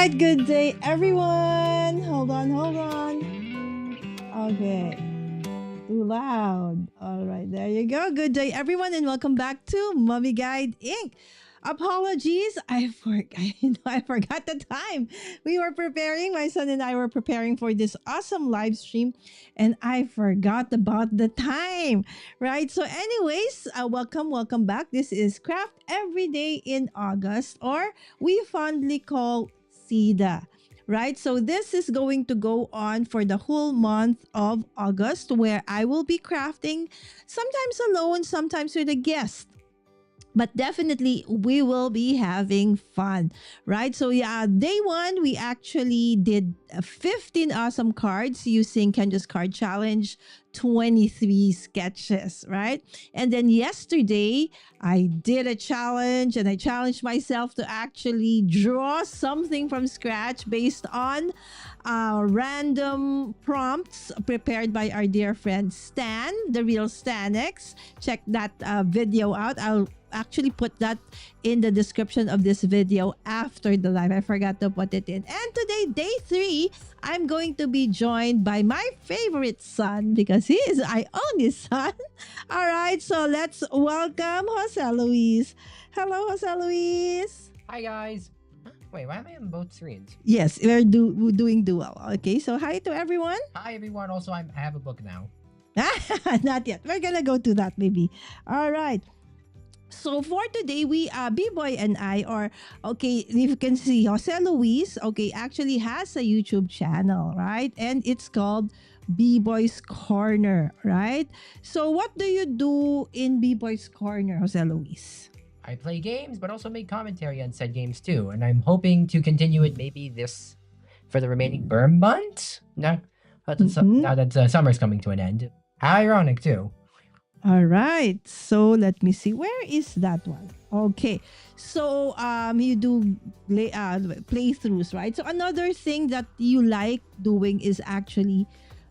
right, good day, everyone. Hold on, hold on. Okay, too loud. All right, there you go. Good day, everyone, and welcome back to Mommy Guide Inc. Apologies, I forgot the time. We were preparing. My son and I were preparing for this awesome live stream, and I forgot about the time. Right. So, anyways, welcome back. This is Craft Every Day in August, or we fondly call CEDA. Right, so this is going to go on for the whole month of August, where I will be crafting, sometimes alone, sometimes with a guest, but definitely we will be having fun, right? So yeah, day one we actually did 15 awesome cards using Kenja's card challenge, 23 sketches, right? And then yesterday I did a challenge and I challenged myself to actually draw something from scratch based on random prompts prepared by our dear friend Stan, the real Stanex. Check that video out. I'll actually put that in the description of this video after the live. I forgot to put it in. And today, day 3, I'm going to be joined by my favorite son because he is I own his son. All right, so let's welcome Jose Luis. Hello, Jose Luis. Hi guys. Wait, why am I on both screens? Yes, we're doing dual. Okay, so hi to everyone. Hi everyone. Also, I have a book now. Not yet. We're gonna go to that maybe. All right. So for today, we Biboy and I are okay. If you can see, Jose Luis, okay, actually has a YouTube channel, right? And it's called Biboy's Corner, right? So what do you do in Biboy's Corner, Jose Luis? I play games, but also make commentary on said games too, and I'm hoping to continue it maybe this for the remaining Burn months. Now that summer's coming to an end. How ironic too. All right. So let me see. Where is that one? Okay. So you do playthroughs, right? So another thing that you like doing is actually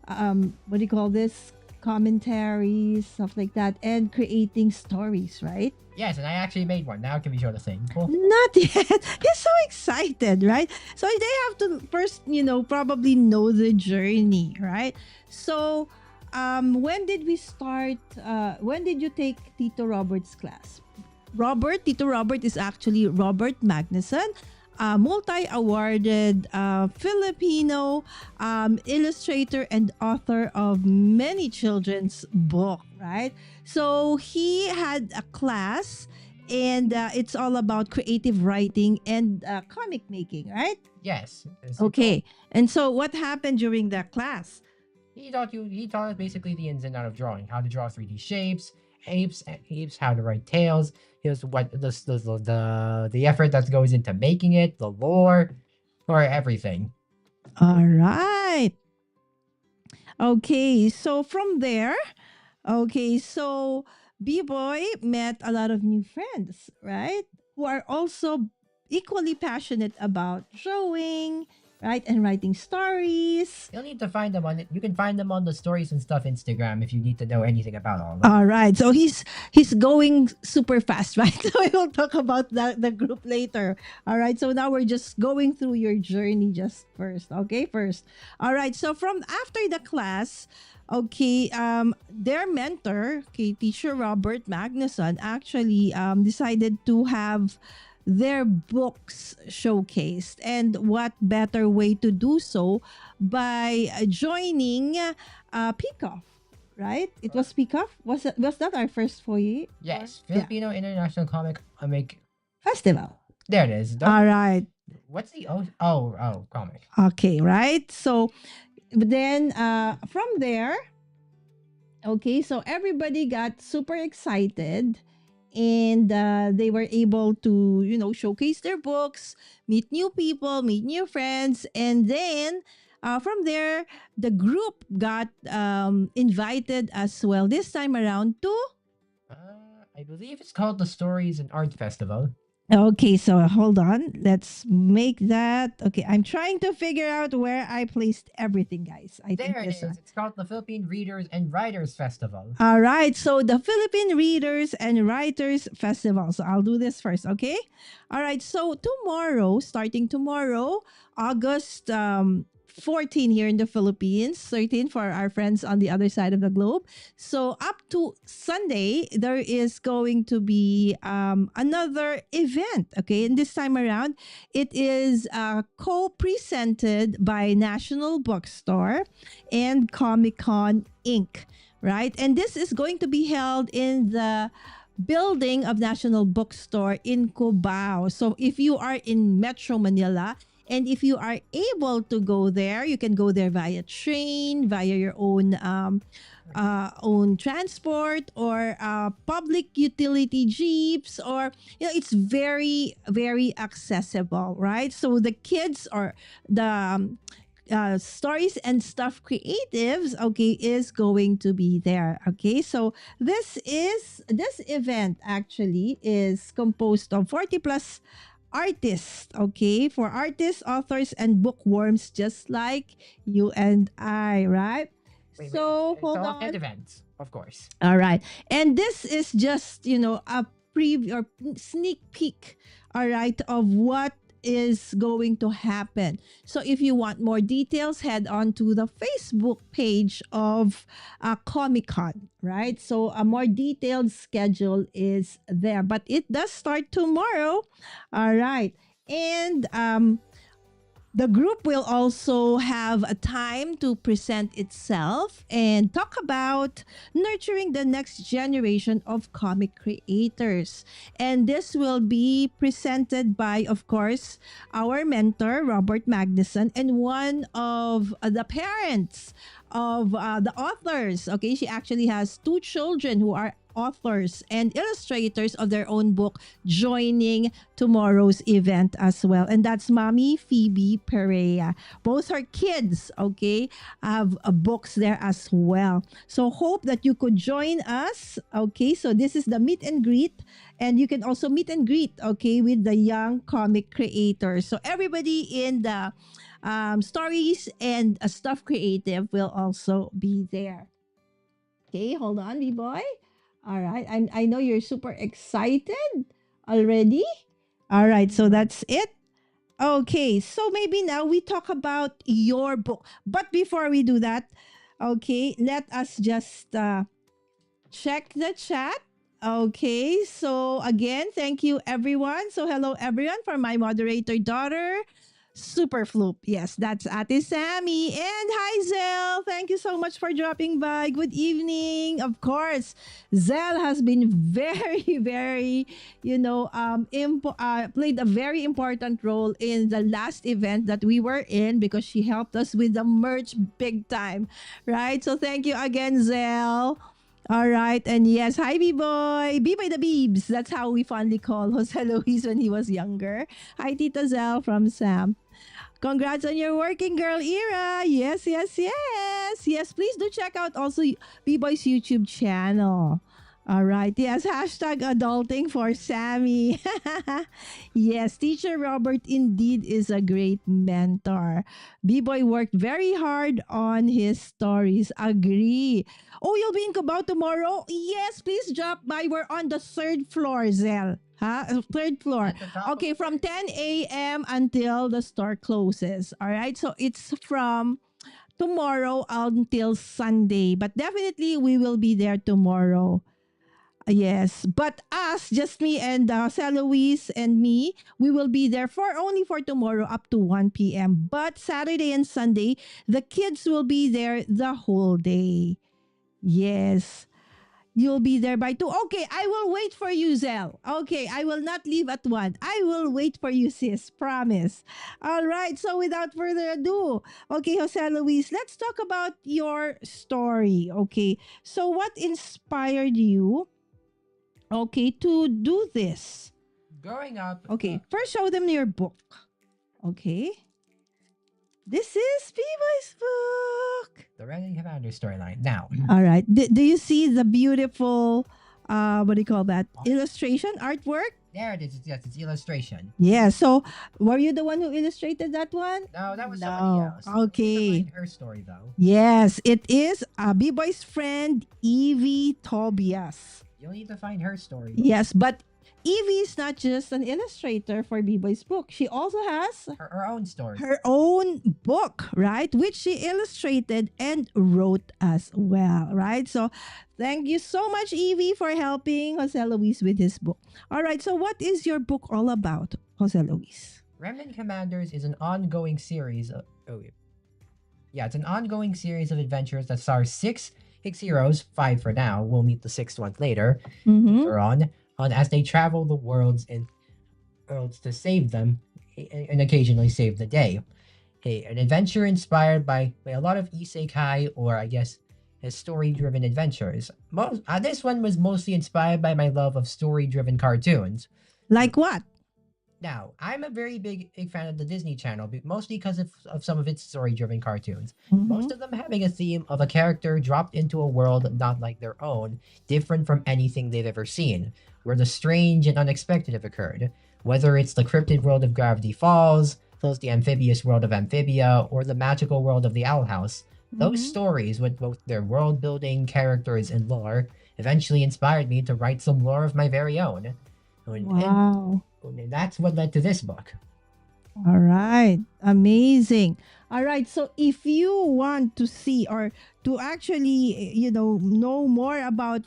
what do you call this? Commentaries, stuff like that, and creating stories, right? Yes, and I actually made one. Now can we show the thing? Cool. Not yet. He's so excited, right? So they have to first, probably know the journey, right? So when did we start? When did you take Tito Robert's class? Tito Robert is actually Robert Magnuson, a multi-awarded Filipino illustrator and author of many children's books, right? So he had a class and it's all about creative writing and comic making, right? Yes. Okay. And so what happened during that class? He taught us basically the ins and outs of drawing, how to draw 3D shapes, apes, how to write tales. Here's what the effort that goes into making it, the lore, or everything. All right. Okay, so from there, so B-Boy met a lot of new friends, right? Who are also equally passionate about drawing, right? And writing stories. You'll need to find them on it. You can find them on the stories and stuff Instagram if you need to know anything about all of them. All right. So he's going super fast, right? So we will talk about the group later. All right. So now we're just going through your journey just first. Okay, first. All right. So from after the class, okay, their mentor, okay, teacher Robert Magnuson, actually decided to have their books showcased, and what better way to do so by joining Peacock, right? It was Peacock. Was that our first foyer? Yes, Filipino International Comic Festival. There it is. All right. What's the comic? Okay, right. So then from there, okay, so everybody got super excited. And they were able to, showcase their books, meet new people, meet new friends. And then from there, the group got invited as well this time around to... I believe it's called the Stories and Art Festival. Okay, so hold on. Let's make that. Okay, I'm trying to figure out where I placed everything, guys. I think There it this is. It's called the Philippine Readers and Writers Festival. All right, so the Philippine Readers and Writers Festival. So I'll do this first, okay? All right, so tomorrow, starting tomorrow, August 14 here in the Philippines, 13 for our friends on the other side of the globe. So up to Sunday, there is going to be another event, okay? And this time around, it is co-presented by National Bookstore and Komikon Inc., right? And this is going to be held in the building of National Bookstore in Cubao. So if you are in Metro Manila and if you are able to go there, you can go there via train, via your own transport or public utility jeeps, or it's very very accessible, right? So the kids or the stories and stuff creatives, okay, is going to be there. Okay, so this event actually is composed of 40 plus artists, okay, for artists, authors, and bookworms just like you and I, right? Wait, So it's hold all an on. event, of course. All right. And this is just, a preview or sneak peek, all right, of what is going to happen. So if you want more details, head on to the Facebook page of Comic Con, right? So a more detailed schedule is there, but it does start tomorrow. All right. And the group will also have a time to present itself and talk about nurturing the next generation of comic creators. And this will be presented by, of course, our mentor, Robert Magnuson, and one of the parents of the authors. Okay, she actually has two children who are authors and illustrators of their own book joining tomorrow's event as well. And that's Mommy Phoebe Perea. Both her kids, okay, have books there as well. So hope that you could join us. Okay, so this is the meet and greet. And you can also meet and greet, okay, with the young comic creators. So everybody in the stories and stuff creative will also be there. Okay, hold on, B-boy. All right. I know you're super excited already. All right. So that's it. Okay. So maybe now we talk about your book. But before we do that, okay, let us just check the chat. Okay. So again, thank you everyone. So hello everyone for my moderator daughter. Super Floop. Yes, that's Ate Sammy. And hi, Zell. Thank you so much for dropping by. Good evening. Of course, Zell has been very, very, played a very important role in the last event that we were in because she helped us with the merch big time, right? So thank you again, Zell. All right. And yes, hi, B-Boy. B-Boy the Beebs. That's how we fondly call Jose Luis when he was younger. Hi, Tita Zell from Sam. Congrats on your working girl era. Yes, yes, yes. Yes, please do check out also B-Boy's YouTube channel. All right. Yes, hashtag adulting for Sammy. Yes, Teacher Robert indeed is a great mentor. B-Boy worked very hard on his stories. Agree. Oh, you'll be in Cubao tomorrow? Yes, please drop by. We're on the third floor, Zell. Third floor. At the top Okay, of the from third. 10 a.m. until the store closes. All right, so it's from tomorrow until Sunday, but definitely we will be there tomorrow. Yes, but us, just me and Louise and me, we will be there for only for tomorrow up to 1 p.m. But Saturday and Sunday, the kids will be there the whole day. Yes. You'll be there by 2. Okay, I will wait for you, Zell. Okay, I will not leave at 1. I will wait for you, sis. Promise. All right, so without further ado, okay, Jose Luis, let's talk about your story. Okay, so what inspired you, okay, to do this? Growing up, Okay, first show them your book. Okay. This is Biboy's book. the Running Commander storyline. Now, All right. Do you see the beautiful, what do you call that? Illustration, artwork? There it is. Yes, it's illustration. Yeah. So, were you the one who illustrated that one? No, that was somebody No. else. We need to Okay. find her story though. Yes, it is B-Boy's friend Evie Tobias. You'll need to find her story. Yes, but Evie is not just an illustrator for B-Boy's book. She also has Her own story. her own book, right? Which she illustrated and wrote as well, right? So thank you so much, Evie, for helping Jose Luis with his book. All right, so what is your book all about, Jose Luis? Remnant Commanders is an ongoing series. It's an ongoing series of adventures that stars six heroes, five for now. We'll meet the sixth one later. Mm-hmm. Later on as they travel the worlds to save them and occasionally save the day. An adventure inspired by a lot of isekai, or I guess story-driven adventures. This one was mostly inspired by my love of story-driven cartoons. Like what? Now, I'm a very big fan of the Disney Channel, mostly because of some of its story-driven cartoons. Mhm. Most of them having a theme of a character dropped into a world not like their own, different from anything they've ever seen, where the strange and unexpected have occurred. Whether it's the cryptid world of Gravity Falls, the amphibious world of Amphibia, or the magical world of the Owl House, those Mhm. stories, with both their world building, characters, and lore, eventually inspired me to write some lore of my very own. Wow. And that's what led to this book. All right. Amazing. All right. So if you want to see or to actually, know more about,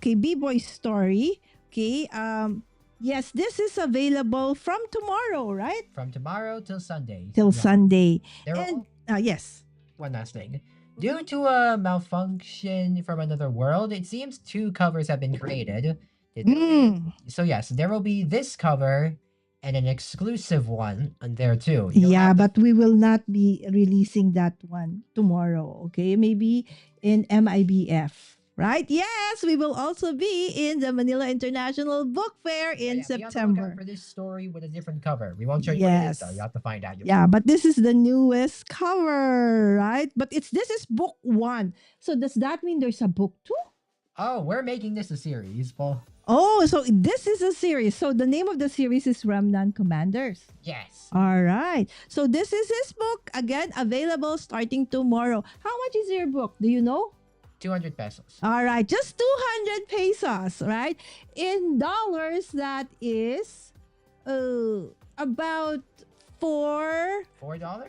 B-Boy's story, yes, this is available from tomorrow, right? From tomorrow till Sunday. Till Sunday. There And, yes. One last thing. Due to a malfunction from another world, it seems two covers have been created. So yes, there will be this cover and an exclusive one on there too. Yeah, but we will not be releasing that one tomorrow, okay? Maybe in MIBF, right? Yes, we will also be in the Manila International Book Fair in You have to look September. out for this story with a different cover. We won't show you what it is though. Yes. You have to find out. Yeah, but this is the newest cover, right? But this is book 1. So does that mean there's a book 2? Oh, we're making this a series, Paul. Oh, so this is a series. So the name of the series is Remnant Commanders. Yes. All right. So this is his book. Again, available starting tomorrow. How much is your book? Do you know? 200 pesos. All right. Just 200 pesos, right? In dollars, that is about $4?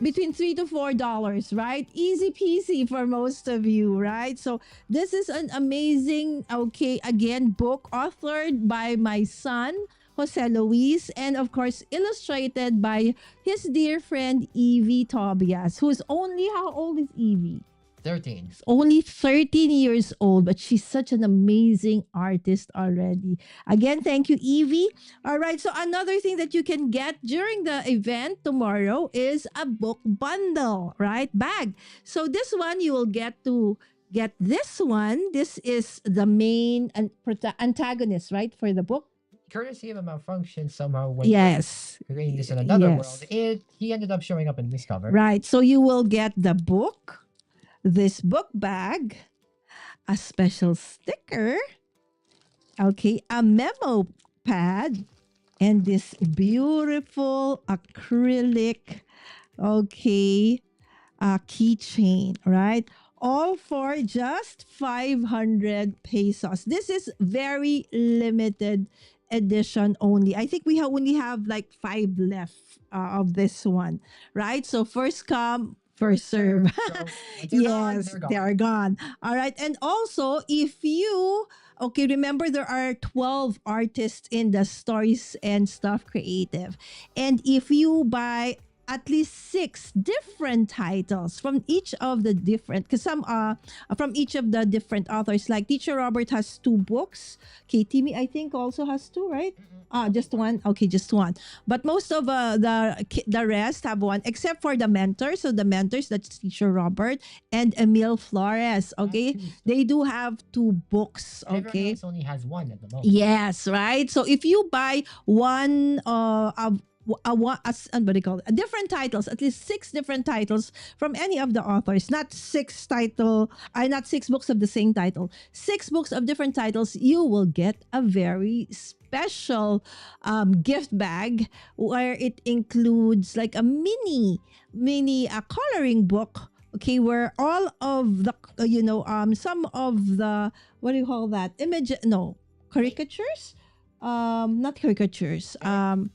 between $3 to $4, right? Easy peasy for most of you, right? So this is an amazing, again, book authored by my son, Jose Luis, and of course illustrated by his dear friend Evie Tobias, who's only, how old is Evie? 13. Only 13 years old, but she's such an amazing artist already. Again, thank you, Evie. All right, so another thing that you can get during the event tomorrow is a book bundle, right? Bag. So this one, you will get this one. This is the main antagonist, right, for the book. Courtesy of a malfunction somehow when Yes. creating this in another Yes. world, he ended up showing up in this cover. Right, so you will get the book, this book bag, a special sticker, a memo pad, and this beautiful acrylic, keychain, right? All for just 500 pesos. This is very limited edition only. I think we only have like 5 left of this one, right? So first come, first serve. So, Yes, they're gone. they are gone. All right. And also, if you, remember there are 12 artists in the Stories and Stuff Creative. And if you buy at least 6 different titles from each of the different, because some from each of the different authors, like Teacher Robert has 2 books. Timmy, I think, also has 2, right? Just one. Okay, just one. But most of the rest have one, except for the mentors. So the mentors, that's Teacher Robert and Emil Flores. Okay, they do have 2 books. Everyone Okay. else only has one at the moment. Yes, right. So if you buy one what do you call it? Different titles, at least 6 different titles from any of the authors, not 6 books of the same title, 6 books of different titles, you will get a very special gift bag where it includes like a mini coloring book. Okay, where all of the some of the, what do you call that, image, no, caricatures, not caricatures, Basically,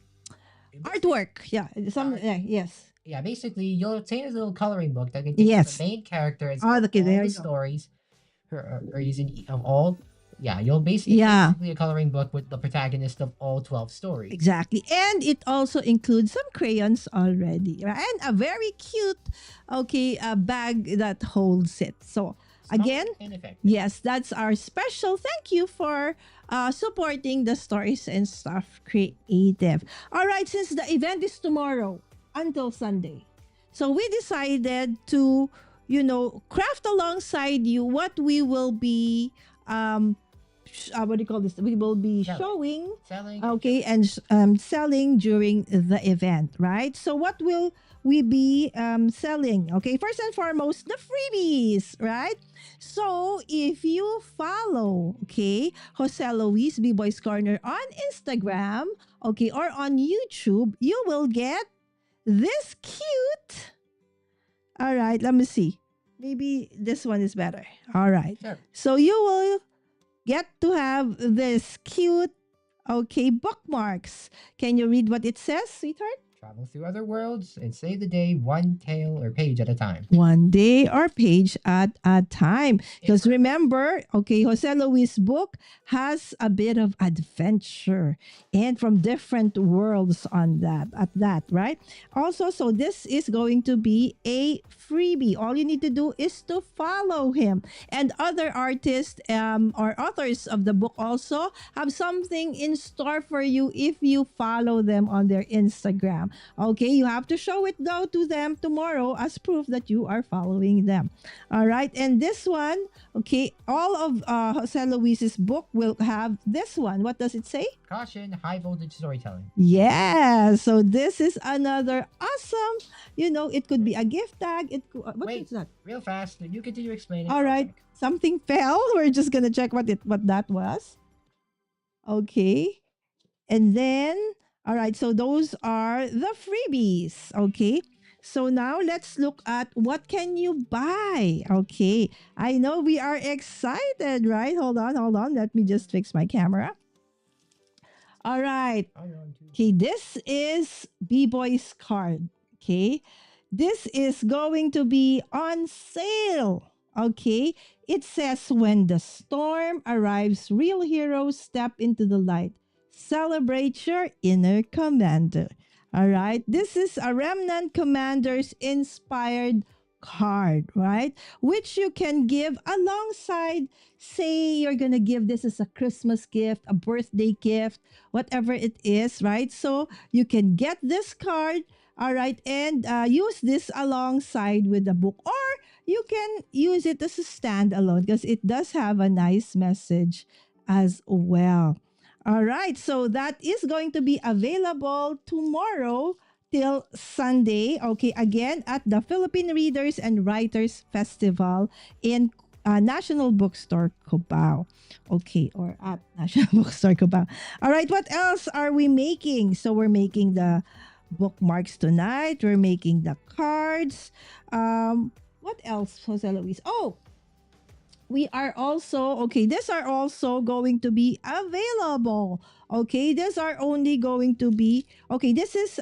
artwork, yeah, some, art. yeah, yes, Yeah, basically, you'll obtain a little coloring book that contains the yes. main characters Oh, of okay, all there the you go. stories, or using of all. Yeah, you'll it's Yeah, basically a coloring book with the protagonist of all 12 stories. exactly. And it also includes some crayons already, right? And a very cute, okay, a bag that holds it. So Small again, and effective. yes, that's our special thank you for supporting the Stories and Stuff Creative. All right, since the event is tomorrow until Sunday, so we decided to, craft alongside you what we will be what do you call this? We will be Selling. showing, Selling. okay, and selling during the event, right? So what will we be selling? Okay, first and foremost, the freebies, right? So if you follow, okay, Jose Luis B-Boy's Corner on Instagram, okay, or on YouTube, you will get this cute. All right, let me see. Maybe this one is better. All right. Sure. So you will get to have this cute, okay, bookmarks. Can you read what it says, sweetheart? Travel through other worlds and save the day one tale or page at a time. One day or page at a time. Because It's- remember, okay, Jose Luis' book has a bit of adventure and from different worlds on that, at that, right? Also, so this is going to be a freebie. All you need to do is to follow him. And other artists or authors of the book also have something in store for you if you follow them on their Instagram. Okay, you have to show it though to them tomorrow as proof that you are following them. All right, and this one, okay, all of Jose Luis's book will have this one. What does it say? Caution, high voltage storytelling. Yeah, so this is another awesome, it could be a gift tag. It could, what Wait. is that? Real fast, you continue explaining. All right, something fell. We're just gonna check what that was. Okay, and then, all right, so those are the freebies. Okay, so now let's look at what can you buy. Okay, I know we are excited, right? Hold on. Let me just fix my camera. All right. Okay, this is B-Boy's card. Okay, this is going to be on sale. Okay, it says when the storm arrives, real heroes step into the light. Celebrate your inner commander. All right, this is a Remnant Commander's inspired card, right? Which you can give alongside, say you're gonna give this as a Christmas gift, a birthday gift, whatever it is, right? So you can get this card, all right, and use this alongside with the book, or you can use it as a standalone because it does have a nice message as well. All right, so that is going to be available tomorrow till Sunday. Okay, again at the Philippine Readers and Writers Festival in National Bookstore Cubao. Okay, or at National Bookstore Cubao. All right, what else are we making? So we're making the bookmarks tonight. We're making the cards. What else, Jose Luis? Oh, we are also, okay, these are also going to be available. Okay, these are only going to be, okay, this is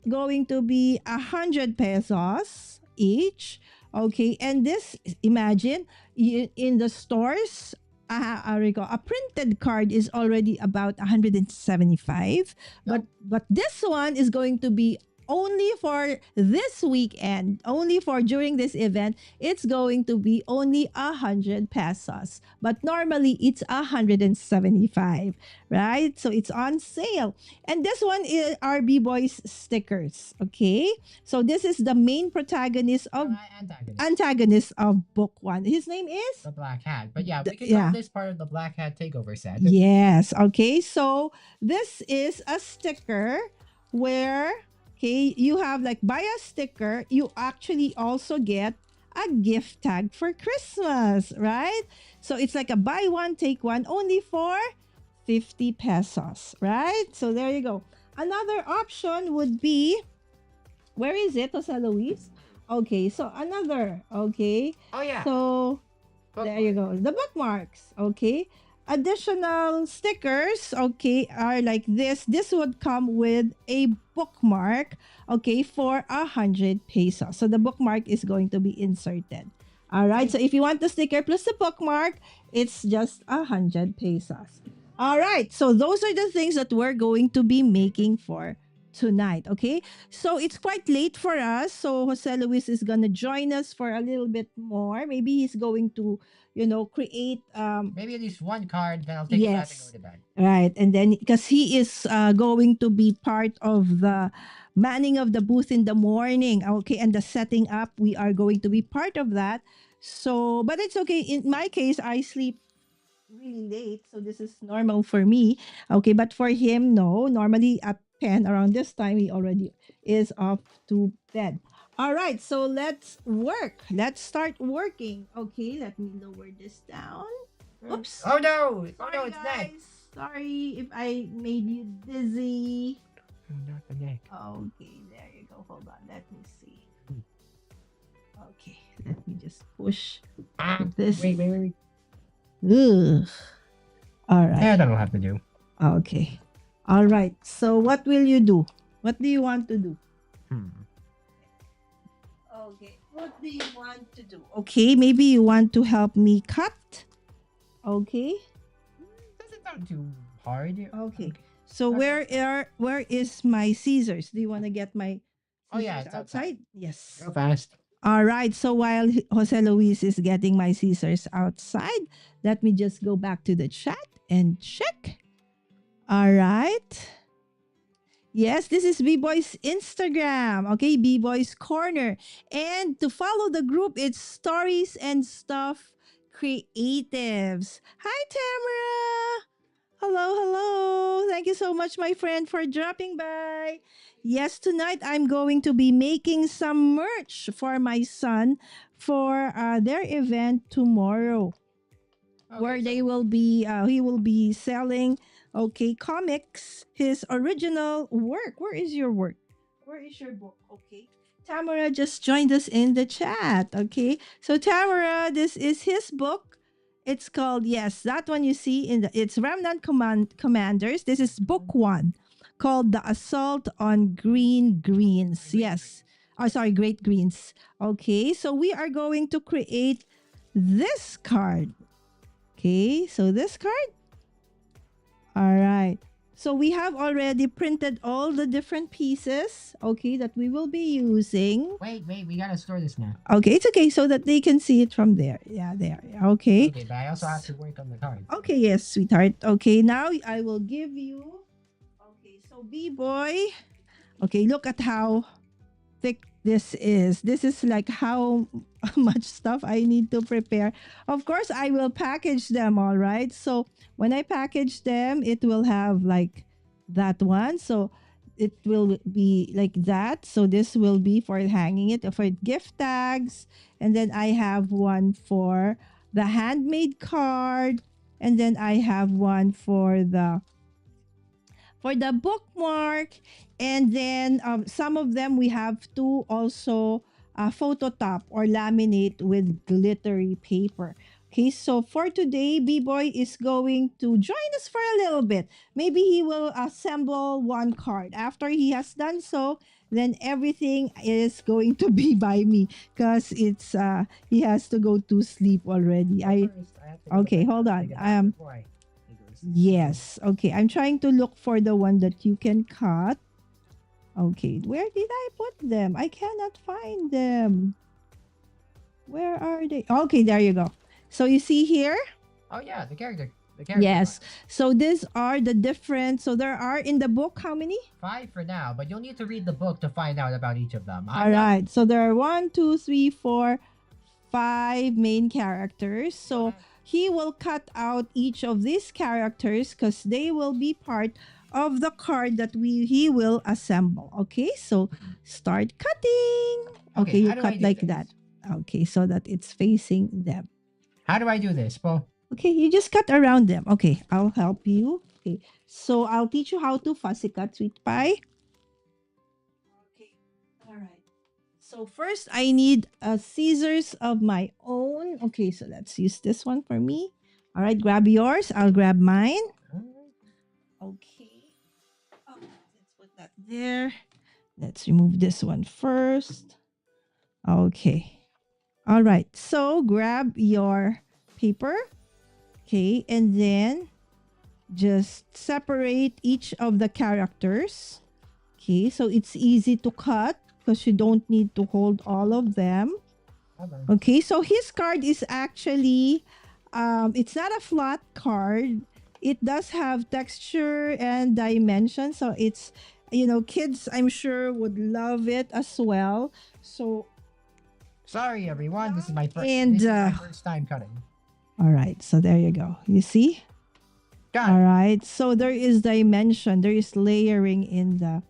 going to be 100 pesos each. Okay, and this, imagine, in the stores, a printed card is already about 175, but this one is going to be only for this weekend, only for during this event. It's going to be only 100 pesos, but normally it's 175, right? So it's on sale. And this one is our B-Boys stickers. Okay, so this is the main protagonist of antagonist of book one. His name is the Black Hat. But yeah, we can yeah. call this part of the Black Hat takeover set. Yes. Okay, so this is a sticker where, okay, you have like, buy a sticker, you actually also get a gift tag for Christmas, right? So it's like a buy one, take one, only for 50 pesos, right? So there you go. Another option would be, where is it, Jose Luis? Okay, so another, okay. Oh yeah. So there you Bookmark. go. The bookmarks, okay. Additional stickers, okay, are like this. This would come with a bookmark, okay, for 100 pesos. So the bookmark is going to be inserted. All right. So if you want the sticker plus the bookmark, it's just 100 pesos. All right. So those are the things that we're going to be making for tonight. Okay. So it's quite late for us. So Jose Luis is gonna join us for a little bit more. Maybe he's going to, create Maybe at least one card, then I'll take a bath and go yes. to bed. Right. And then because he is going to be part of the manning of the booth in the morning. Okay. And the setting up, we are going to be part of that. So, but it's okay. In my case, I sleep really late. So this is normal for me. Okay. But for him, no. Normally at 10 around this time, he already is off to bed. All right. So let's work. Let's start working. Okay. Let me lower this down. Oops. Oh no! Oh Sorry, no, it's neck. guys. Sorry if I made you dizzy. Oh, not the neck. Okay, there you go. Hold on. Let me see. Okay, let me just push this. Wait. Ugh. All right. Yeah, that'll have to do. Okay. All right. So what will you do? What do you want to do? Okay. What do you want to do? Okay, maybe you want to help me cut. Okay. Doesn't sound too hard. Okay. So where is my scissors? Do you want to get my Oh yeah, scissors it's outside? Yes. Go fast. All right. So while Jose Luis is getting my scissors outside, let me just go back to the chat and check. All right. Yes, this is B-Boy's Instagram. Okay, B-Boy's Corner. And to follow the group, it's Stories and Stuff Creatives. Hi, Tamara. Hello. Thank you so much, my friend, for dropping by. Yes, tonight I'm going to be making some merch for my son for their event tomorrow, where they will be he will be selling comics, his original work. Where is your work? Where is your book? Okay, Tamara just joined us in the chat. Okay, so Tamara, this is his book. It's called, yes, that one you see in it's Remnant Commanders. This is book 1, called The Assault on Green Greens. Yes. Oh, sorry, Great Greens. Okay, so we are going to create this card. Okay, so this card. All right. So we have already printed all the different pieces, okay, that we will be using. Wait, we gotta store this now. Okay, it's okay, so that they can see it from there. Yeah, there. Okay. Okay, but I also have to work on the card. Okay, yes, sweetheart. Okay, now I will give you. Okay, so B-Boy. Okay, look at how thick this is. This is like how much stuff I need to prepare. Of course, I will package them, all right? So when I package them, it will have like that one. So it will be like that. So this will be for hanging it, for gift tags. And then I have one for the handmade card. And then I have one for the bookmark. And then some of them we have to also phototop or laminate with glittery paper. Okay, so for today, B-Boy is going to join us for a little bit. Maybe he will assemble one card. After he has done so, then everything is going to be by me because it's he has to go to sleep already. Okay, hold on. Yes. Okay, I'm trying to look for the one that you can cut. Okay, where did I put them? I cannot find them. Where are they? Okay, there you go. So you see here? Oh yeah, the character. Yes. So these are the different. So there are in the book how many? 5 for now, but you'll need to read the book to find out about each of them. All right. So there are 1, 2, 3, 4, 5 main characters. So he will cut out each of these characters because they will be part of the card that he will assemble. Okay, so start cutting. Okay, you cut like that. Okay, so that it's facing them. How do I do this, Bo? Okay, you just cut around them. Okay, I'll help you. Okay, so I'll teach you how to fussy cut, sweet pie. Okay, all right. So first, I need scissors of my own. Okay, so let's use this one for me. All right, grab yours. I'll grab mine. Okay. Oh, let's put that there. Let's remove this one first. Okay. All right. So grab your paper. Okay, and then just separate each of the characters. Okay, so it's easy to cut because you don't need to hold all of them. Okay, so his card is actually, it's not a flat card. It does have texture and dimension. So it's, kids, I'm sure, would love it as well. So, Sorry, everyone. This is my first. And, this is my first time cutting. all right, so there you go. You see? Got All it. right, so there is dimension. There is layering in the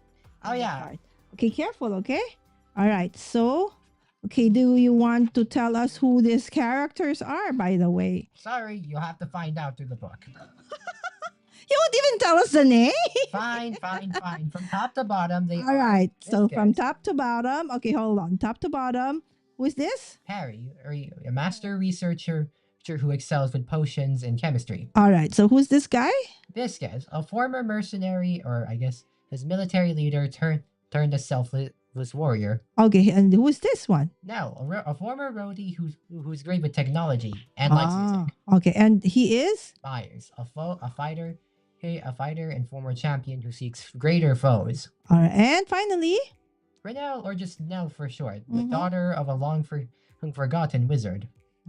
Oh yeah. card. Okay, careful, okay? All right, so, okay, do you want to tell us who these characters are, by the way? Sorry, you'll have to find out through the book. You won't even tell us the name? Fine. From top to bottom, they All are right, so this from guy, top to bottom. Okay, hold on. Top to bottom. Who is this? Harry, a master researcher who excels with potions and chemistry. All right, so who's this guy? This guy, a former mercenary, or I guess his military leader, turned a selfless warrior. Okay, and who is this one? Now, a former roadie who's great with technology and likes music. Okay, and he is? Myers, a fighter and former champion who seeks greater foes. All right, and finally? Renelle, or just Nell for short, the daughter of a long forgotten wizard.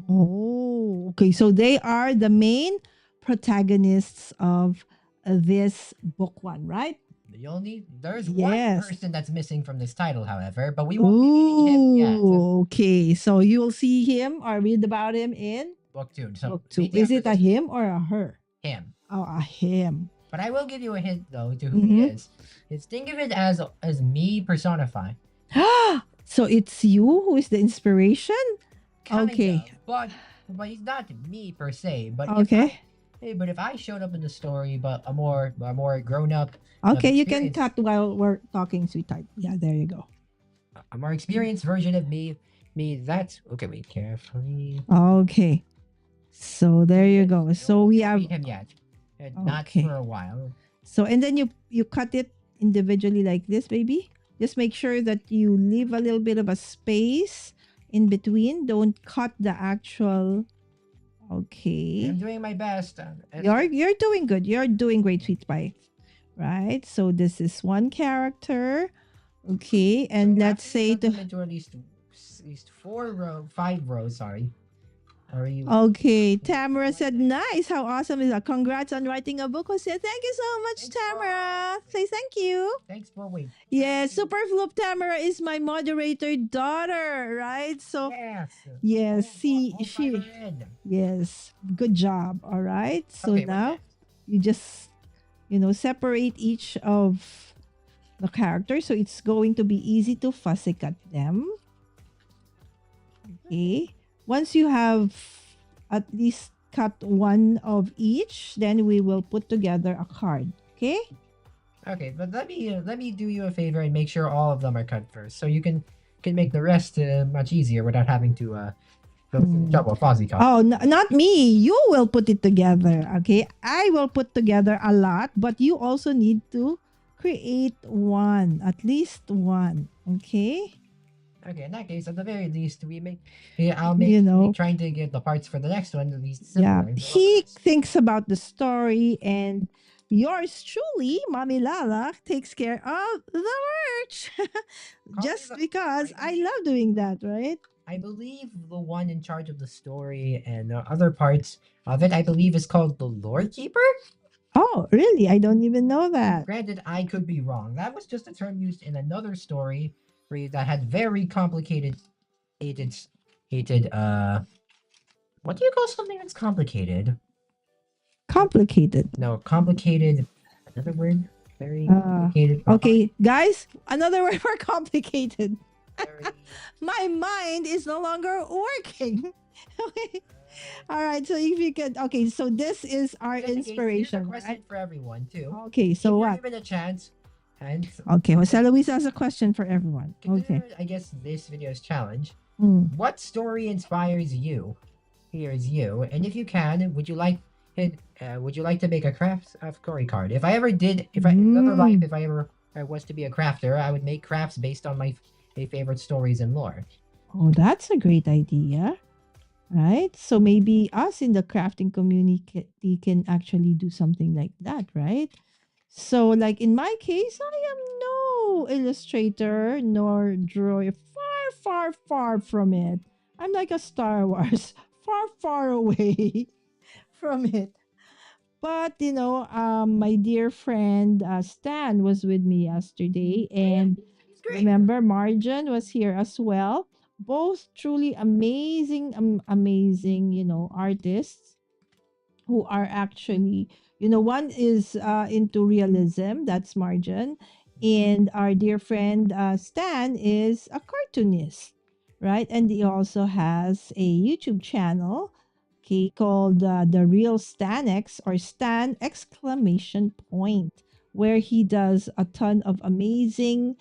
Oh, okay. So they are the main protagonists of this book one, right? There's Yes. one person that's missing from this title, however, but we won't be meeting him yet. Okay. So you'll see him or read about him in Book 2. So book 2. maybe Is after it a this- him or a her? him? Oh, a him. But I will give you a hint though to who he is. It's think of it as me personified. So it's you who is the inspiration? Kind Okay. of, but he's not me per se. But Okay. if I showed up in the story, but a more grown up, Okay, you can experience. cut while we're talking, sweetheart. Yeah, there you go. a more experienced version of me. That's okay. Wait carefully. Okay. So there you go. So we have Meet him yet. Not Okay. for a while. So and then you cut it individually like this, baby. Just make sure that you leave a little bit of a space in between. Don't cut the actual. Okay. I'm doing my best. You're doing good. You're doing great, sweet pie. Right. So this is one character. Okay, and let's say to to. at least 5 rows. Sorry. Are you? Okay, Tamara said, "Nice. How awesome is that? Congrats on writing a book." Jose, thank you so much, Thanks, Tamara. Say thank you. Thanks for wait. Yes, Superfloop Tamara is my moderator daughter, right? So Yes. see, All she, fiber in. yes, good job. All right. So Okay, what's now next? you just, separate each of the characters, so it's going to be easy to fussy cut them. Okay. Once you have at least cut one of each, then we will put together a card. Okay. Okay, but let me do you a favor and make sure all of them are cut first, so you can make the rest much easier without having to go through the trouble of Fozzie cut. Oh, not me. You will put it together. Okay. I will put together a lot, but you also need to create one, at least one. Okay. Okay, in that case, at the very least, I'll make trying to get the parts for the next one at least Yeah. similar. He thinks about the story, and yours truly, Mommy Lala, takes care of the merch. Just because I love doing that, right? I believe the one in charge of the story and the other parts of it, I believe, is called the Lore Keeper. Oh, really? I don't even know that. Granted, I could be wrong. That was just a term used in another story that had very complicated, what do you call something that's complicated? Complicated. No, complicated. Another word. Very complicated. Okay, guys, another word for complicated. Very, My mind is no longer working. All right. So if you could, okay. So this is our Just in case, here's a inspiration, right? question for everyone too. Okay. So If you're what? given a chance, and Okay. Jose like Luis has a question for everyone. Okay. consider, I guess, this video's challenge. Mm. What story inspires you? Here's you, and if you can, would you like to make a craft of story card? If I ever did, if I in another life, Mm. if I ever was to be a crafter, I would make crafts based on my favorite stories and lore. Oh, that's a great idea. Right? So maybe us in the crafting community can actually do something like that, right? So, like in my case, I am no illustrator nor drawer. Far, far, far from it. I'm like a Star Wars, far, far away from it. But my dear friend Stan was with me yesterday, Oh yeah, and it's great. remember Marjan was here as well. Both truly amazing, amazing, artists who are actually, one is into realism, that's Marjan, and our dear friend Stan is a cartoonist, right? And he also has a YouTube channel, okay, called The Real Stanex, or Stan exclamation point, where he does a ton of amazing,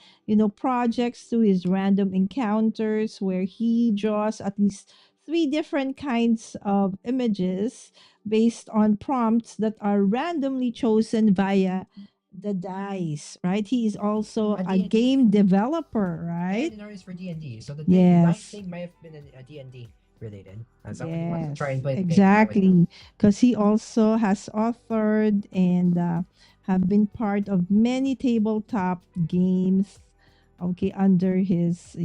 projects through his random encounters, where he draws at least three different kinds of images based on prompts that are randomly chosen via the dice, right? He is also A a D&D game developer, and right? an artist for D&D. So the dice Yes. thing might have been a D&D related. Someone who wants to try and Yes, play the game along with me. exactly. Because he also has authored and have been part of many tabletop games, okay, under his,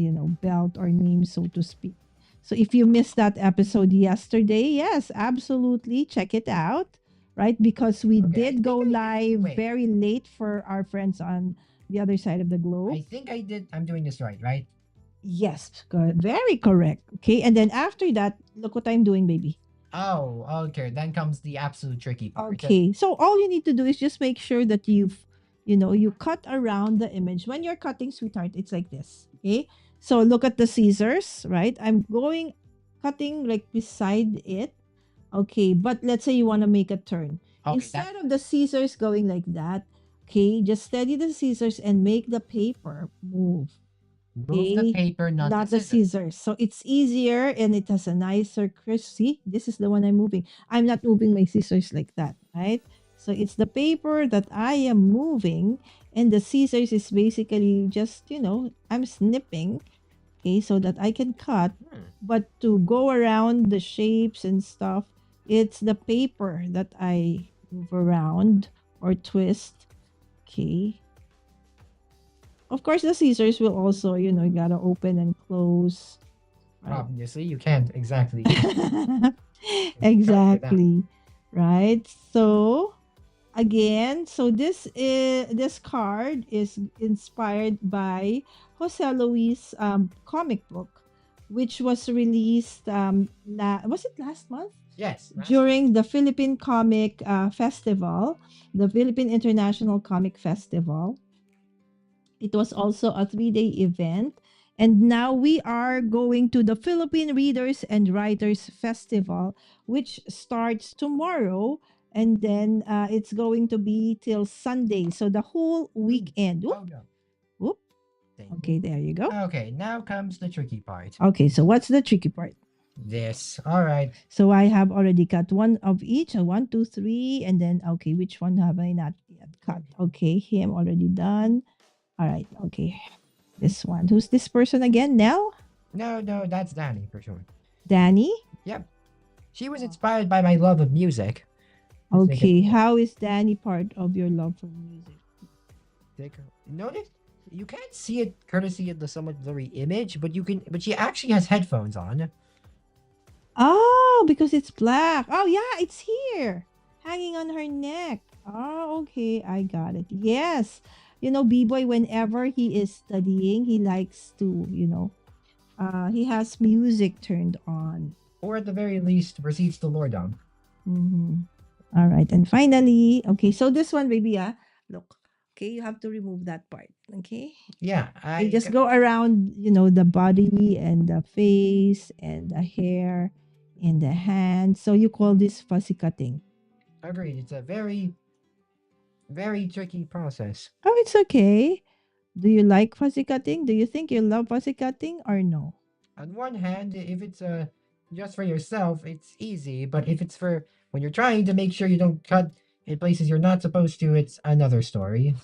belt or name, so to speak. So if you missed that episode yesterday, yes, absolutely check it out, right? Because we Okay, I did go think I did. live Wait, very late for our friends on the other side of the globe. I think I did. I'm doing this right? Yes, good. Very correct. Okay. And then after that, look what I'm doing, baby. Oh, okay. Then comes the absolute tricky part. Okay. So all you need to do is just make sure that you cut around the image. When you're cutting, sweetheart, it's like this. Okay. So look at the scissors, right? I'm going cutting like beside it. Okay. But let's say you want to make a turn. Okay, that Instead of the scissors going like that, okay, just steady the scissors and make the paper move. move the Okay, paper, not the not the scissors. scissors. So it's easier and it has a nicer crisp. See, this is the one I'm moving. I'm not moving my scissors like that, right? So it's the paper that I am moving, and the scissors is basically just, I'm snipping, okay, so that I can cut. Hmm. But to go around the shapes and stuff, it's the paper that I move around or twist, okay. Of course, the scissors will also, you gotta open and close. Right. Obviously, you can't exactly cut it out. Exactly. Right. So again, so this card is inspired by Jose Luis comic book, which was released was it last month? Yes. During the Philippine Comic Festival, the Philippine International Comic Festival. It was also a 3-day event. And now we are going to the Philippine Readers and Writers Festival, which starts tomorrow. And then it's going to be till Sunday. So the whole weekend. Whoop, Oh no. whoop. Thank Okay, there you go. you. Okay, now comes the tricky part. Okay, so what's the tricky part? This. All right. So I have already cut one of each. One, two, three. And then, okay, which one have I not yet cut? Okay, him already done. All right, okay. This one. Who's this person again? Nell? No, that's Danny for sure. Danny? Yep. She was inspired by my love of music. Let's make it Okay, cool. how is Danny part of your love for music? Notice you can't see it courtesy of the somewhat blurry image, but you can. But she actually has headphones on. Oh, because it's black. Oh, yeah, it's here. Hanging on her neck. Oh, okay, I got it. Yes. B-Boy, whenever he is studying, he likes to, he has music turned on. Or at the very least, proceeds to lordom. Mm-hmm. All right. And finally, okay, so this one, baby, look. Okay, you have to remove that part. Okay. Yeah, You just go around, the body and the face and the hair. in the hand. So you call this fussy cutting. Agreed. It's a very, very tricky process. Oh, it's okay. Do you like fussy cutting? Do you think you love fussy cutting or no? On one hand, if it's just for yourself, it's easy. But if it's for when you're trying to make sure you don't cut in places you're not supposed to, it's another story.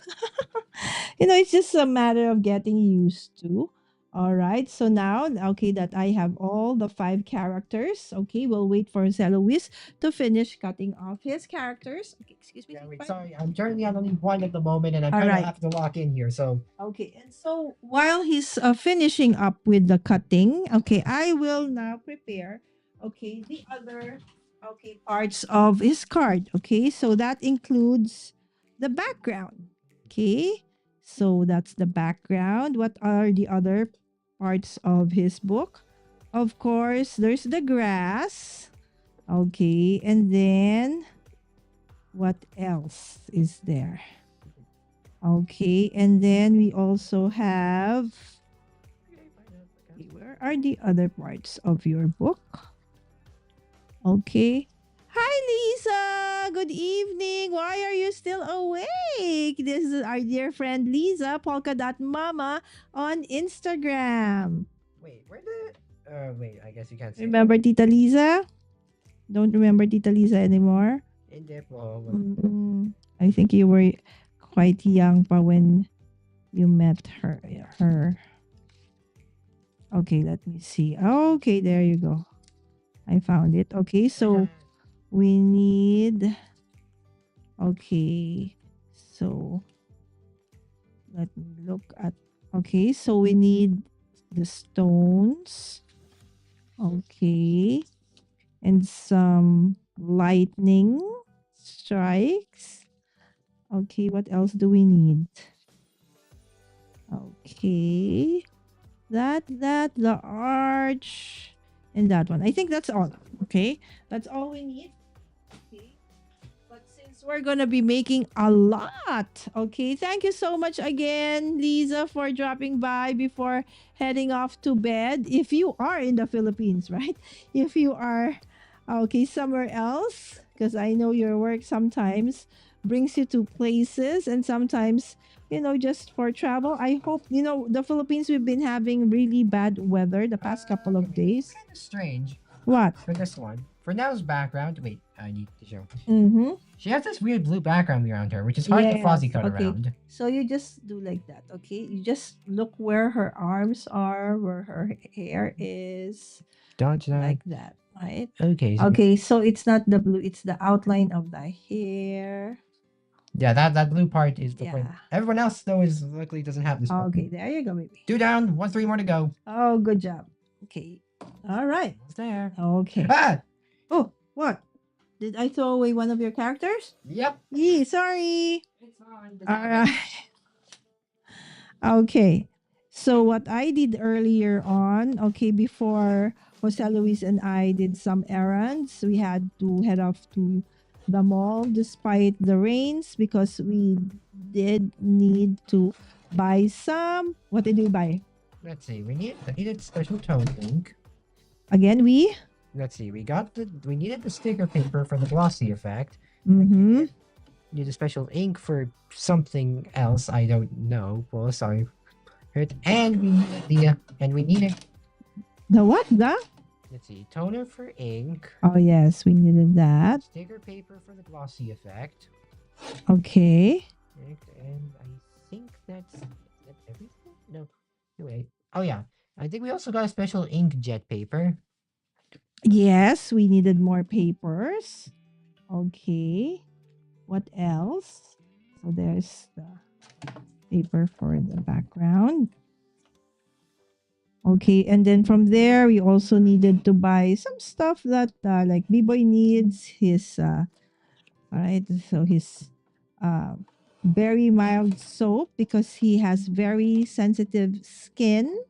It's just a matter of getting used to. All right. So now, okay, that I have all the five characters. Okay, we'll wait for Jose Luis to finish cutting off his characters. Okay, excuse me. Yeah, wait, Fine. sorry, I'm currently on only one at the moment, and I'm All kind of right. have to lock in here. So Okay, and so while he's finishing up with the cutting, okay, I will now prepare, okay, the other, okay, parts of his card. Okay, so that includes the background. Okay, so that's the background. What are the other parts of his book? Of course, there's the grass. Okay, and then what else is there? Okay, and then we also have. Okay, where are the other parts of your book? Okay. Hi, Lisa. Good evening. Why are you still awake? This is our dear friend Lisa, Polka Dot Mama on Instagram. wait, where the wait, I guess you can't see. Remember Tita Lisa? Don't remember Tita Lisa anymore? In depth. Oh, I think you were quite young pa when you met her. Okay, let me see. Okay, there you go. I found it. Okay, so we need. Okay, so let me look at. Okay, so we need the stones. Okay, and some lightning strikes. Okay, what else do we need? Okay. That, the arch, and that one. I think that's all. Okay. That's all we need. Okay. But since we're going to be making a lot, okay, thank you so much again, Lisa, for dropping by before heading off to bed. If you are in the Philippines, right? If you are, okay, somewhere else, because I know your work sometimes brings you to places and sometimes just for travel. I hope, the Philippines, we've been having really bad weather the past couple of days. kind of strange What? for this one. For Nell's background, wait, I need to show. Mm-hmm. She has this weird blue background around her, which is hard to fuzzy cut around. So you just do like that, okay? You just look where her arms are, where her hair is, Dodge that. like that, right? Okay. So, Okay, so it's not the blue, it's the outline of the hair. yeah, that blue part is the point. Yeah. Everyone else though is luckily doesn't have this. part. Okay, there you go, baby. 2 down, 3 more to go. Oh, good job. Okay. All right. Almost there. Okay. Ah! Oh, what? Did I throw away one of your characters? Yep. Yee, sorry. It's fine. All right. Okay. So what I did earlier on, okay, before Jose Luis and I did some errands, we had to head off to the mall despite the rains because we did need to buy some. What did we buy? Let's see. We needed special tone ink. Again, we? Let's see. We needed the sticker paper for the glossy effect. Mm-hmm. Need a special ink for something else. I don't know. Well, sorry. And we needed The what? The? let's see, toner for ink. Oh, yes, we needed that. Sticker paper for the glossy effect. Okay. And I think that's everything. No, wait. Oh yeah, I think we also got a special inkjet paper. Yes, we needed more papers. Okay. What else? So there's the paper for the background. Okay, and then from there, we also needed to buy some stuff that like Biboy needs. His, all right, so his very mild soap because he has very sensitive skin.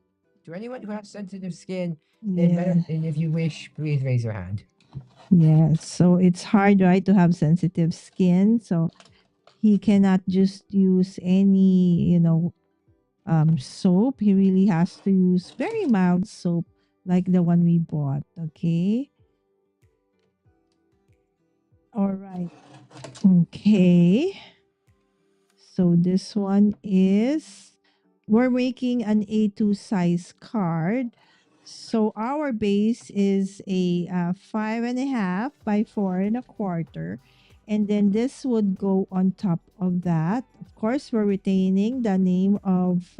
To anyone who has sensitive skin, Yeah. and if you wish, please raise your hand. Yes, so it's hard, right, to have sensitive skin. So he cannot just use any, soap. He really has to use very mild soap like the one we bought. Okay. All right. Okay. So this one is we're making an A2 size card. So our base is a 5.5 by 4.25. And then this would go on top of that. Of course, we're retaining the name of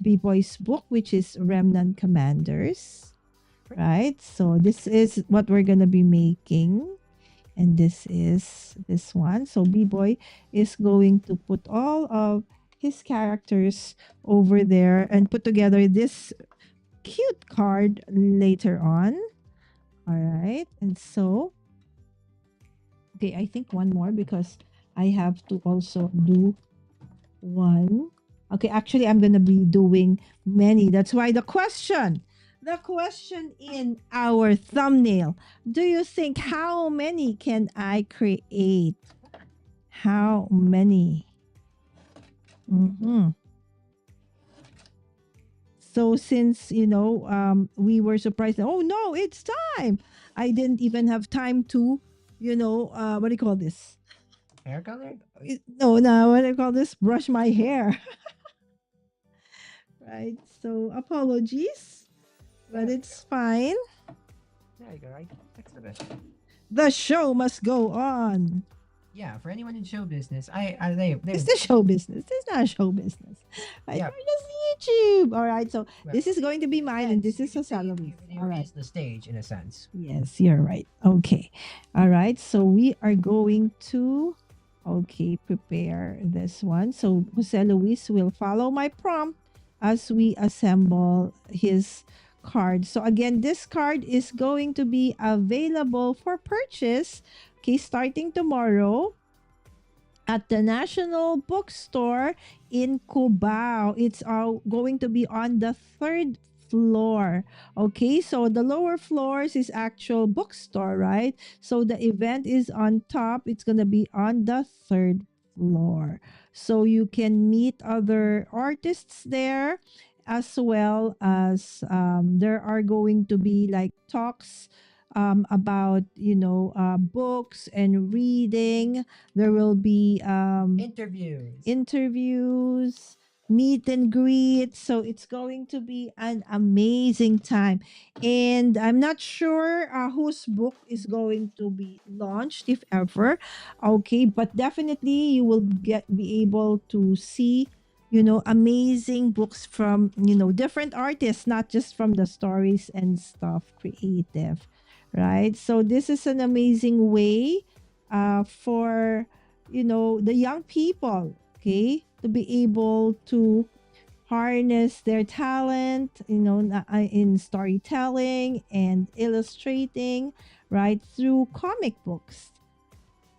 B-Boy's book, which is Remnant Commanders. Right? So this is what we're going to be making. And this is this one. So B-Boy is going to put all of his characters over there and put together this cute card later on. All right. And so, okay, I think one more because I have to also do one. Okay, actually, I'm going to be doing many. That's why the question in our thumbnail, do you think how many can I create? How many? Mhm. So since we were surprised, oh no, it's time. I didn't even have time to, what do you call this? Hair color? No, no, what do you call this? Brush my hair, right? So apologies, but it's fine. There you go, right? That's the best. The show must go on. Yeah, for anyone in show business, they It's the show business. It's not show business. Right? Yeah. We're just YouTube. All right. So Well, this is going to be mine, and this is you Sosalo's. you All right. raise the stage in a sense. Yes, you're right. Okay. All right. So we are going to, okay, prepare this one. So Jose Luis will follow my prompt as we assemble his card. So again, this card is going to be available for purchase, okay, starting tomorrow at the National Bookstore in Cubao. It's going to be on the third floor. Okay, so the lower floors is actual bookstore, right? So the event is on top. It's going to be on the third floor. So you can meet other artists there as well as there are going to be like talks about books and reading. There will be interviews, meet and greet. So it's going to be an amazing time. And I'm not sure whose book is going to be launched, if ever. Okay, but definitely you will be able to see amazing books from different artists, not just from the stories and stuff creative, right? So this is an amazing way for the young people, okay, to be able to harness their talent, in storytelling and illustrating, right, through comic books,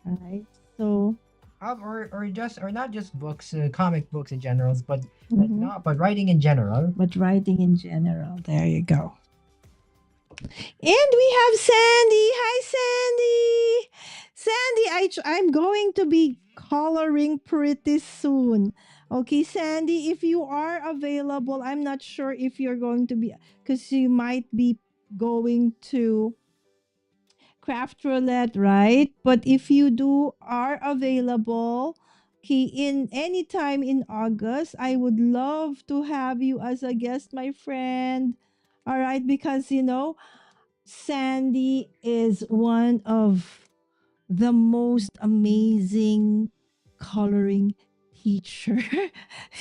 right? So Or not just books, comic books in general, but mhm. but writing in general. But writing in general, there you go. And we have Sandy. Hi, Sandy. Sandy, I'm going to be coloring pretty soon. Okay, Sandy, if you are available, I'm not sure if you're going to be, because you might be going to craft roulette, right? But if you are available, okay, in any time in August, I would love to have you as a guest, my friend. All right, because Sandy is one of the most amazing coloring teacher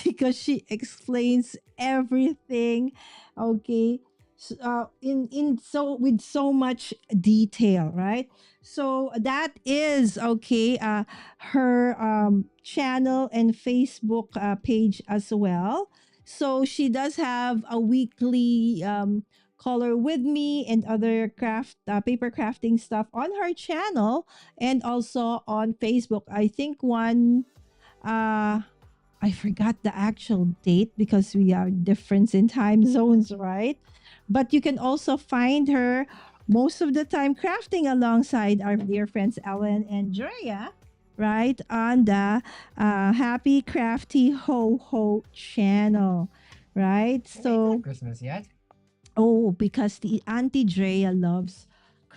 because she explains everything, okay, in so with so much detail, right? So that is okay, her channel and Facebook page as well. So she does have a weekly color with me and other craft paper crafting stuff on her channel and also on Facebook. I think one I forgot the actual date because we are different in time zones, right? But you can also find her most of the time crafting alongside our dear friends Ellen and Drea, right? On the Happy Crafty Ho Ho channel, right? Wait, So not Christmas yet. oh, because the Auntie Drea loves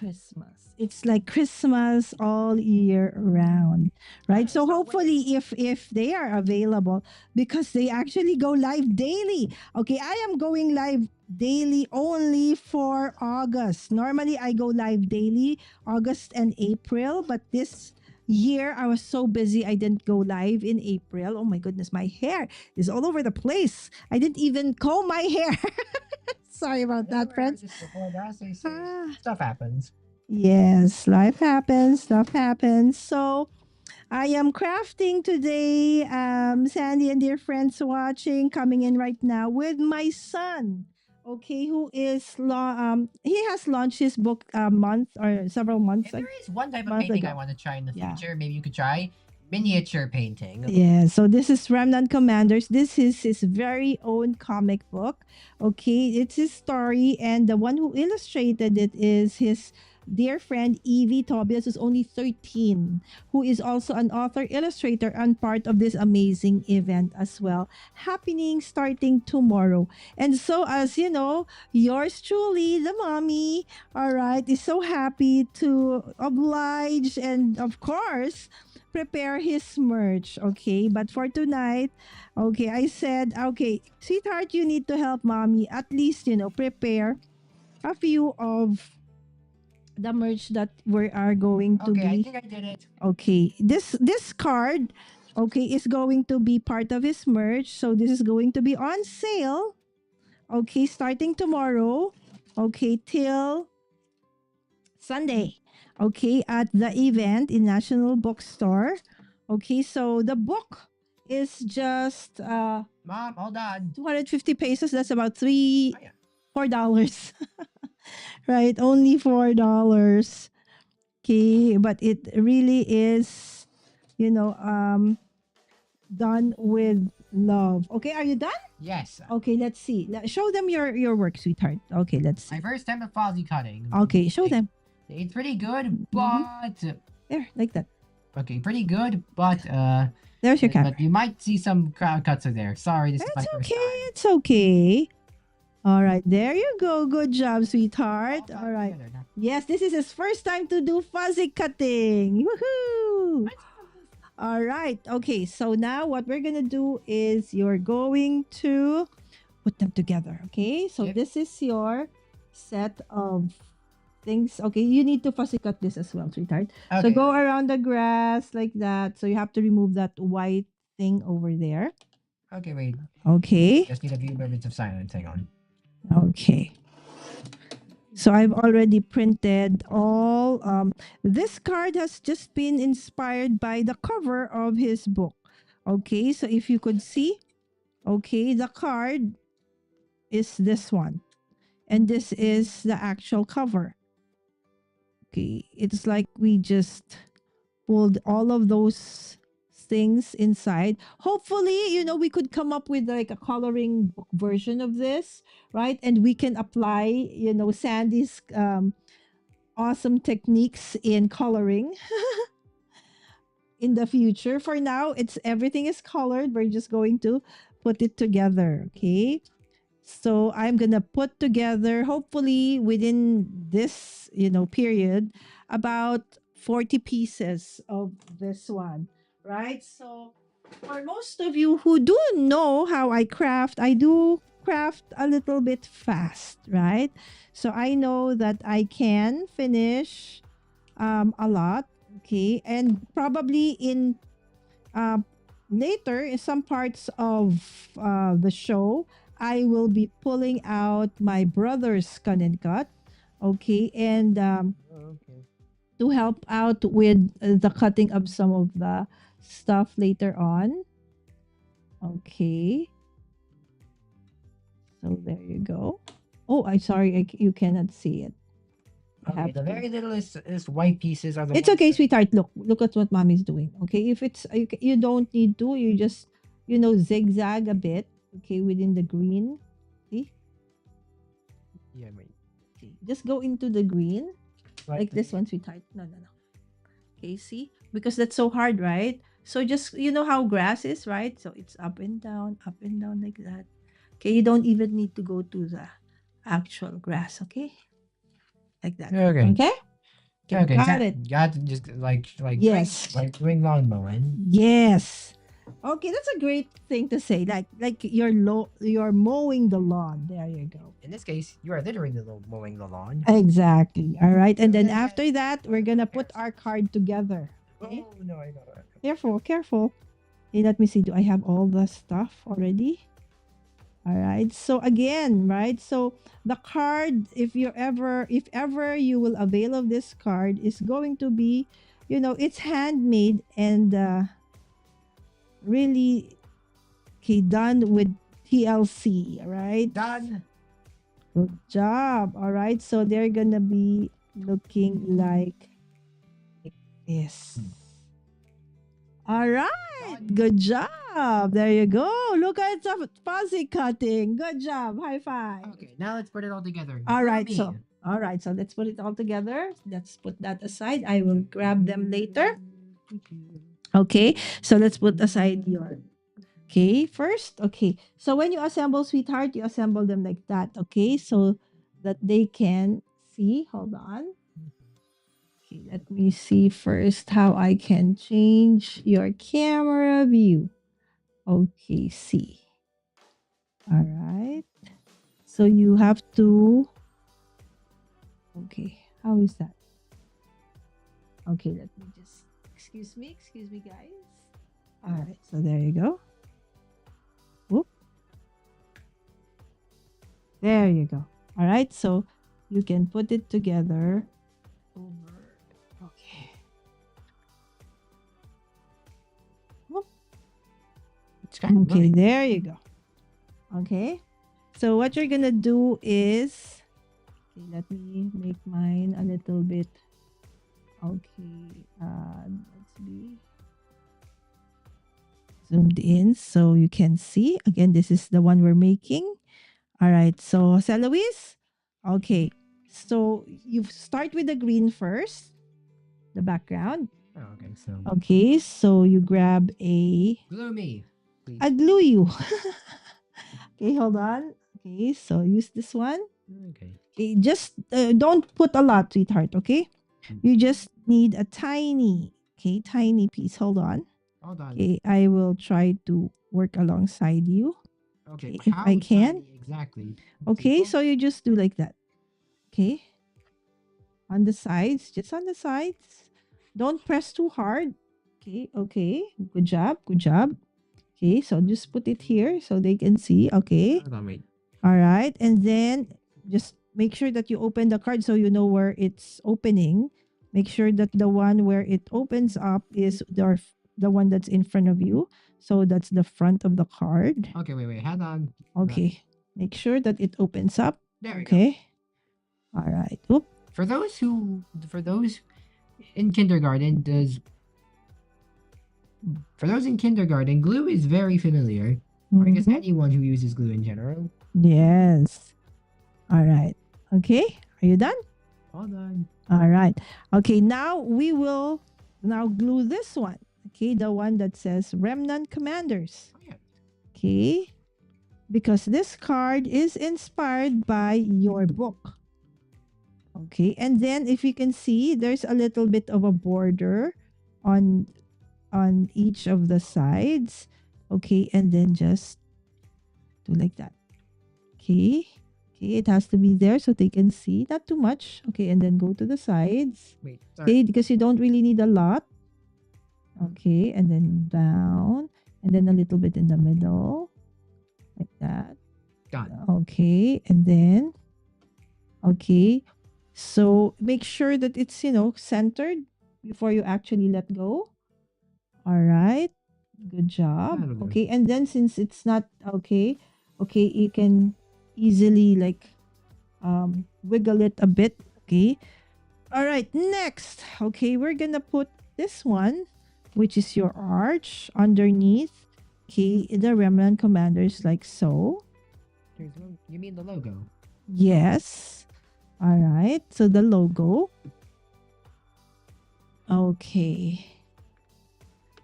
Christmas. It's like Christmas all year round, right? So hopefully if they are available, because they actually go live daily. Okay, I am going live daily only for August. Normally I go live daily August and April, but this year I was so busy I didn't go live in April. Oh my goodness, my hair is all over the place. I didn't even comb my hair. Sorry about that, friends. Just before that, so you say Ah. stuff happens. Yes, life happens, stuff happens. So I am crafting today. Sandy and dear friends watching, coming in right now with my son. Okay, who is he has launched his book a month or several months If there is one type of month painting I ago. want to try in the Yeah. future, maybe you could try miniature painting. Yeah, so this is Remnant Commanders. This is his very own comic book. Okay, it's his story, and the one who illustrated it is his dear friend Evie Tobias, who's only 13, who is also an author, illustrator, and part of this amazing event as well, happening starting tomorrow. And so, as you know, yours truly, the mommy, all right, is so happy to oblige and, of course, prepare his merch. Okay, but for tonight, okay, I said, okay, sweetheart, you need to help mommy at least, prepare a few of the merch that we are going to Okay, I be. think I did it. Okay, this card, okay, is going to be part of his merch. So this is going to be on sale. Okay, starting tomorrow. Okay, till Sunday. Okay, at the event in National Bookstore. Okay, so the book is just Mom, hold on. 250 pesos. That's about three Oh, yeah. $4. Right, only $4. Okay, but it really is, done with love. Okay, are you done? Yes. Okay, let's see. Show them your work, sweetheart. Okay, let's see. My first time of fuzzy cutting. Okay, show them. It's pretty good, but There, like that. okay, pretty good, but There's your camera. but you might see some crowd cuts in there. Sorry, this is my It's first okay. time. It's okay. All right, there you go. Good job, sweetheart. All right. Yes, this is his first time to do fuzzy cutting. Woohoo! All right. Okay, so now what we're going to do is you're going to put them together. Okay, so Yep. this is your set of things. Okay, you need to fuzzy cut this as well, sweetheart. So Okay, go around the grass like that. So you have to remove that white thing over there. okay, wait. Okay. Just need a few moments of silence. Hang on. Okay. So I've already printed all. This card has just been inspired by the cover of his book. Okay, so if you could see, okay, the card is this one. And this is the actual cover. Okay, it's like we just pulled all of those things inside. Hopefully, we could come up with like a coloring book version of this, right? And we can apply, Sandy's awesome techniques in coloring in the future. For now, it's everything is colored. We're just going to put it together, okay? So I'm gonna put together, hopefully within this, period, about 40 pieces of this one, right? So for most of you who do know how I craft, I do craft a little bit fast, right? So I know that I can finish a lot, okay? And probably in later in some parts of the show, I will be pulling out my brother's cut and cut, okay, and Okay. to help out with the cutting of some of the stuff later on. Okay, so there you go. Oh, I'm sorry, you cannot see it. Okay, the very little is white pieces are the. It's ones okay, that- sweetheart. Look at what mommy's doing. Okay, if it's you don't need to, you just zigzag a bit. Okay, within the green. See, Yeah, wait. okay, just go into the green like this one. one, sweetheart. No, no, no. Okay, see, because that's so hard, right? So just how grass is, right? So it's up and down like that. Okay, you don't even need to go to the actual grass. Okay, like that. Okay. Okay. Okay, Okay, got it. got to just Yes. like doing lawn mowing. Yes. Okay, that's a great thing to say. Like you're mowing the lawn. There you go. In this case, you are literally mowing the lawn. Exactly. All right. And So then then after that, we're gonna put our card together. Okay? Oh no, I got it. Careful, careful. Okay, let me see. Do I have all the stuff already? All right. So again, right? So the card, if ever you will avail of this card, is going to be, it's handmade and really done with TLC. All right. Done. Good job. All right. So they're gonna be looking like this. All right. Done. Good job. There you go. Look at some fuzzy cutting. Good job. High five. Okay, now let's put it all together. All right. Me. So let's put it all together. Let's put that aside. I will grab them later. Okay. So let's put aside your first. Okay. So when you assemble, sweetheart, you assemble them like that. Okay. So that they can see. Hold on. Okay, let me see first how I can change your camera view. Okay, see. All right. So you have to. Okay, how is that? Okay, let me just. Excuse me, guys. All right, so there you go. Whoop. There you go. All right, so you can put it together over. Okay. Whoop. It's kind of Okay, there you go. Okay. So what you're gonna do is, let me make mine a little bit. Okay, let's be zoomed in so you can see. Again, this is the one we're making. All right, so Jose Luis. Okay, so you start with the green first, the background. Oh, okay, so Okay, so you grab glue me, please. a glue you. Okay, hold on. Okay, so use this one. Okay. Okay, just don't put a lot, sweetheart. Okay, you just need a tiny piece. Hold on. Hold on. Okay, I will try to work alongside you. Okay, if how I can. tiny exactly? Okay, People? so you just do like that. Okay, on the sides, just on the sides. Don't press too hard. Okay, good job. Okay, so just put it here so they can see. Okay. Hold on, wait. All right. And then just make sure that you open the card so you know where it's opening. Make sure that the one where it opens up is the one that's in front of you. So that's the front of the card. Okay, wait, hold on. Okay. Make sure that it opens up. There we go. Okay. All right. Oop. For those in kindergarten, glue is very familiar. Or I guess Mhm. anyone who uses glue in general. Yes. All right. Okay. Are you done? Hold on. All right. Okay. Now we will glue this one. Okay. The one that says Remnant Commanders. Oh, yeah. Okay. Because this card is inspired by your book. Okay. And then if you can see, there's a little bit of a border on each of the sides. Okay. And then just do like that. Okay. Okay, it has to be there so they can see. Not too much. Okay, and then go to the sides. Wait, sorry. Okay, because you don't really need a lot. Okay, and then down. And then a little bit in the middle. Like that. Done. Okay, and then. Okay. So make sure that it's, centered before you actually let go. All right. Good job. That'll do. Okay, and then since it's not okay, you can easily wiggle it a bit. Okay. All right, next. Okay, we're gonna put this one, which is your arch, underneath. Okay, the Remnant Commanders, like so. You mean the logo? Yes. All right, so the logo. Okay.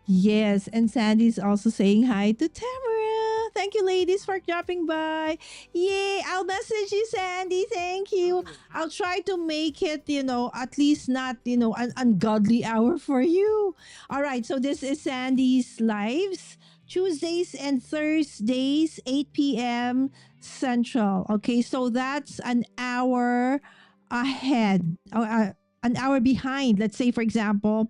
Yes, and Sandy's also saying hi to Tamara. Thank you, ladies, for dropping by. Yay! I'll message you, Sandy. Thank you. I'll try to make it, at least not, an ungodly hour for you. All right. So this is Sandy's lives. Tuesdays and Thursdays, 8 p.m. Central. Okay. So that's an hour ahead, an hour behind. Let's say, for example,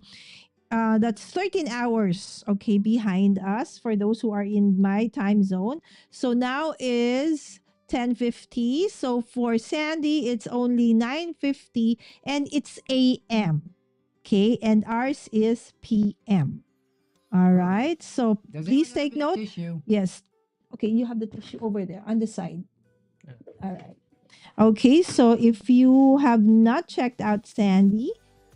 that's 13 hours, okay, behind us for those who are in my time zone. So now is 10:50. So for Sandy, it's only 9:50 and it's AM. Okay, and ours is PM. All right. So Does please anyone have a take bit of note. tissue? Yes. Okay, you have the tissue over there on the side. All right. Okay, so if you have not checked out Sandy,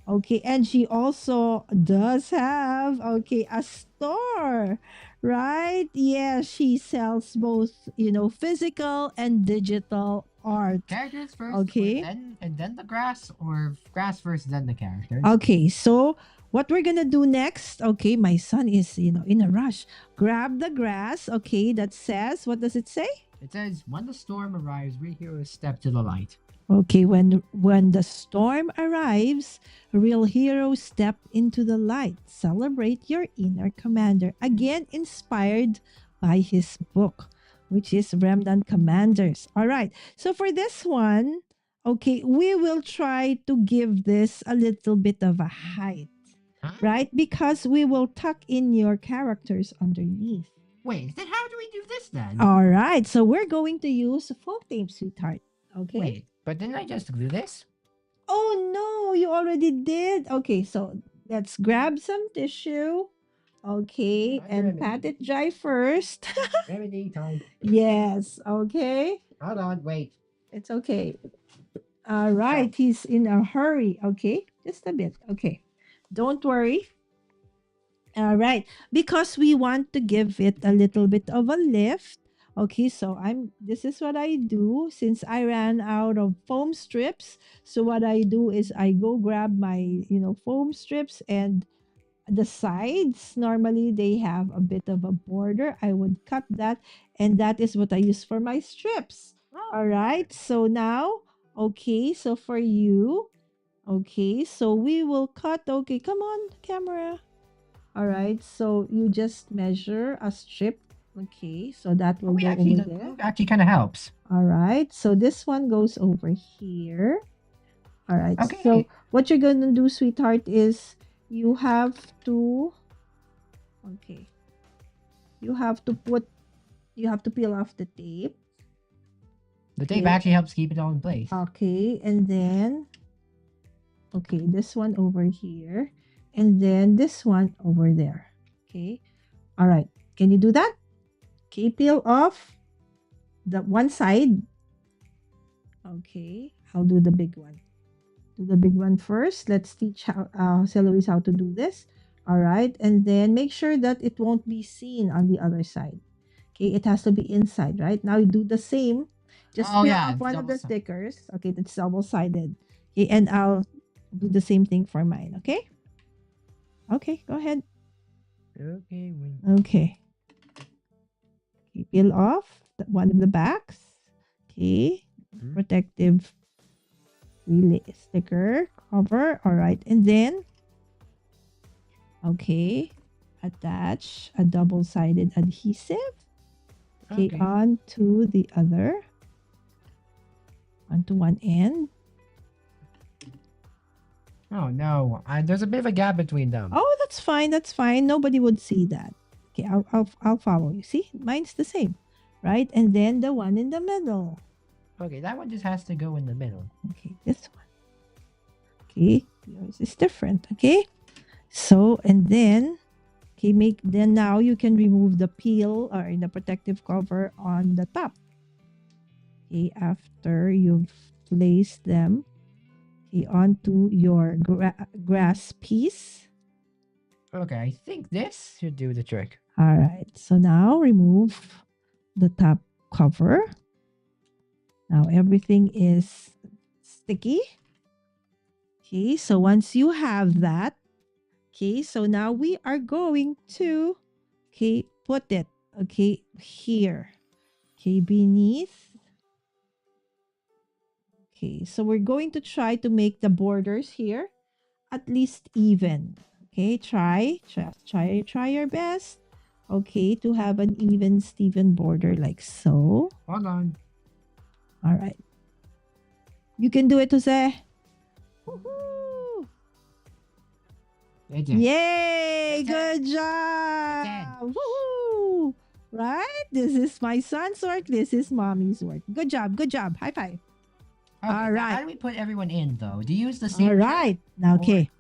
okay, and she also does have, okay, a store, right? Yeah, she sells both, physical and digital art. Characters first, Okay. and then the grass, or grass first, then the characters. Okay, so what we're gonna do next, okay, my son is, in a rush. Grab the grass, okay, that says, what does it say? It says, when the storm arrives, we heroes step to the light. Okay, when the storm arrives, real heroes step into the light. Celebrate your inner commander. Again, inspired by his book, which is Remnant Commanders. All right. So for this one, okay, we will try to give this a little bit of a height, Huh? right? Because we will tuck in your characters underneath. Wait, then how do we do this then? All right. So we're going to use full tape, sweetheart. Okay. Wait, but didn't I just glue this? Oh no, you already did. Okay, so let's grab some tissue. Okay, and Remedy. pat it dry first. Remedy time. Yes, okay. Hold on, wait. It's okay. All right, he's in a hurry. Okay, just a bit. Okay, don't worry. All right, because we want to give it a little bit of a lift. Okay, so this is what I do since I ran out of foam strips. So what I do is I go grab my, foam strips, and the sides, normally they have a bit of a border. I would cut that, and that is what I use for my strips. All right, so now, okay, so for you, okay, so we will cut. Okay, come on, camera. All right, so you just measure a strip. Okay, so that will Oh, go actually, over the there. glue actually kind of helps. All right, so this one goes over here. All right, so Okay. what you're gonna do, sweetheart, is you have to, okay, you have to peel off the tape. The tape Okay. actually helps keep it all in place. Okay, and then, okay, this one over here, and then this one over there. Okay, all right, can you do that? Okay, peel off the one side. Okay, I'll do the big one. Do the big one first. Let's teach Celoise how to do this. All right, and then make sure that it won't be seen on the other side. Okay, it has to be inside, right? Now you do the same. Just peel off one of the stickers. Okay, that's double-sided. Okay, and I'll do the same thing for mine. Okay. Okay, go ahead. Okay. Okay. Okay, peel off one of the backs. Okay, protective sticker cover. All right, and then, okay, attach a double-sided adhesive. Okay, onto the other, onto one end. Oh no, there's a bit of a gap between them. Oh, that's fine. That's fine. Nobody would see that. Okay, I'll follow you. See, mine's the same, right? And then the one in the middle. Okay, that one just has to go in the middle. Okay, this one. Okay, yours is different. Okay, so and then, okay, then now you can remove the peel or the protective cover on the top. Okay, after you've placed them, okay, onto your grass piece. Okay, I think this should do the trick. All right, so now remove the top cover. Now everything is sticky. Okay, so once you have that, okay, so now we are going to, okay, put it okay, here. Okay, beneath. Okay, so we're going to try to make the borders here at least even. Okay, try your best. Okay, to have an even Steven border like so. Hold on. All right. You can do it, Jose. Woohoo! It did. Yay! It's Good did. job! Woohoo! Right? This is my son's work. This is mommy's work. Good job. Good job. High five. Okay, All now how right. do we put everyone in though? Do you use the same All trick? right. Now, okay.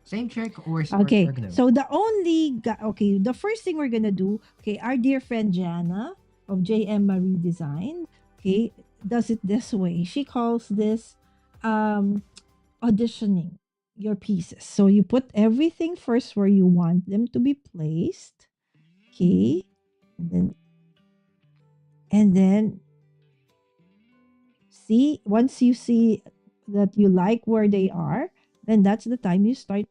Same trick or Okay. glue? So the okay, the first thing we're gonna do, okay, our dear friend Jana of JM Marie Design, okay, does it this way. She calls this auditioning your pieces. So you put everything first where you want them to be placed. Okay. And then see, once you see that you like where they are, then that's the time you start,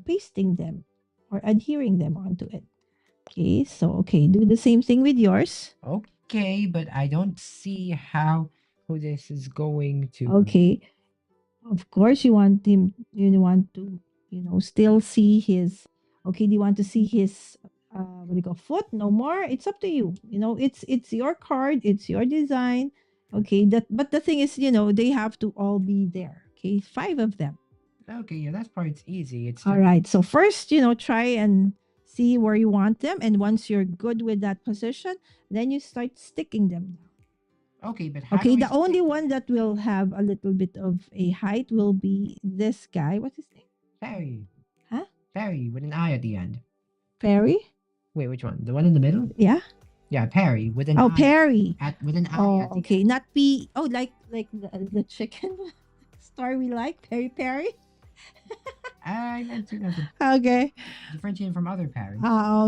pasting them or adhering them onto it. Okay, so okay, do the same thing with yours. Okay, but I don't see how this is going to. Okay, of course you want to, still see his. Okay, do you want to see his what do you call foot? No more. It's up to you. It's your card. It's your design. Okay, but the thing is, they have to all be there. Okay, 5 of them. Okay, yeah, that part's easy. It's All right. So first, try and see where you want them, and once you're good with that position, then you start sticking them. Okay, but how Okay, do we the only one that will have a little bit of a height will be this guy. What's his name? Perry? Huh? Perry with an I at the end. Perry? Wait, which one? The one in the middle? Yeah. Yeah, Perry with an Oh, I. Perry. With an I Oh, at the okay. end. Not P. Oh, like the chicken star we like, Perry. I meant to Okay. differentiate from other Perrys.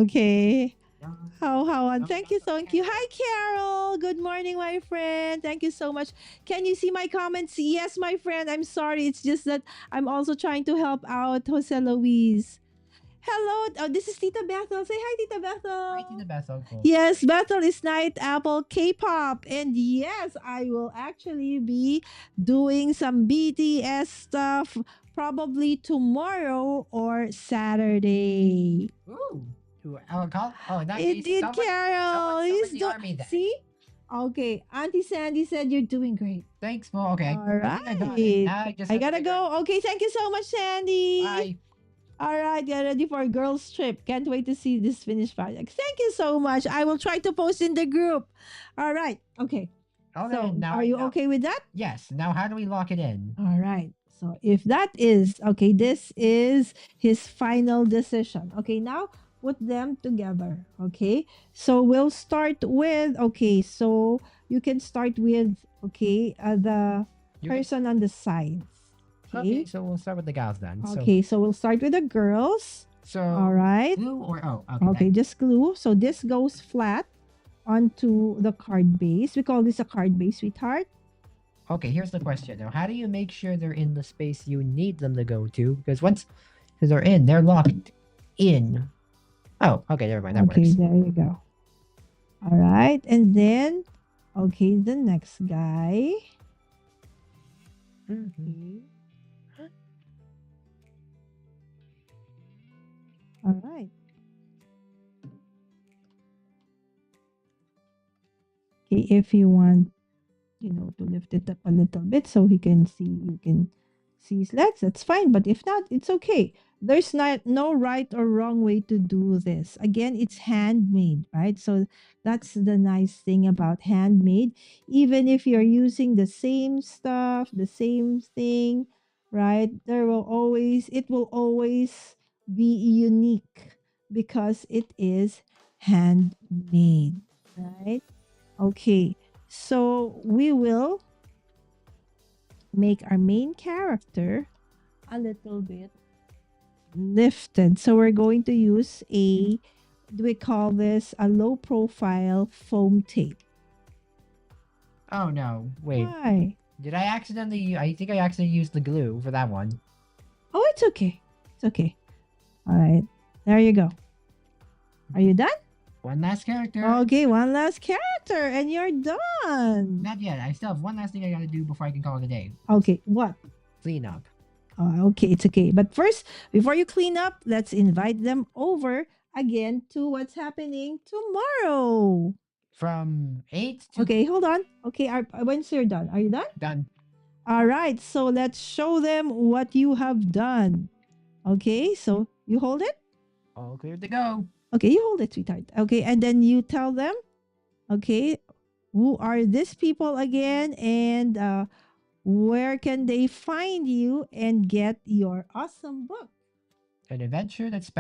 Okay. Yeah. How No, thank you, that's thank you. okay. Hi, Carol. Good morning, my friend. Thank you so much. Can you see my comments? Yes, my friend. I'm sorry. It's just that I'm also trying to help out Jose Luis. Hello. Oh, this is Tita Bethel. Say hi, Tita Bethel. Right in the best uncle. Yes, Bethel is Night Apple K-pop. And yes, I will actually be doing some BTS stuff probably tomorrow or Saturday. Ooh. Oh, that Indeed, Carol. someone He's in the doing. army then. See? Okay. Auntie Sandy said you're doing great. Thanks, Mo. Okay. All I think I got it. right. Now I just I have to gotta figure- go. Okay. Thank you so much, Sandy. Bye. All right. Get ready for a girls' trip. Can't wait to see this finished project. Thank you so much. I will try to post in the group. All right. Okay. Okay, So, now are you now- okay with that? Yes. Now, how do we lock it in? All right. So, if that is okay, this is his final decision. Okay. Now, put them together. Okay. So, we'll start with, okay. So, you can start with, okay, the You can- person on the sides. Okay, so we'll start with the gals then. Okay. So, we'll start with the girls. So, All right. glue or okay. Okay, just glue. So this goes flat onto the card base. We call this a card base, sweetheart. Okay, here's the question now. How do you make sure they're in the space you need them to go to? Because they're in, they're locked in. Oh, okay, never mind. That Okay, works. there you go. All right, and then okay, the next guy. Mhm. All right. Okay, if you want, to lift it up a little bit so you can see his legs, that's fine. But if not, it's okay. There's no right or wrong way to do this. Again, it's handmade, right? So that's the nice thing about handmade. Even if you're using the same stuff, the same thing, right? It will always be unique because it is handmade, right? Okay, so we will make our main character a little bit lifted. So we're going to use we call this a low profile foam tape. Oh no! Wait, Why? did I accidentally? I think I accidentally used the glue for that one. Oh, it's okay. It's okay. All right, there you go. Are you done? One last character. Okay, one last character, and you're done. Not yet. I still have one last thing I gotta do before I can call it a day. Okay, what? Clean up. Okay, it's okay. But first, before you clean up, let's invite them over again to what's happening tomorrow. From 8 to Okay, hold on. Okay, once you're done, are you done? done. All right, so let's show them what you have done. Okay, so you hold it. All clear to go. Okay, you hold it, sweetheart. Okay, and then you tell them, okay, who are these people again, and where can they find you and get your awesome book? An adventure that's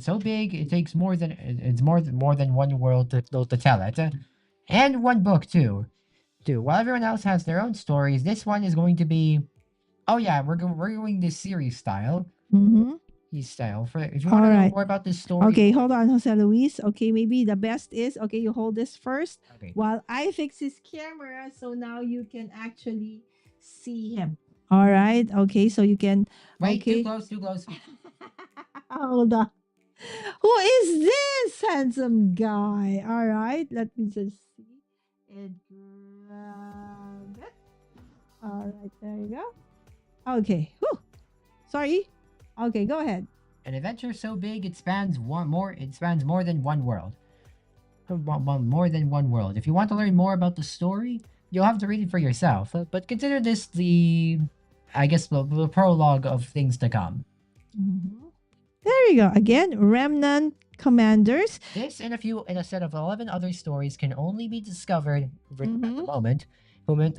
so big it takes more than it's more than one world to tell it, and one book too. While everyone else has their own stories, this one is going to be. Oh yeah, we're going this series style. Mm-hmm. Style for if you want to know more about this story. Okay, hold on, Jose Luis. Okay, maybe the best is okay. You hold this first while I fix his camera, so now you can actually see him. All right. Okay, so you can. Wait, okay. Too close. Hold on. Who is this handsome guy? All right, let me just see and grab it. All right, there you go. Okay. Whew. Sorry. Okay, go ahead. An adventure so big it spans more than one world. More than one world. If you want to learn more about the story, you'll have to read it for yourself. But consider this the prologue of things to come. Mm-hmm. There you go. Again, Remnant Commanders. This and a set of 11 other stories can only be discovered at the moment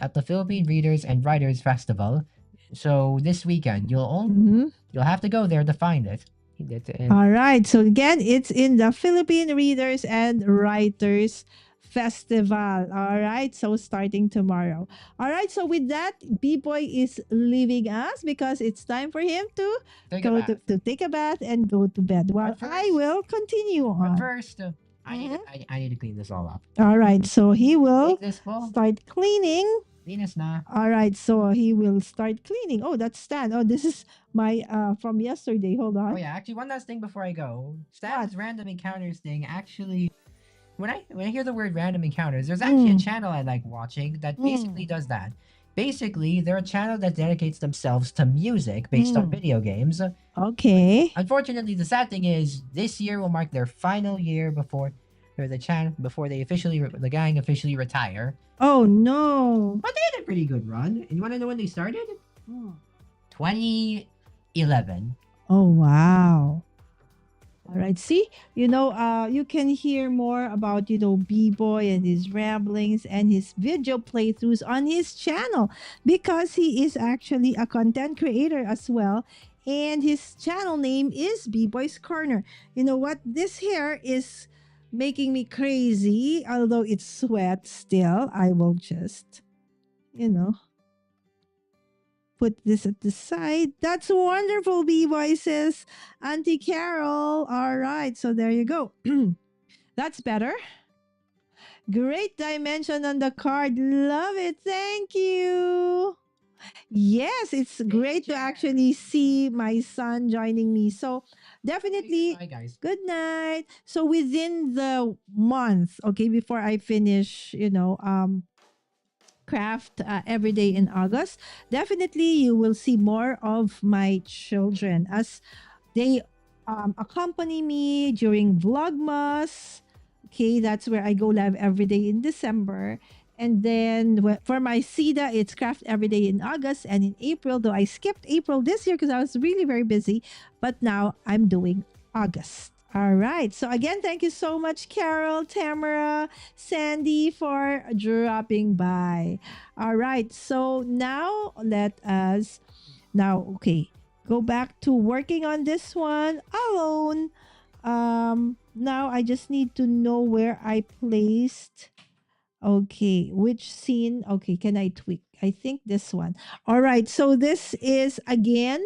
at the Philippine Readers and Writers Festival. So this weekend, you'll have to go there to find it. All right. So again, it's in the Philippine Readers and Writers Festival. All right. So starting tomorrow. All right. So with that, Biboy is leaving us because it's time for him to take a bath and go to bed. Well, I will continue on. But first, I need to clean this all up. All right. So he will start cleaning. All right, so he will start cleaning. Oh, that's Stan. Oh, this is my from yesterday. Hold on. Oh yeah, actually, one last thing before I go. Stan's random encounters thing. Actually, when I hear the word random encounters, there's actually a channel I like watching that basically does that. Basically, they're a channel that dedicates themselves to music based on video games. Okay. Unfortunately, the sad thing is this year will mark their final year before the gang officially retire. Oh no! But they had a pretty good run. And you want to know when they started? 2011. Oh wow! All right. See, you can hear more about Biboy and his ramblings and his video playthroughs on his channel because he is actually a content creator as well. And his channel name is Biboy's Corner. You know what? This hair is making me crazy, although it's sweat still. I will just, put this at the side. That's wonderful, B-Boy, says Auntie Carol. All right, so there you go. That's better. Great dimension on the card. Love it. Thank you. Yes, it's great to actually see my son joining me. So definitely, bye, guys. Good night. So within the month, okay, before I finish, craft every day in August, definitely you will see more of my children as they accompany me during Vlogmas. Okay, that's where I go live every day in December. And then for my CEDA, it's craft every day in August and in April, though I skipped April this year because I was really very busy. But now I'm doing August. All right. So again, thank you so much, Carol, Tamara, Sandy, for dropping by. All right. So now go back to working on this one alone. Now I just need to know where I placed. Okay, which scene? Okay, can I tweak? I think this one. All right, so this is again,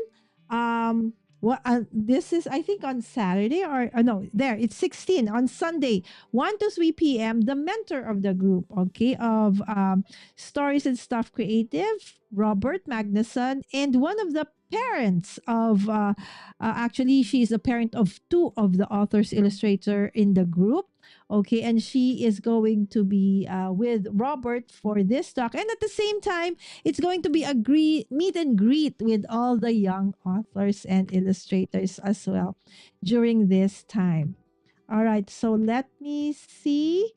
this is I think on Saturday or no, there it's 16 on Sunday, 1 to 3 p.m. The mentor of the group, okay, of Stories and Stuff Creative, Robert Magnuson, and one of the parents of actually she's a parent of two of the authors illustrator in the group, Okay, and she is going to be with Robert for this talk. And at the same time, it's going to be a meet and greet with all the young authors and illustrators as well during this time. All right, so let me see.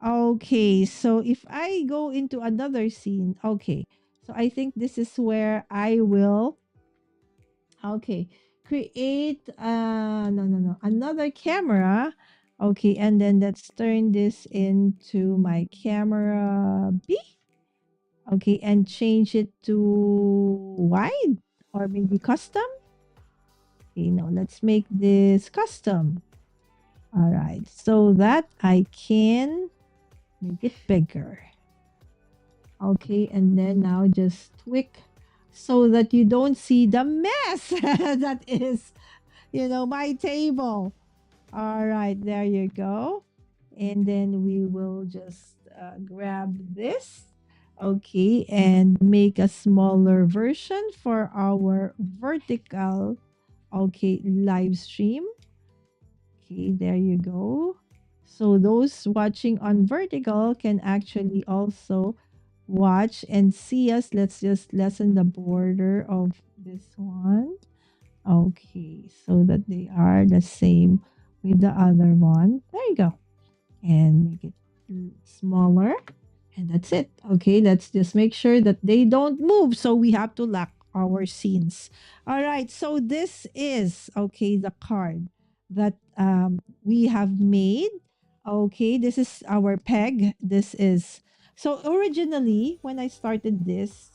Okay, so if I go into another scene, okay, so I think this is where I will, okay, create, no, another camera. Okay, and then let's turn this into my camera B. Okay, and change it to wide or maybe custom. Okay, no, let's make this custom. All right, so that I can make it bigger. Okay, and then now just tweak so that you don't see the mess that is, my table. All right, there you go. And then we will just grab this. Okay, and make a smaller version for our vertical, okay, live stream. Okay, there you go. So those watching on vertical can actually also watch and see us. Let's just lessen the border of this one. Okay, so that they are the same with the other one. There you go. And make it smaller. And that's it. Okay, let's just make sure that they don't move. So we have to lock our scenes. All right, so this is, okay, the card that we have made. Okay, this is our peg. This is, so originally, when I started this,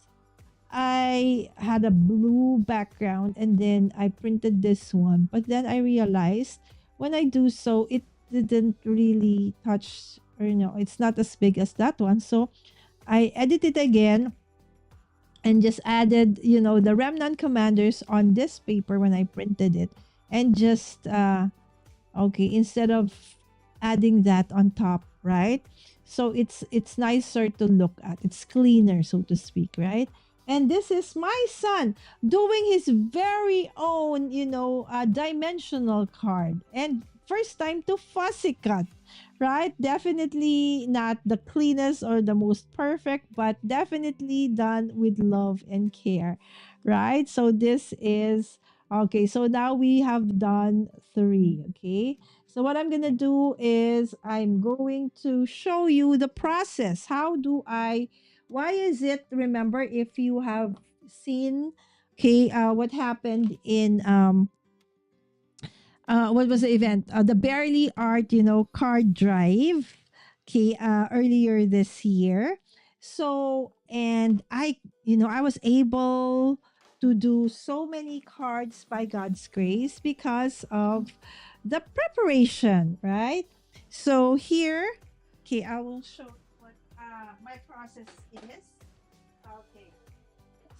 I had a blue background and then I printed this one. But then I realized when I do so, it didn't really touch, or it's not as big as that one. So I edited again and just added, the remnant commanders on this paper when I printed it. And just okay, instead of adding that on top, right? So it's nicer to look at. It's cleaner, so to speak, right? And this is my son doing his very own, dimensional card. And first time to fussy cut, right? Definitely not the cleanest or the most perfect, but definitely done with love and care, right? So this is okay. So now we have done three, okay? So what I'm gonna do is I'm going to show you the process. How do I? Why is it? Remember, if you have seen, okay, what happened in what was the event? The Barely Art, card drive, okay, earlier this year. So, and I was able to do so many cards by God's grace because of the preparation, right? So here, okay, I will show what my process is. Okay.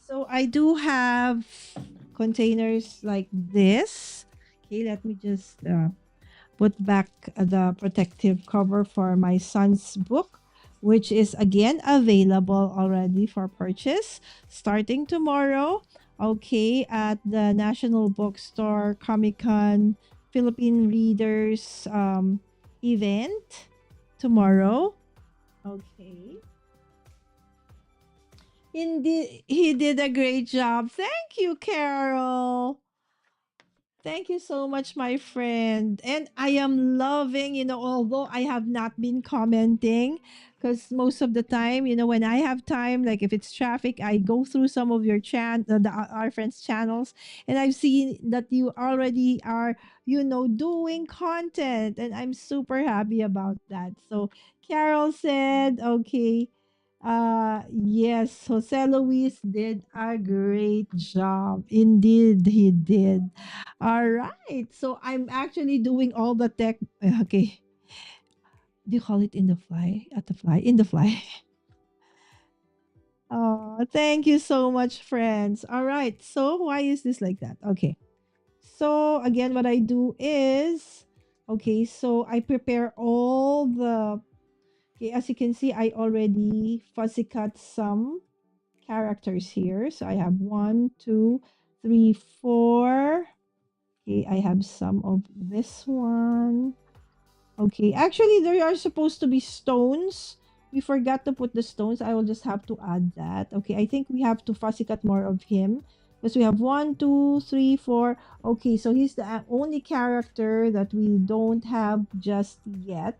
So I do have containers like this. Okay, let me just put back the protective cover for my son's book, which is again available already for purchase starting tomorrow. Okay, at the National Bookstore Komikon Philippine Readers event tomorrow. Okay. Indeed, he did a great job. Thank you, Carol. Thank you so much, my friend. And I am loving, although I have not been commenting, because most of the time, when I have time, like if it's traffic, I go through some of your our friends' channels, and I've seen that you already are, doing content, and I'm super happy about that. So Carol said, okay, yes, Jose Luis did a great job. Indeed, he did. All right. So I'm actually doing all the tech. Okay. Do you call it in the fly? At the fly? In the fly. Oh, thank you so much, friends. All right. So why is this like that? Okay. So again, what I do is, okay, so I prepare all the, okay, as you can see, I already fuzzy cut some characters here. So I have one, two, three, four. Okay, I have some of this one. Okay, actually, there are supposed to be stones. We forgot to put the stones. I will just have to add that. Okay, I think we have to fussy cut more of him because we have one, two, three, four. Okay, so he's the only character that we don't have just yet.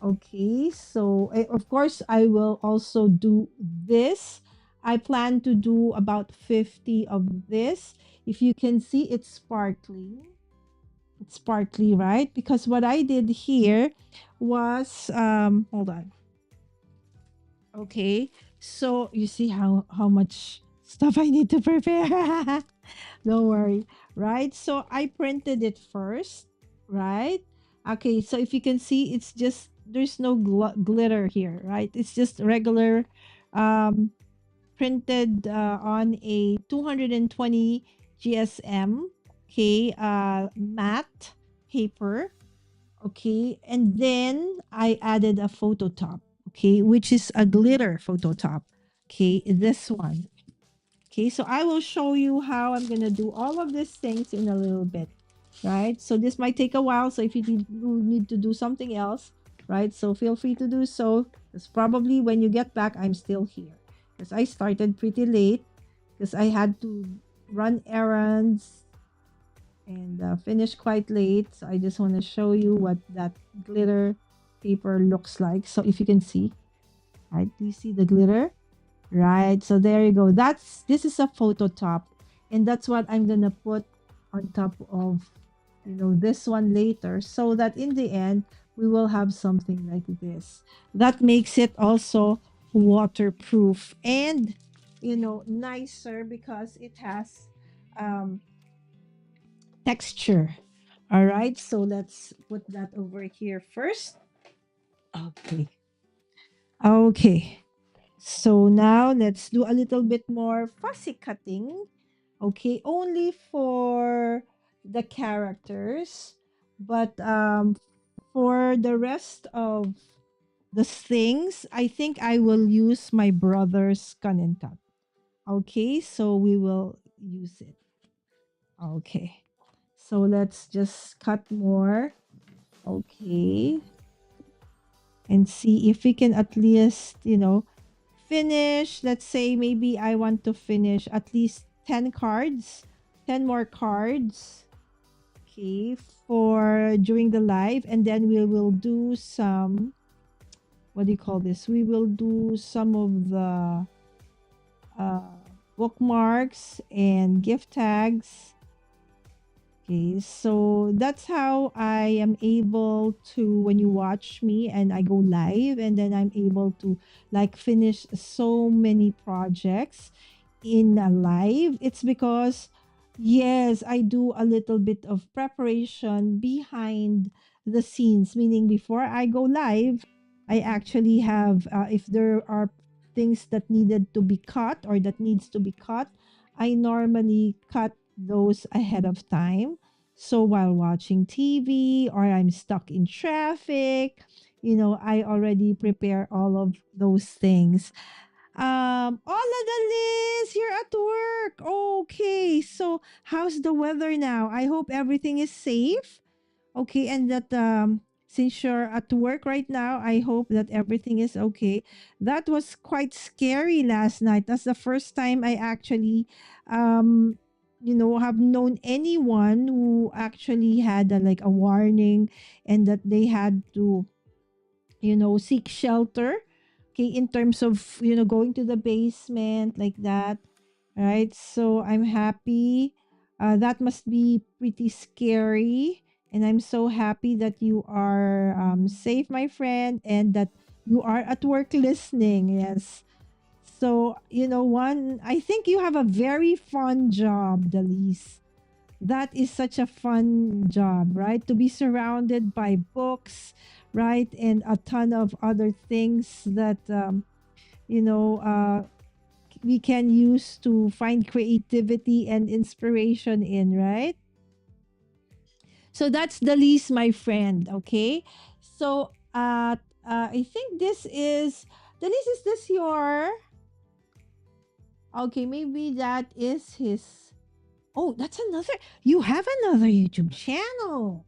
Okay, so of course, I will also do this. I plan to do about 50 of this. If you can see, it's sparkling. It's partly right because what I did here was hold on. Okay. So you see how much stuff I need to prepare. Don't worry. Right? So I printed it first, right? Okay, so if you can see it's just there's no glitter here, right? It's just regular um printed on a 220 GSM, okay, matte paper, okay, and then I added a photo top, okay, which is a glitter photo top, okay, this one. Okay, so I will show you how I'm gonna do all of these things in a little bit, right? So this might take a while. So if you need to do something else, right? So feel free to do so. Because probably when you get back, I'm still here. Because I started pretty late because I had to run errands and finish quite late. So I just want to show you what that glitter paper looks like. So if you can see, right? Do you see the glitter? Right. So there you go. This is a photo top. And that's what I'm gonna put on top of this one later so that in the end we will have something like this. That makes it also waterproof and nicer because it has um texture. All right. So let's put that over here first. Okay. Okay. So now let's do a little bit more fussy cutting. Okay, only for the characters, but for the rest of the things, I think I will use my brother's gun and cut. Okay, so we will use it. Okay. So let's just cut more. Okay. And see if we can at least, finish. Let's say maybe I want to finish at least 10 cards, 10 more cards. Okay, for during the live. And then we will do some, what do you call this? We will do some of the uh, bookmarks and gift tags. Okay, so that's how I am able to, when you watch me and I go live, and then I'm able to like finish so many projects in a live. It's because, yes, I do a little bit of preparation behind the scenes, meaning before I go live, I actually have, if there are things that needed to be cut or that needs to be cut, I normally cut those ahead of time. So while watching TV or I'm stuck in traffic, I already prepare all of those things. Hola Dalis, you're at work. Okay, so how's the weather now? I hope everything is safe. Okay, and that since you're at work right now, I hope that everything is okay. That was quite scary last night. That's the first time I actually have known anyone who actually had like a warning and that they had to seek shelter, okay, in terms of going to the basement like that, right? So I'm happy. That must be pretty scary, and I'm so happy that you are safe, my friend, and that you are at work listening. Yes. So one, I think you have a very fun job, Dalise. That is such a fun job, right? To be surrounded by books, right? And a ton of other things that, you know, uh, we can use to find creativity and inspiration in, right? So that's the least, my friend. Okay. So, I think this is the least. Is this your? Okay, maybe that is his. Oh, that's another. You have another YouTube channel.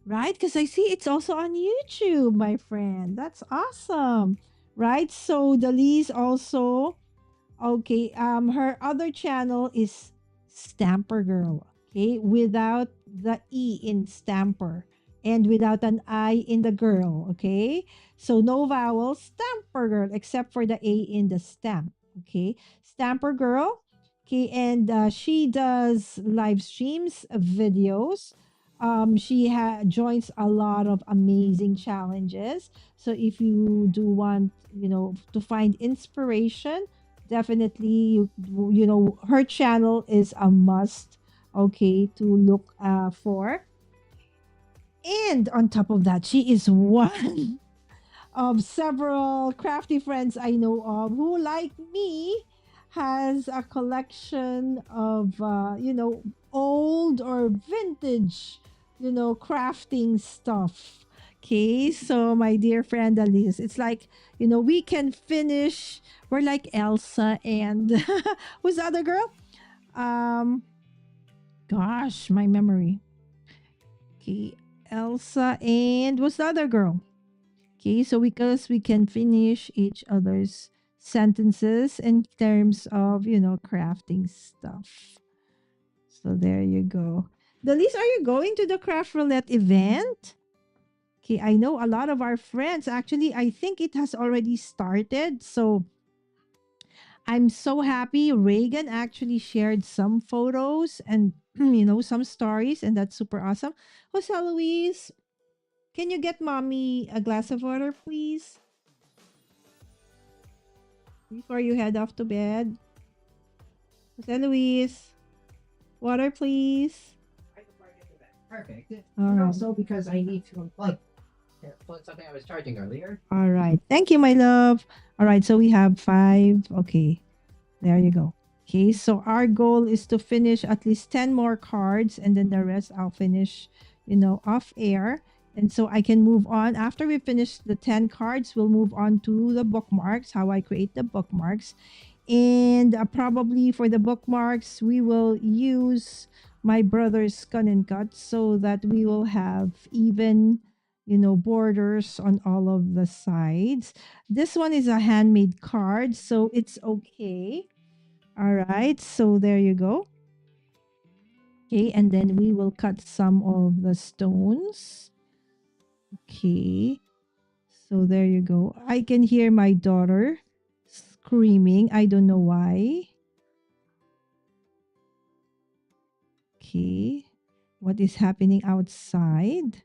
right? Because I see it's also on YouTube, my friend. That's awesome, right? So Dalise also, okay. Her other channel is Stamper Girl. Okay, without the E in Stamper and without an I in the girl. Okay, so no vowels, Stamper Girl, except for the A in the stamp. Okay, Stamper Girl. Okay, and she does live streams, videos. She joins a lot of amazing challenges. So if you do want, to find inspiration, definitely her channel is a must, okay, to look for. And on top of that, she is one of several crafty friends I know of who, like me, has a collection of, old or vintage, crafting stuff. Okay, so my dear friend Alice, it's like, we can finish. We're like Elsa and who's the other girl? Um, Gosh, my memory. Okay, Elsa and what's the other girl? Okay, so because we can finish each other's sentences in terms of, crafting stuff. So there you go. Delise, are you going to the craft roulette event? Okay, I know a lot of our friends. Actually, I think it has already started. So I'm so happy. Reagan actually shared some photos and, some stories, and that's super awesome. Jose Luis, can you get mommy a glass of water, please? Before you head off to bed. Jose Luis, water, please. I can plug into that. Perfect. All And right. also because I need to unplug something I was charging earlier. All right. Thank you, my love. All right. So we have 5. Okay. There you go. Okay. So our goal is to finish at least 10 more cards, and then the rest I'll finish, off air. And so I can move on. After we finish the 10 cards, we'll move on to the bookmarks, how I create the bookmarks. And probably for the bookmarks, we will use my brother's gun and cut so that we will have even, borders on all of the sides. This one is a handmade card, so it's okay. All right, so there you go. Okay, and then we will cut some of the stones. Okay, so there you go. I can hear my daughter screaming. I don't know why. Okay. What is happening outside?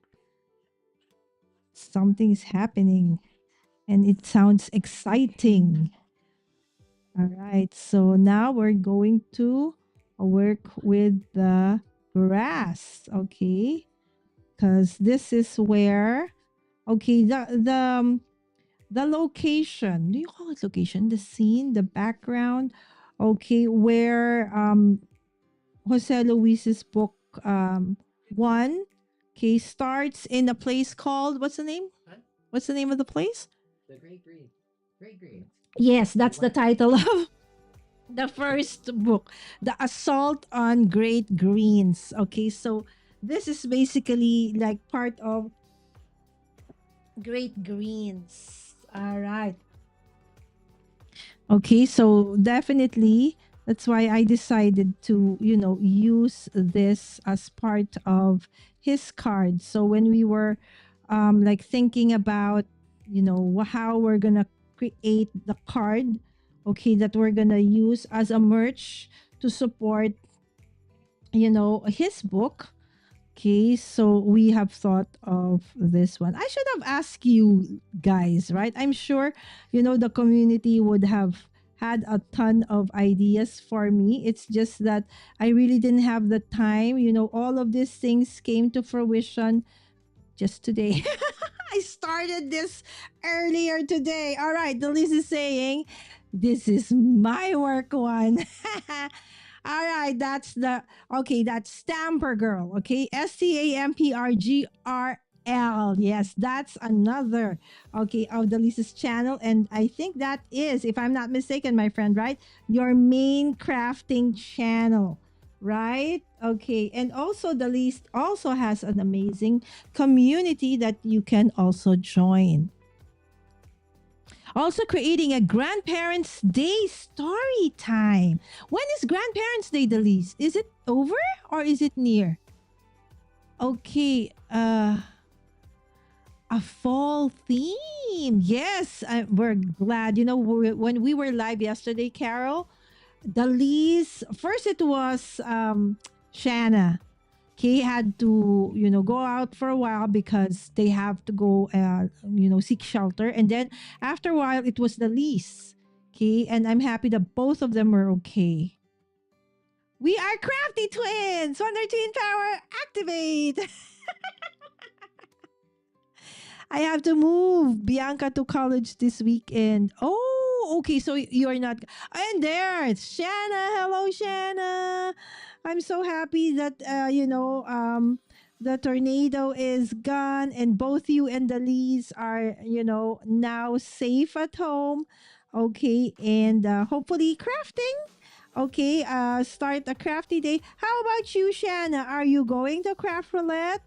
Something is happening and it sounds exciting. All right. So now we're going to work with the grass. Okay. Because this is where, okay, the location. Do you call it location? The scene, the background. Okay, where Jose Luis's book one, okay, starts in a place called, what's the name? Huh? What's the name of the place? The Great Green. Great Green. Yes, that's the What? title of the first book, The Assault on Great Greens. Okay, so this is basically like part of Great Greens. All right. Okay, so definitely that's why I decided to, use this as part of his card. So when we were like thinking about, how we're going to create the card, okay, that we're going to use as a merch to support, his book. Okay, so we have thought of this one. I should have asked you guys, right? I'm sure, the community would have had a ton of ideas for me. It's just that I really didn't have the time. All of these things came to fruition just today. I started this earlier today. All right, the list is saying, this is my work one. All right, that's Stamper Girl. Okay, STAMPRGRL. Yes, that's another, okay, of the Lisa's channel. And I think that is, if I'm not mistaken, my friend, right? Your main crafting channel, right? Okay. And also the list also has an amazing community that you can also join. Also creating a grandparents day story time. When is grandparents day, the least? Is it over or is it near? Okay. A fall theme. Yes, we're glad. You know, when we were live yesterday, Carol, the least first it was Shanna. He had to, go out for a while because they have to go, seek shelter. And then after a while, it was the lease. Okay. And I'm happy that both of them were okay. We are crafty twins. Wonder Twin Power, activate. I have to move Bianca to college this weekend. Oh, okay. So you're not. And there's Shanna. Hello, Shanna. I'm so happy that the tornado is gone and both you and the Lees are now safe at home. Okay, and hopefully crafting. Okay, start a crafty day. How about you, Shanna? Are you going to craft roulette?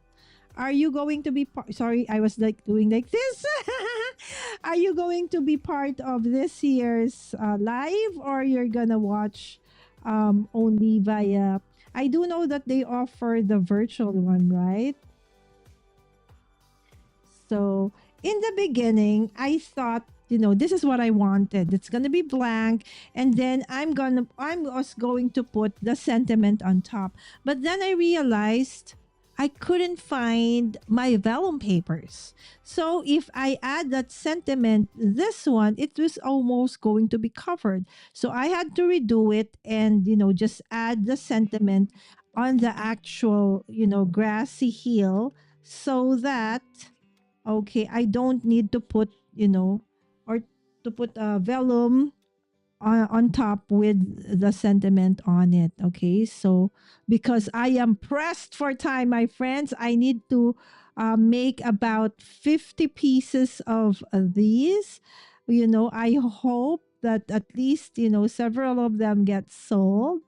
Are you going to be sorry, I was like doing like this. Are you going to be part of this year's live, or you're gonna watch only via, I do know that they offer the virtual one, right? So in the beginning, I thought, this is what I wanted. It's gonna be blank, and then I was going to put the sentiment on top. But then I realized I couldn't find my vellum papers. So if I add that sentiment, this one, it was almost going to be covered. So I had to redo it and, just add the sentiment on the actual, grassy hill so that, okay, I don't need to put, or to put a vellum on top with the sentiment on it. Okay. So, because I am pressed for time, my friends, I need to make about 50 pieces of these. I hope that at least, several of them get sold.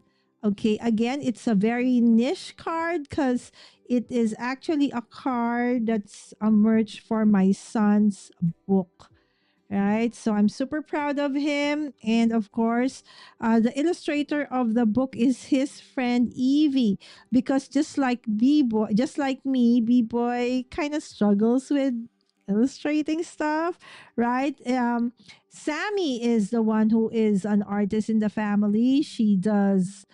Okay. Again, it's a very niche card because it is actually a card that's a merch for my son's book, right? So I'm super proud of him. And of course, the illustrator of the book is his friend Evie, because just like B-Boy, just like me, B-Boy kind of struggles with illustrating stuff, right? Sammy is the one who is an artist in the family. She does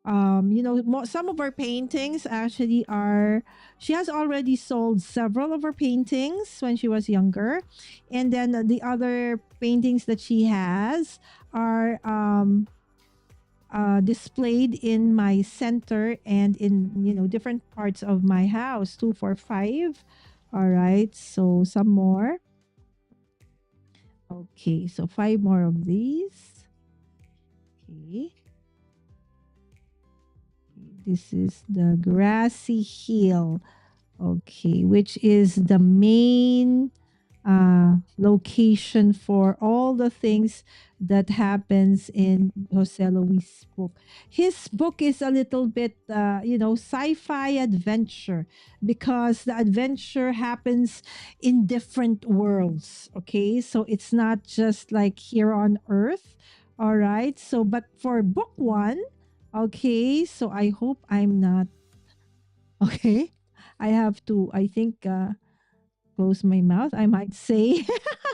some of her paintings actually are, she has already sold several of her paintings when she was younger, and then the other paintings that she has are displayed in my center and in different parts of my house. 2 4 5. All right, so some more. Okay, so 5 more of these. Okay, this is the grassy hill. Okay, which is the main location for all the things that happens in Jose Luis' book. His book is a little bit, sci-fi adventure, because the adventure happens in different worlds. Okay, so it's not just like here on Earth. All right, so but for book one, okay, so I hope I'm not okay. I have to, I think, close my mouth. I might say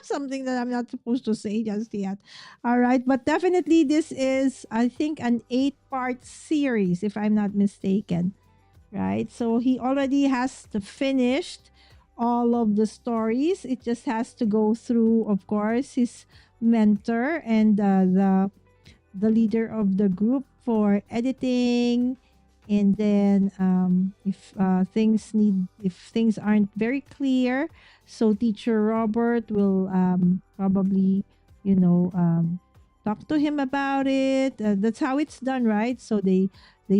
something that I'm not supposed to say just yet. All right. But definitely, this is, I think, an 8-part series, if I'm not mistaken. Right. So he already has finished all of the stories. It just has to go through, of course, his mentor and the leader of the group for editing, and then if if things aren't very clear, so teacher Robert will probably you know um, talk to him about it. That's how it's done, right? So they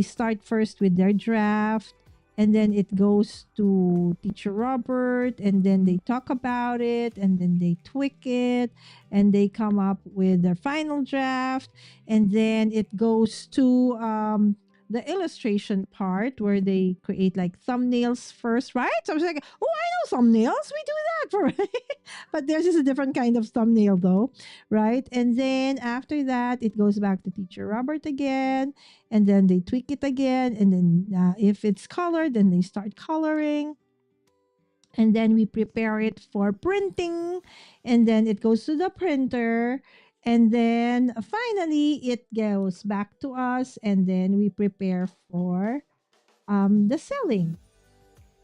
start first with their draft, and then it goes to teacher Robert, and then they talk about it, and then they tweak it, and they come up with their final draft, and then it goes to the illustration part where they create like thumbnails first, right? So I was like, oh, I know thumbnails. We do that for but there's just a different kind of thumbnail though, right? And then after that, it goes back to teacher Robert again, and then they tweak it again, and then if it's colored, then they start coloring, and then we prepare it for printing, and then it goes to the printer, and then finally it goes back to us, and then we prepare for the selling.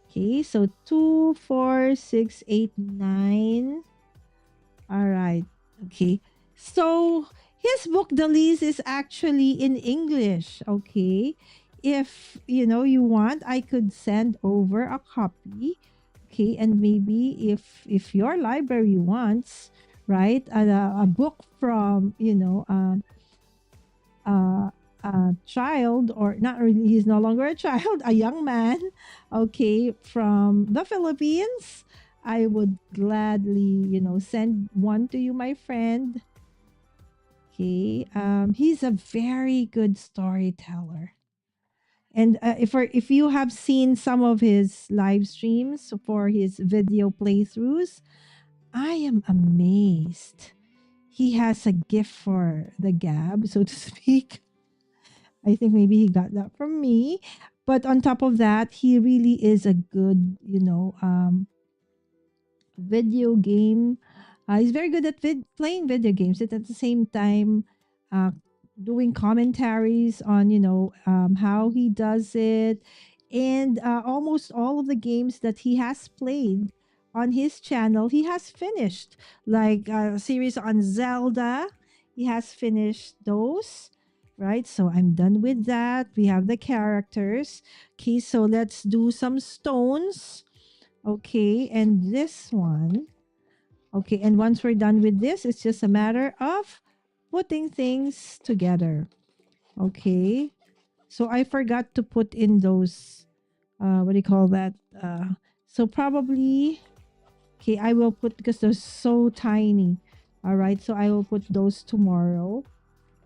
Okay, so 2, 4, 6, 8, 9. All right. Okay. So his book, The Lease, is actually in English. Okay. If you want, I could send over a copy. Okay, and maybe if your library wants, right, a book from a child, or not really, he's no longer a child, a young man, okay, from the Philippines, I would gladly, send one to you, my friend. Okay, he's a very good storyteller. And if you have seen some of his live streams for his video playthroughs, I am amazed. He has a gift for the gab, so to speak. I think maybe he got that from me. But on top of that, he really is a good, video game. He's very good at playing video games, and at the same time, uh, doing commentaries on how he does it, and almost all of the games that he has played on his channel, he has finished. Like a series on Zelda, he has finished those. Right, so I'm done with that. We have the characters. Okay, so let's do some stones. Okay, and this one. Okay, and once we're done with this, it's just a matter of putting things together. Okay, so I forgot to put in those, what do you call that? So probably, okay, I will put, because they're so tiny. All right, so I will put those tomorrow.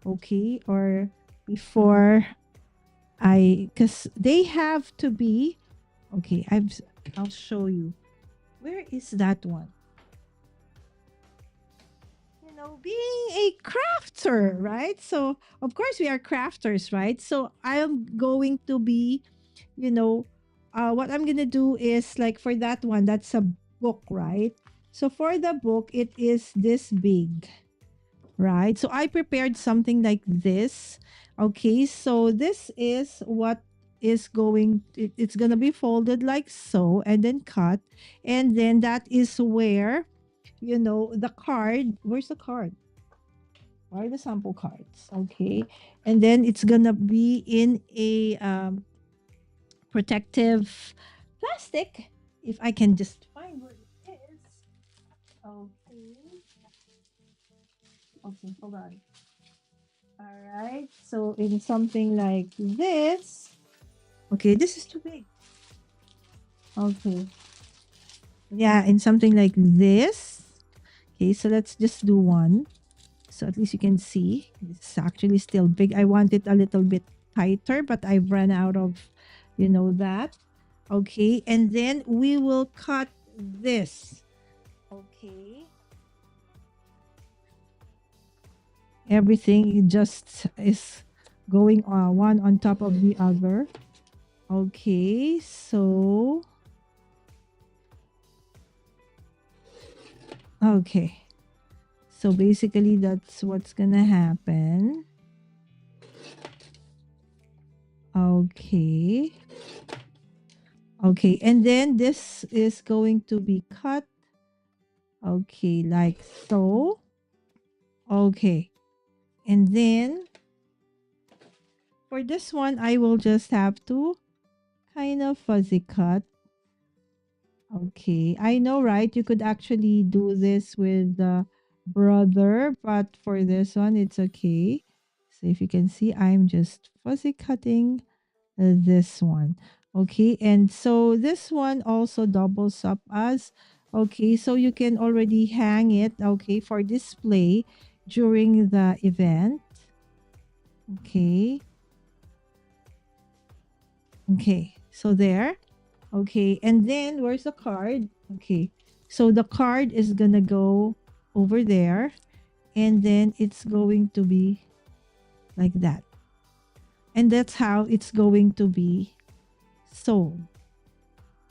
Okay, or before because they have to be, okay, I'll show you. Where is that one? Being a crafter, right? So of course we are crafters, right? So I'm going to be, what I'm gonna do is, like, for that one, that's a book, right? So for the book, it is this big, right? So I prepared something like this. Okay, so this is what is it's gonna be folded like so, and then cut, and then that is where the card. Where's the card? Where are the sample cards? Okay, and then it's gonna be in a protective plastic, if I can just find where it is. Okay. Okay, hold on. All right. So in something like this. Okay, this is too big. Okay. Yeah, in something like this. Okay, so let's just do one. So at least you can see. It's actually still big. I want it a little bit tighter, but I've run out of, that. Okay, and then we will cut this. Okay. Everything just is going one on top of the other. Okay, so okay. So basically that's what's gonna happen. Okay. Okay, and then this is going to be cut. Okay, like so. Okay. And then for this one, I will just have to kind of fuzzy cut. Okay, I know, right? You could actually do this with the brother, but for this one, it's okay. So if you can see, I'm just fuzzy cutting this one. Okay, and so this one also doubles up as, okay, so you can already hang it, okay, for display during the event. Okay. Okay, so there. Okay, and then where's the card? Okay, so the card is gonna go over there, and then it's going to be like that. And that's how it's going to be sold.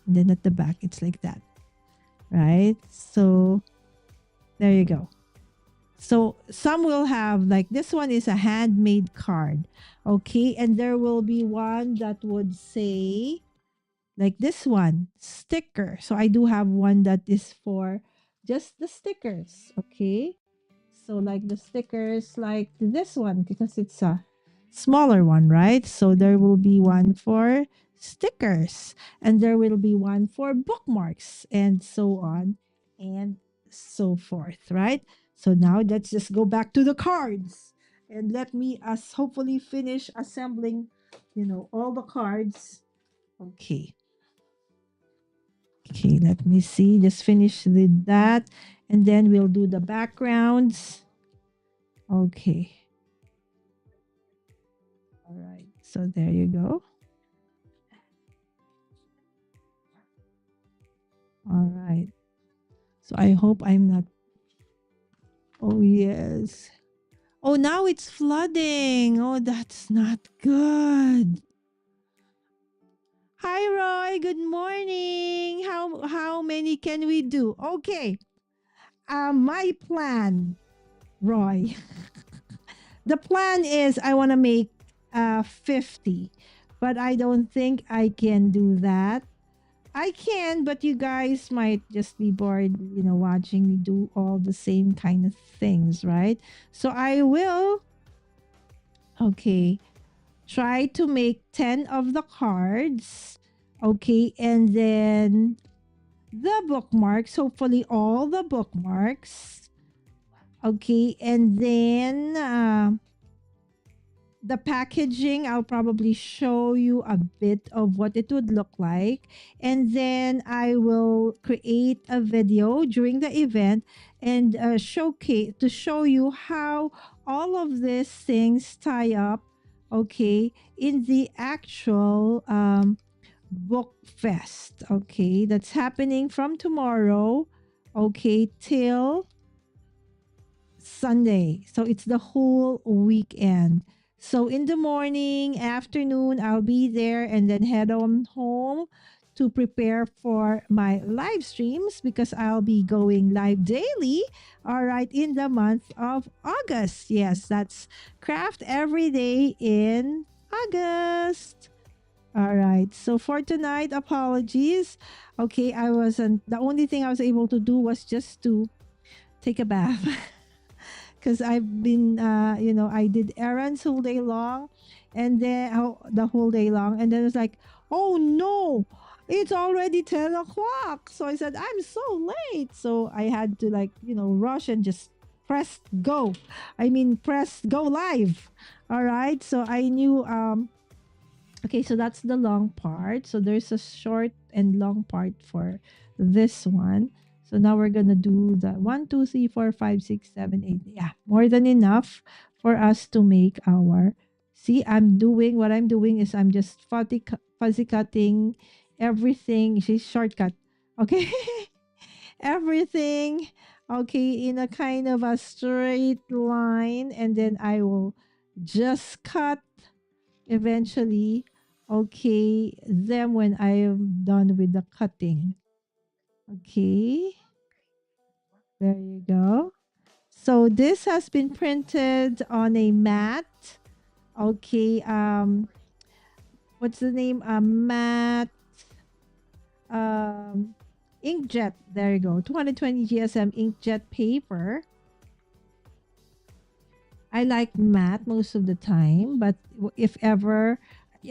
And then at the back, it's like that, right? So there you go. So some will have like this one is a handmade card. Okay, and there will be one that would say like this one sticker. So I do have one that is for just the stickers. Okay, so like the stickers like this one because it's a smaller one, right? So there will be one for stickers and there will be one for bookmarks and so on and so forth, right? So now let's just go back to the cards and let me us hopefully finish assembling, all the cards. Okay. Okay, let me see. Just finish with that and then we'll do the backgrounds. Okay. All right. So there you go. All right. So I hope I'm not. Oh, yes. Oh, now it's flooding. Oh, that's not good. Hi, Roy. Good morning. How many can we do? Okay. My plan, Roy. The plan is I want to make 50, but I don't think I can do that. I can, but you guys might just be bored, watching me do all the same kind of things, right? So I will, okay, try to make 10 of the cards, okay, and then the bookmarks, hopefully all the bookmarks, okay, and then the packaging, I'll probably show you a bit of what it would look like. And then I will create a video during the event and showcase to show you how all of these things tie up, okay, in the actual book fest. Okay, that's happening from tomorrow, okay, till Sunday. So it's the whole weekend. So in the morning, afternoon, I'll be there and then head on home to prepare for my live streams because I'll be going live daily. All right, in the month of August. Yes, that's craft every day in August. All right. So for tonight, apologies. Okay, I wasn't the only thing I was able to do was just to take a bath. Because I've been, I did errands all day long, and then the whole day long, and then it's like, oh no, it's already 10 o'clock. So I said, I'm so late. So I had to rush and just press go. I mean, press go live. All right. So I knew, okay, so that's the long part. So there's a short and long part for this one. So now we're gonna do the 1, 2, 3, 4, 5, 6, 7, 8. Yeah, more than enough for us to make our. See, what I'm doing is I'm just fuzzy cutting everything. She's shortcut. Okay, everything. Okay, in a kind of a straight line, and then I will just cut eventually. Okay, then when I am done with the cutting. Okay, there you go. So this has been printed on a mat. Okay, what's the name? Matte um inkjet. There you go. 220 GSM inkjet paper. I like matte most of the time, but if ever,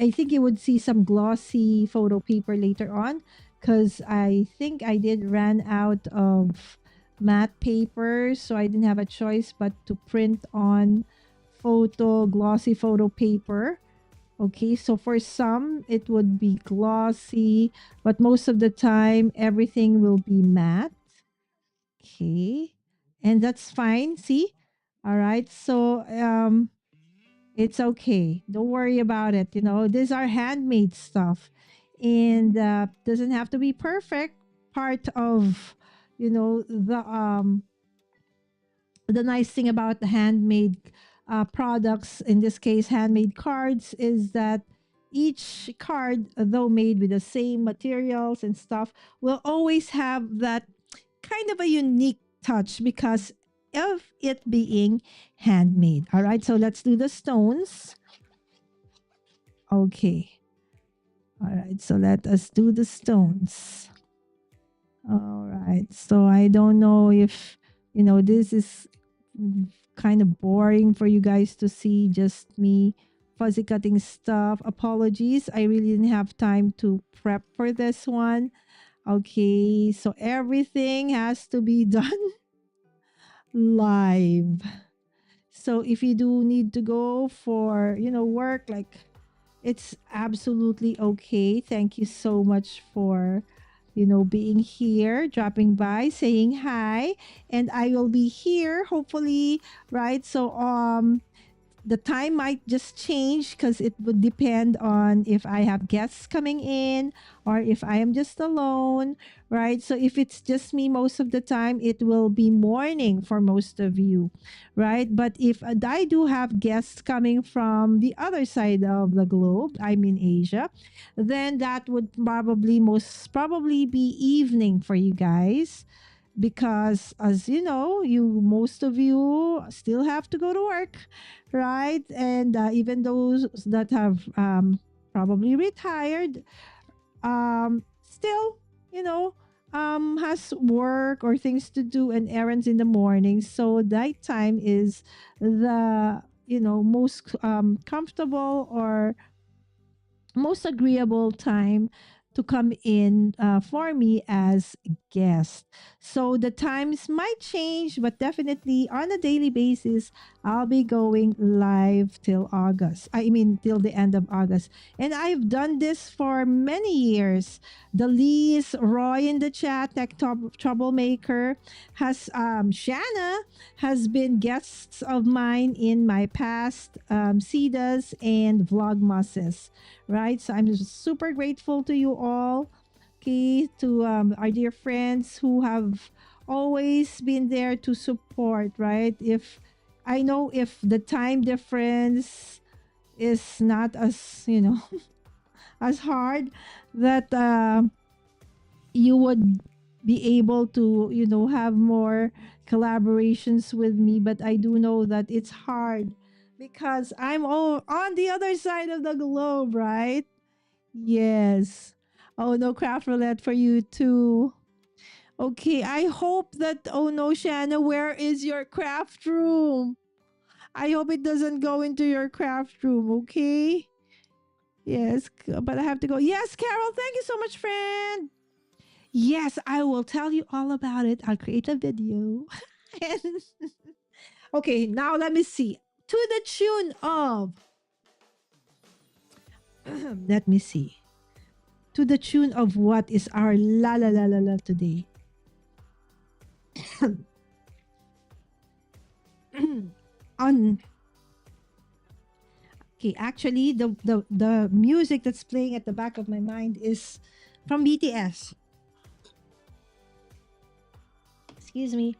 I think you would see some glossy photo paper later on because I think I did ran out of matte paper, so I didn't have a choice but to print on glossy photo paper. Okay, so for some it would be glossy, but most of the time everything will be matte. Okay, and that's fine. See, all right. So It's okay. Don't worry about it. These are handmade stuff, and doesn't have to be perfect. Part of, the nice thing about the handmade products, in this case, handmade cards, is that each card, though made with the same materials and stuff, will always have that kind of a unique touch because of it being handmade. All right, so let's do the stones. Okay. All right, so let us do the stones. All right, so I don't know if, this is kind of boring for you guys to see just me fuzzy cutting stuff. Apologies, I really didn't have time to prep for this one. Okay, so everything has to be done live. So if you do need to go for, work, like, it's absolutely okay. Thank you so much for, being here, dropping by, saying hi, and I will be here hopefully, right? So the time might just change because it would depend on if I have guests coming in or if I am just alone, right? So if it's just me most of the time, it will be morning for most of you, right? But if I do have guests coming from the other side of the globe, I'm in Asia, then that would probably most probably be evening for you guys because as you know, most of you still have to go to work, right? And even those that have probably retired, still, has work or things to do and errands in the morning. So that time is the, most comfortable or most agreeable time to come in for me as a guest. So the times might change, but definitely on a daily basis, I'll be going live till August. I mean, till the end of August. And I've done this for many years. Delise, Roy in the chat, Troublemaker, has Shanna has been guests of mine in my past CEDAs and Vlogmases, right? So I'm just super grateful to you all, okay, to our dear friends who have always been there to support, right? If I know if the time difference is not as, as hard, that you would be able to, have more collaborations with me. But I do know that it's hard because I'm all on the other side of the globe, right? Yes. Oh no, craft roulette for you too. Okay, I hope that, oh no, Shanna, where is your craft room? I hope it doesn't go into your craft room, okay? Yes, but I have to go. Yes, Carol, thank you so much, friend. Yes, I will tell you all about it. I'll create a video. And- okay, now let me see. To the tune of, let me see. To the tune of what is our la la la la la today? On okay, actually the music that's playing at the back of my mind is from BTS. Excuse me.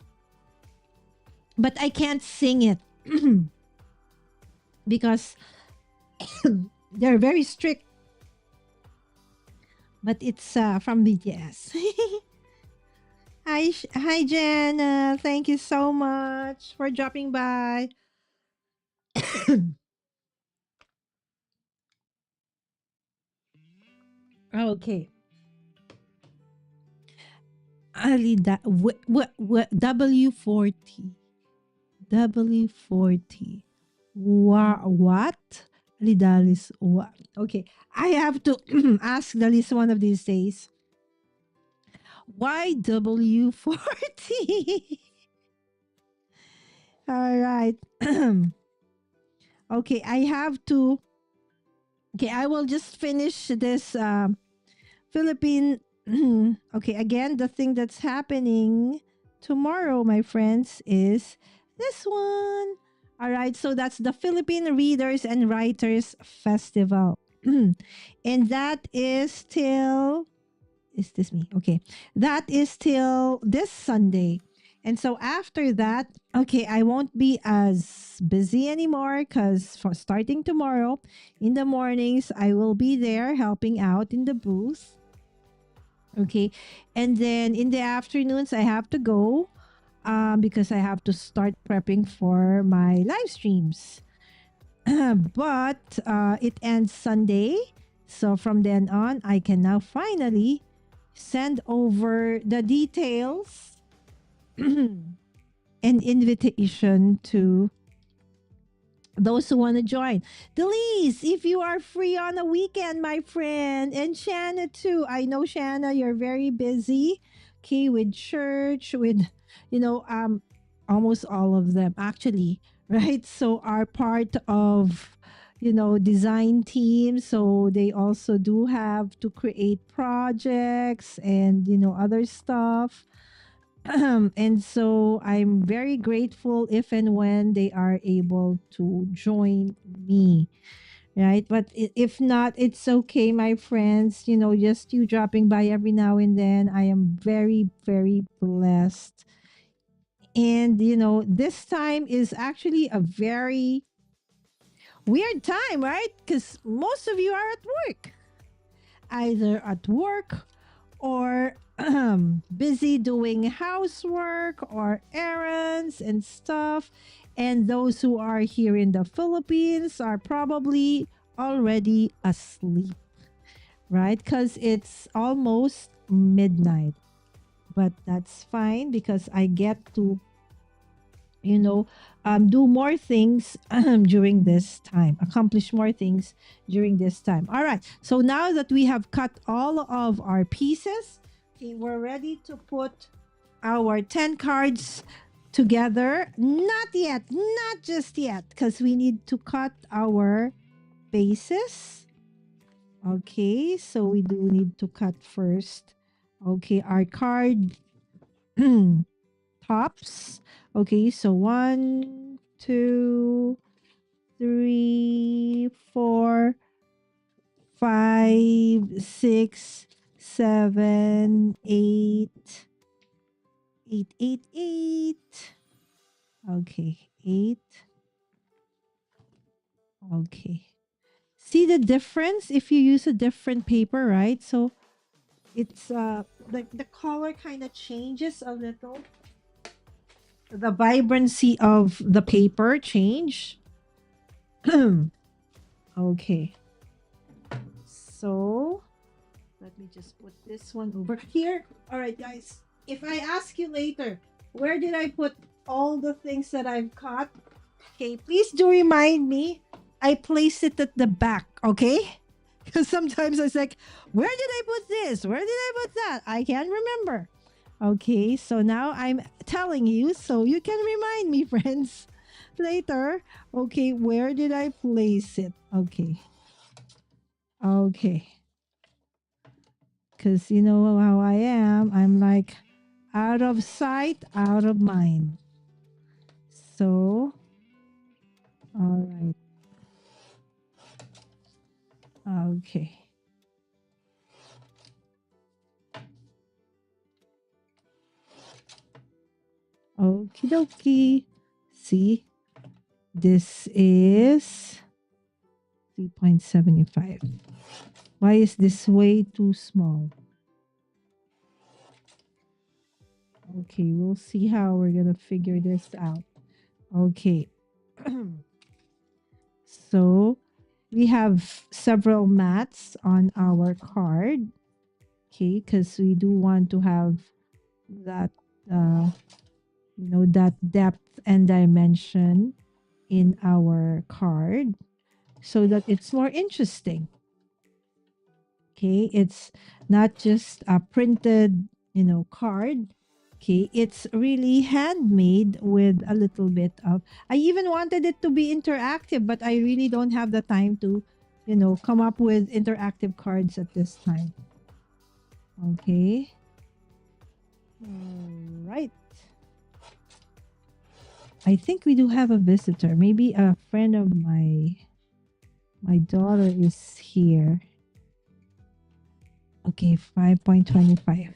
But I can't sing it because they're very strict. But it's from BTS. Hi, Jenna. Thank you so much for dropping by. Okay. Ali, what, W40. W40. What? Lidalis, what? Okay. I have to ask Dalis one of these days. Why W40? All right. Okay, I have to. Okay, I will just finish this Philippine. Okay, again, the thing that's happening tomorrow, my friends, is this one. All right, so that's the Philippine Readers and Writers Festival. And that is till, is this me? Okay. That is till this Sunday. And so after that, okay, I won't be as busy anymore because for starting tomorrow in the mornings, I will be there helping out in the booth. Okay. And then in the afternoons, I have to go because I have to start prepping for my live streams. But it ends Sunday. So from then on, I can now finally send over the details and invitation to those who want to join. Delise, if you are free on a weekend, my friend, and Shanna too. I know Shanna, you're very busy. Okay, with church, with almost all of them actually, right? So are part of design team. So they also do have to create projects and other stuff. And so I'm very grateful if and when they are able to join me, right? But if not, it's okay, my friends. Just you dropping by every now and then. I am very, very blessed. And, this time is actually a very weird time, right? Because most of you are at work, either at work or busy doing housework or errands and stuff. And those who are here in the Philippines are probably already asleep, right? Because it's almost midnight. But that's fine because I get to do more things during this time, accomplish more things during this time. All right. So now that we have cut all of our pieces, okay, we're ready to put our 10 cards together. Not yet, not just yet, because we need to cut our bases. Okay, so we do need to cut first. Okay, our card tops. Okay, so 1, 2, 3, 4, 5, 6, 7, 8, 8, 8, 8. Okay, 8. Okay. See the difference if you use a different paper, right? So it's the color kind of changes a little. The vibrancy of the paper change. Okay. So let me just put this one over here. All right, guys. If I ask you later, where did I put all the things that I've cut? Okay, please do remind me. I place it at the back, okay? Because sometimes I was like, where did I put this? Where did I put that? I can't remember. Okay, so now I'm telling you so you can remind me, friends, later. Okay, where did I place it? Okay. Okay. Because you know how I am. I'm like out of sight, out of mind. So, all right. Okay. Okie dokie. See, this is 3.75. Why is this way too small? Okay, we'll see how we're going to figure this out. Okay. So we have several mats on our card. Okay, because we do want to have that, that depth and dimension in our card so that it's more interesting. Okay, it's not just a printed, card. Okay, it's really handmade with a little bit of. I even wanted it to be interactive, but I really don't have the time to, come up with interactive cards at this time. Okay. All right. I think we do have a visitor. Maybe a friend of my daughter is here. Okay, 5.25.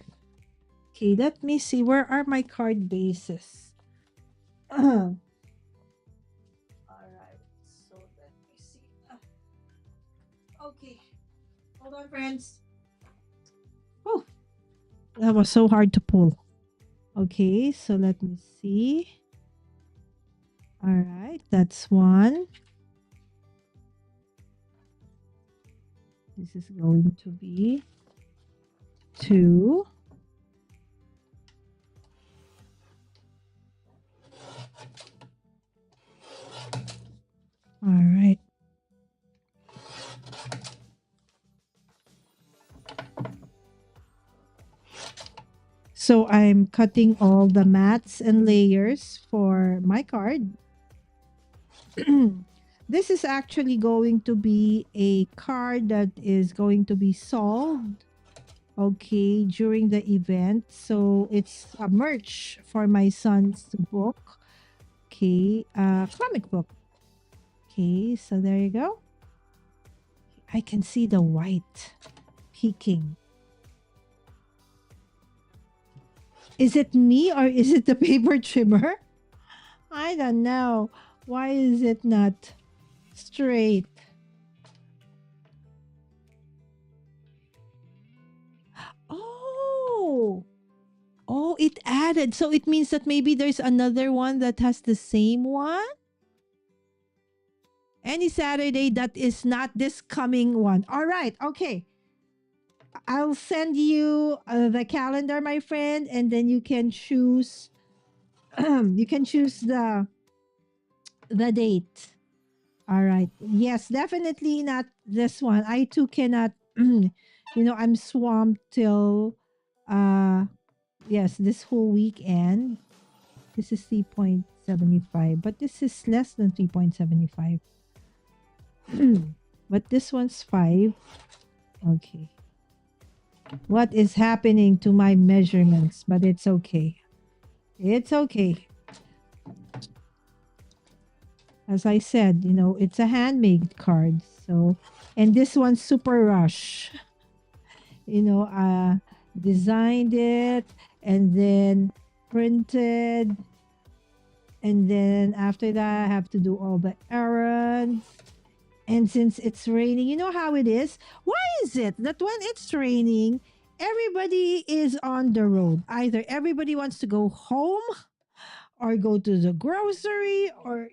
Okay, let me see. Where are my card bases? All right. So let me see. Okay. Hold on, friends. Oh, that was so hard to pull. Okay, so let me see. All right, that's one. This is going to be two. All right. So I'm cutting all the mats and layers for my card. This is actually going to be a card that is going to be solved, okay, during the event. So it's a merch for my son's book, okay, comic book. Okay, so there you go. I can see the white peeking. Is it me or is it the paper trimmer? I don't know. Why is it not straight? Oh, oh, it added. So it means that maybe there's another one that has the same one. Any Saturday that is not this coming one. All right. Okay. I'll send you the calendar, my friend, and then you can choose. You can choose the date. All right. Yes, definitely not this one. I too cannot. I'm swamped till uh yes, this whole weekend. This is 3.75, but this is less than 3.75. But this one's 5. Okay. What is happening to my measurements? But it's okay. It's okay. As I said, it's a handmade card. So, and this one's super rush. Designed it and then printed. And then after that, I have to do all the errands. And since it's raining, you know how it is? Why is it that when it's raining, everybody is on the road? Either everybody wants to go home or go to the grocery, or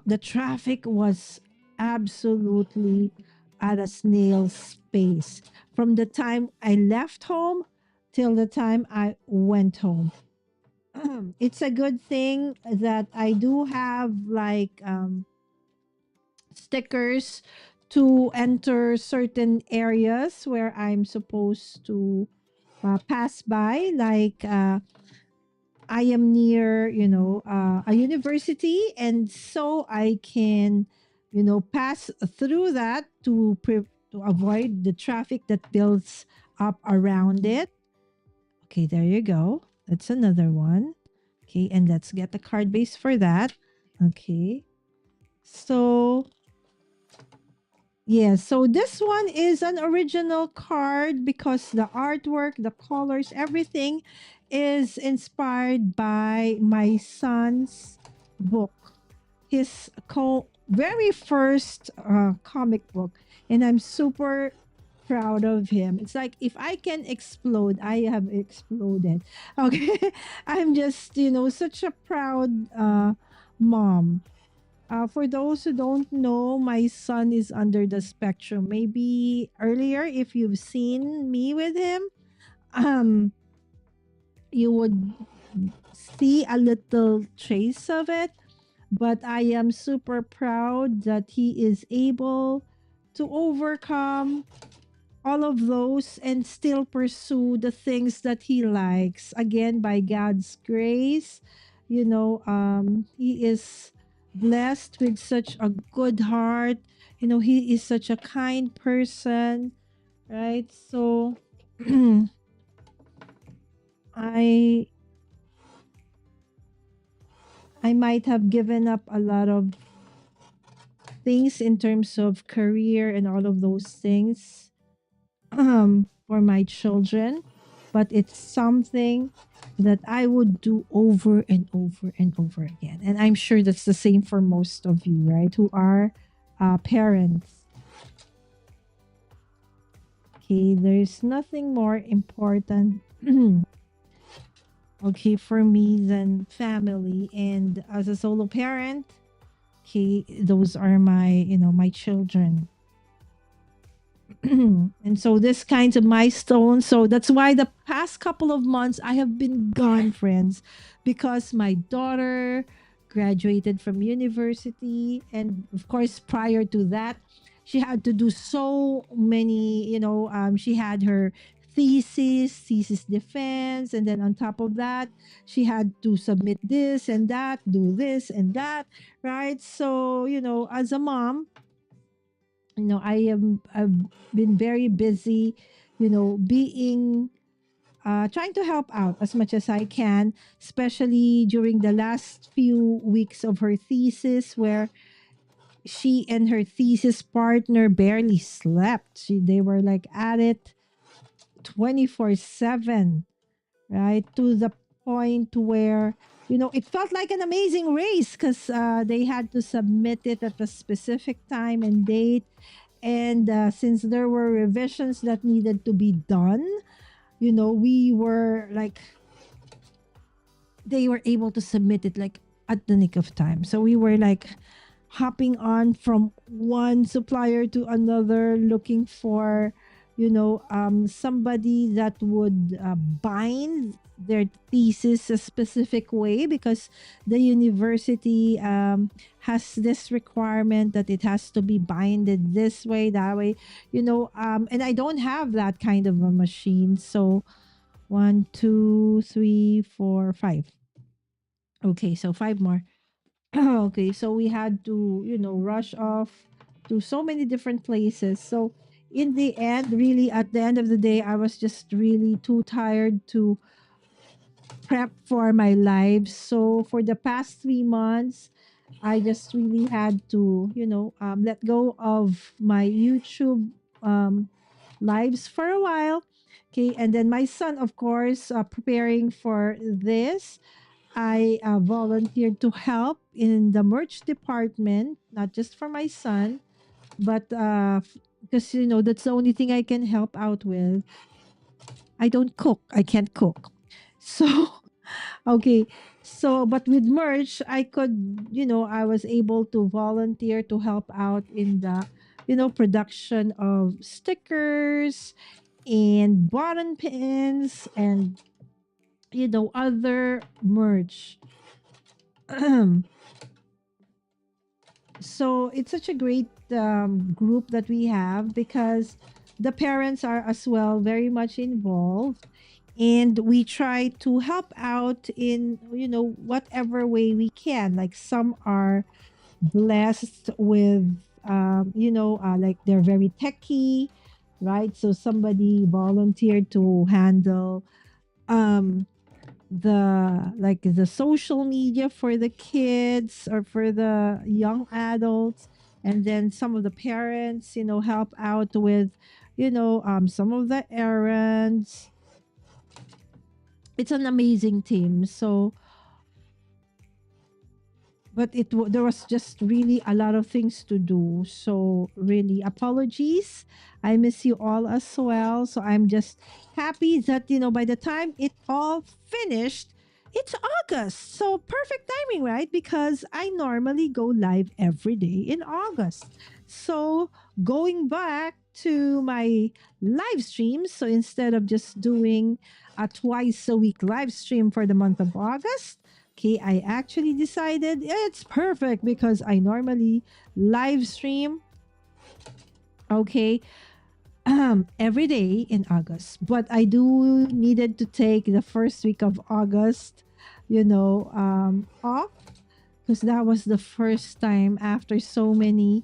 the traffic was absolutely at a snail's pace from the time I left home till the time I went home. It's a good thing that I do have like stickers to enter certain areas where I'm supposed to pass by, like I am near, a university, and so I can, pass through that to avoid the traffic that builds up around it. Okay, there you go. That's another one. Okay, and let's get the card base for that. Okay, so yeah, so this one is an original card because the artwork, the colors, everything is inspired by my son's book, his very first comic book. And I'm super proud of him. It's like if I can explode, I have exploded. Okay. I'm just, such a proud mom. For those who don't know, my son is under the spectrum. Maybe earlier, if you've seen me with him, um, you would see a little trace of it. But I am super proud that he is able to overcome all of those and still pursue the things that he likes. Again, by God's grace, he is blessed with such a good heart. He is such a kind person, right? So I I might have given up a lot of things in terms of career and all of those things for my children, but it's something that I would do over and over and over again. And I'm sure that's the same for most of you, right? Who are parents. Okay, there's nothing more important, okay, for me than family. And as a solo parent, okay, those are my, my children. And so this kinds of milestones. So that's why the past couple of months I have been gone, friends, because my daughter graduated from university, and of course, prior to that, she had to do so many. She had her thesis defense, and then on top of that, she had to submit this and that, do this and that, right? So as a mom, I've been very busy, being trying to help out as much as I can, especially during the last few weeks of her thesis, where she and her thesis partner barely slept. They were like at it 24/7, right? To the point where it felt like an amazing race because they had to submit it at a specific time and date. And since there were revisions that needed to be done, we were like, they were able to submit it like at the nick of time. So we were like hopping on from one supplier to another, looking for somebody that would bind their thesis a specific way, because the university has this requirement that it has to be binded this way, that way, and I don't have that kind of a machine. So 1, 2, 3, 4, 5. Okay, so 5 more. Okay, so we had to, rush off to so many different places. So in the end, really at the end of the day, I was just really too tired to prep for my live. So for the past 3 months, I just really had to, let go of my YouTube lives for a while. Okay, and then my son, of course, preparing for this, I volunteered to help in the merch department, not just for my son, but because that's the only thing I can help out with. I don't cook. I can't cook. So okay. So but with merch, I could, I was able to volunteer to help out in the, production of stickers and button pins and other merch. So it's such a great group that we have, because the parents are as well very much involved, and we try to help out in whatever way we can. Like some are blessed with like they're very techy, right? So somebody volunteered to handle um the social media for the kids or for the young adults, and then some of the parents help out with some of the errands. It's an amazing team. So but there was just really a lot of things to do. So really apologies, I miss you all as well. So I'm just happy that by the time it all finished, it's August. So perfect timing, right? Because I normally go live every day in August. So going back to my live streams, so instead of just doing a twice a week live stream for the month of August, okay, I actually decided it's perfect because I normally live stream, okay, every day in August. But I do needed to take the first week of August, off, because that was the first time after so many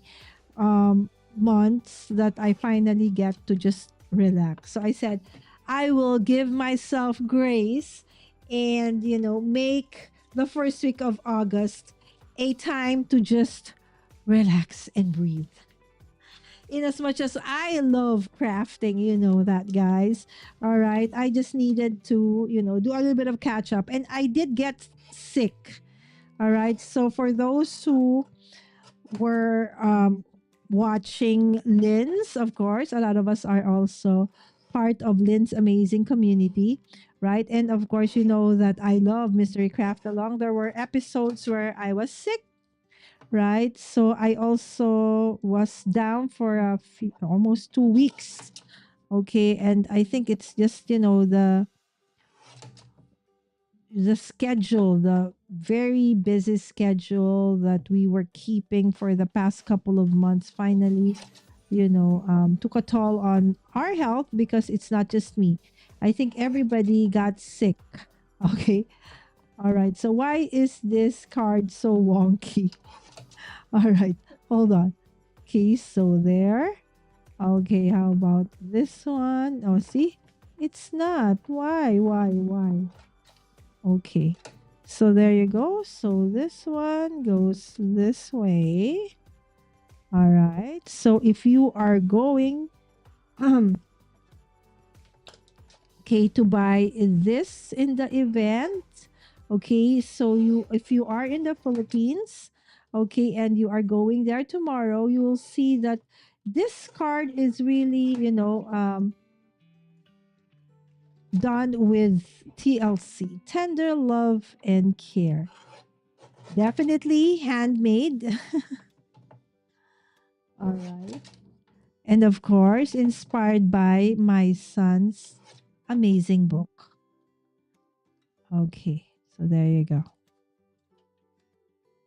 months that I finally get to just relax. So I said, I will give myself grace and, make the first week of August a time to just relax and breathe. In as much as I love crafting, you know that, guys. All right. I just needed to, do a little bit of catch up. And I did get sick. All right. So for those who were watching Lynn's, of course, a lot of us are also part of Lynn's amazing community, right? And of course, you know that I love Mystery Craft Along. There were episodes where I was sick, right? So I also was down for almost 2 weeks. Okay, and I think it's just the schedule, the very busy schedule that we were keeping for the past couple of months. Finally, took a toll on our health because it's not just me. I think everybody got sick. Okay. All right. So why is this card so wonky? All right. Hold on. Okay, so there. Okay, how about this one? Oh, see? It's not. Why? Okay. So there you go. So this one goes this way. All right. So if you are going okay to buy this in the event, okay, so if you are in the Philippines, okay, and you are going there tomorrow, you will see that this card is really, done with TLC, tender love and care. Definitely handmade. All right. And of course, inspired by my son's amazing book. Okay. So there you go.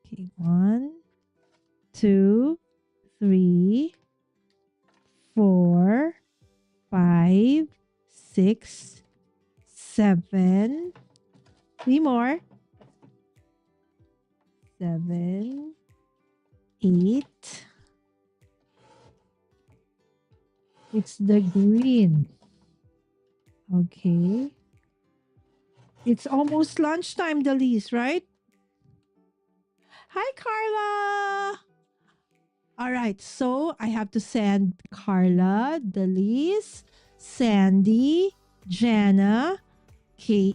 Okay. 1, 2, 3, 4, 5, 6, 7. 3 more. 7, 8. It's the green. Okay. It's almost lunchtime, Delise, right? Hi, Carla. All right. So I have to send Carla, Delise, Sandy, Jana, okay,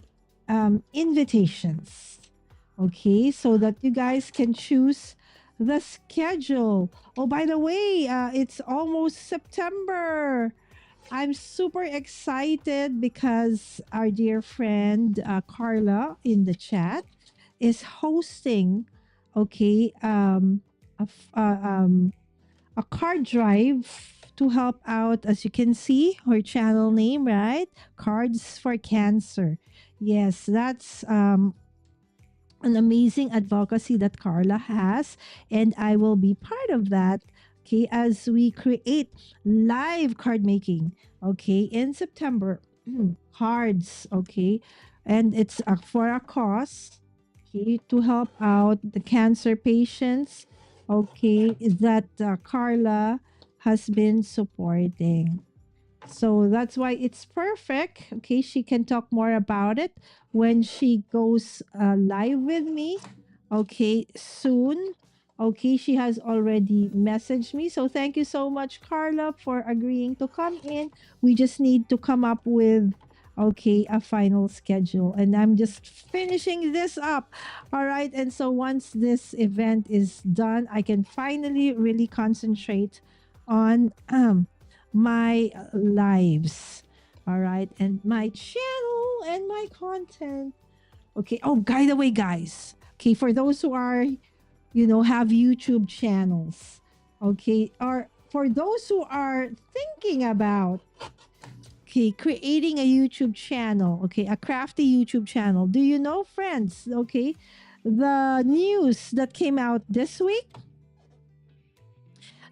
invitations. Okay. So that you guys can choose the schedule. Oh, by the way, it's almost September. I'm super excited because our dear friend Carla in the chat is hosting, okay, a card drive to help out. As you can see, her channel name, right? Cards for Cancer. Yes, that's an amazing advocacy that Carla has, and I will be part of that. Okay, as we create live card making, okay, in September, cards, okay, and it's for a cause, okay, to help out the cancer patients, okay, that Carla has been supporting. So that's why it's perfect. Okay, she can talk more about it when she goes live with me. Okay, soon. Okay, she has already messaged me. So thank you so much, Carla, for agreeing to come in. We just need to come up with, okay, a final schedule. And I'm just finishing this up. All right. And so once this event is done, I can finally really concentrate on my lives, all right, and my channel and my content. Okay. Oh, by the way, guys, okay, for those who are, have YouTube channels, okay, or for those who are thinking about, okay, creating a YouTube channel, okay, a crafty YouTube channel, do you know, friends, okay, the news that came out this week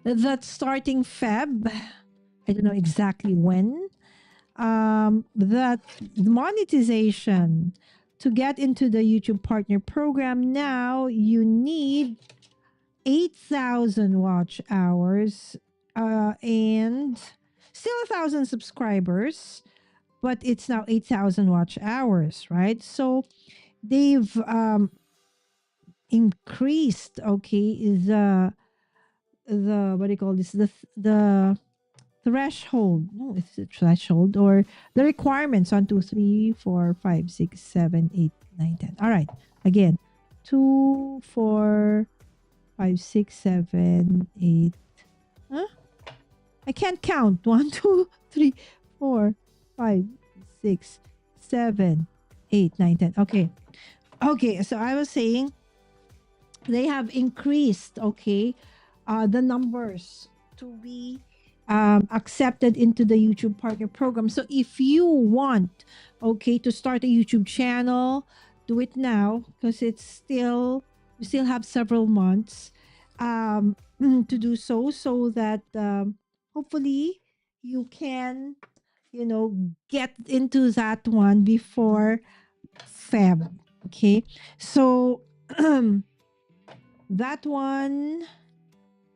that starting Feb, I don't know exactly when, that monetization to get into the YouTube partner program, now you need 8,000 watch hours and still 1,000 subscribers, but it's now 8,000 watch hours, right? So they've increased, okay, the what do you call this, the threshold, no, it's the threshold or the requirements on 2, 3, 4, 5, 6, 7, 8, 9, 10. All right, again, 2, 4, 5, 6, 7, 8. Huh? I can't count. 1, 2, 3, 4, 5, 6, 7, 8, 9, 10. Okay. Okay, so I was saying they have increased, okay, the numbers to be accepted into the YouTube partner program. So if you want, okay, to start a YouTube channel, do it now because it's still, you still have several months to do so, so that hopefully you can, get into that one before Feb. Okay, so that one.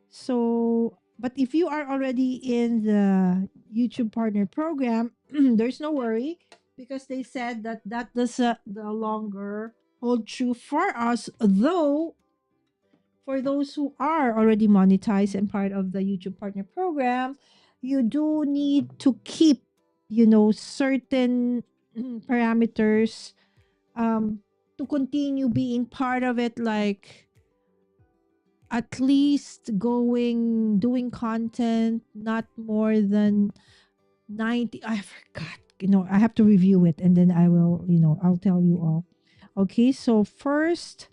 So, but if you are already in the YouTube partner program, there's no worry because they said that that does the longer hold true for us. Though for those who are already monetized and part of the YouTube partner program, you do need to keep, certain parameters to continue being part of it, like at least doing content not more than 90. I forgot, I have to review it and then I will, I'll tell you all. Okay, so first,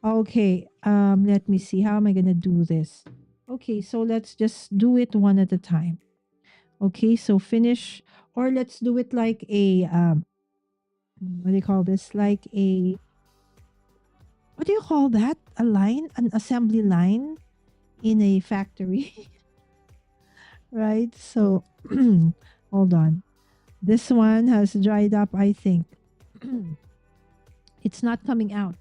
okay, let me see, how am I gonna do this? Okay, so let's just do it one at a time. Okay, so finish, or let's do it like a what do you call this, like a, what do you call that, a line, an assembly line in a factory. Right? So, hold on. This one has dried up, I think. It's not coming out.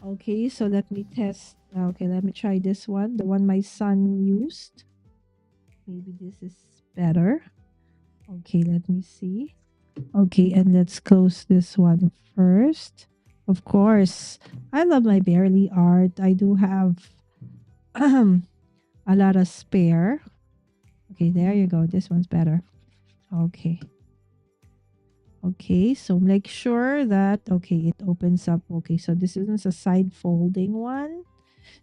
Okay, so let me test. Okay, let me try this one. The one my son used. Maybe this is better. Okay, let me see. Okay, and let's close this one first. Of course, I love my barely art. I do have a lot of spare. Okay, there you go. This one's better. Okay. Okay, so make sure that, okay, it opens up. Okay, so this is a side folding one.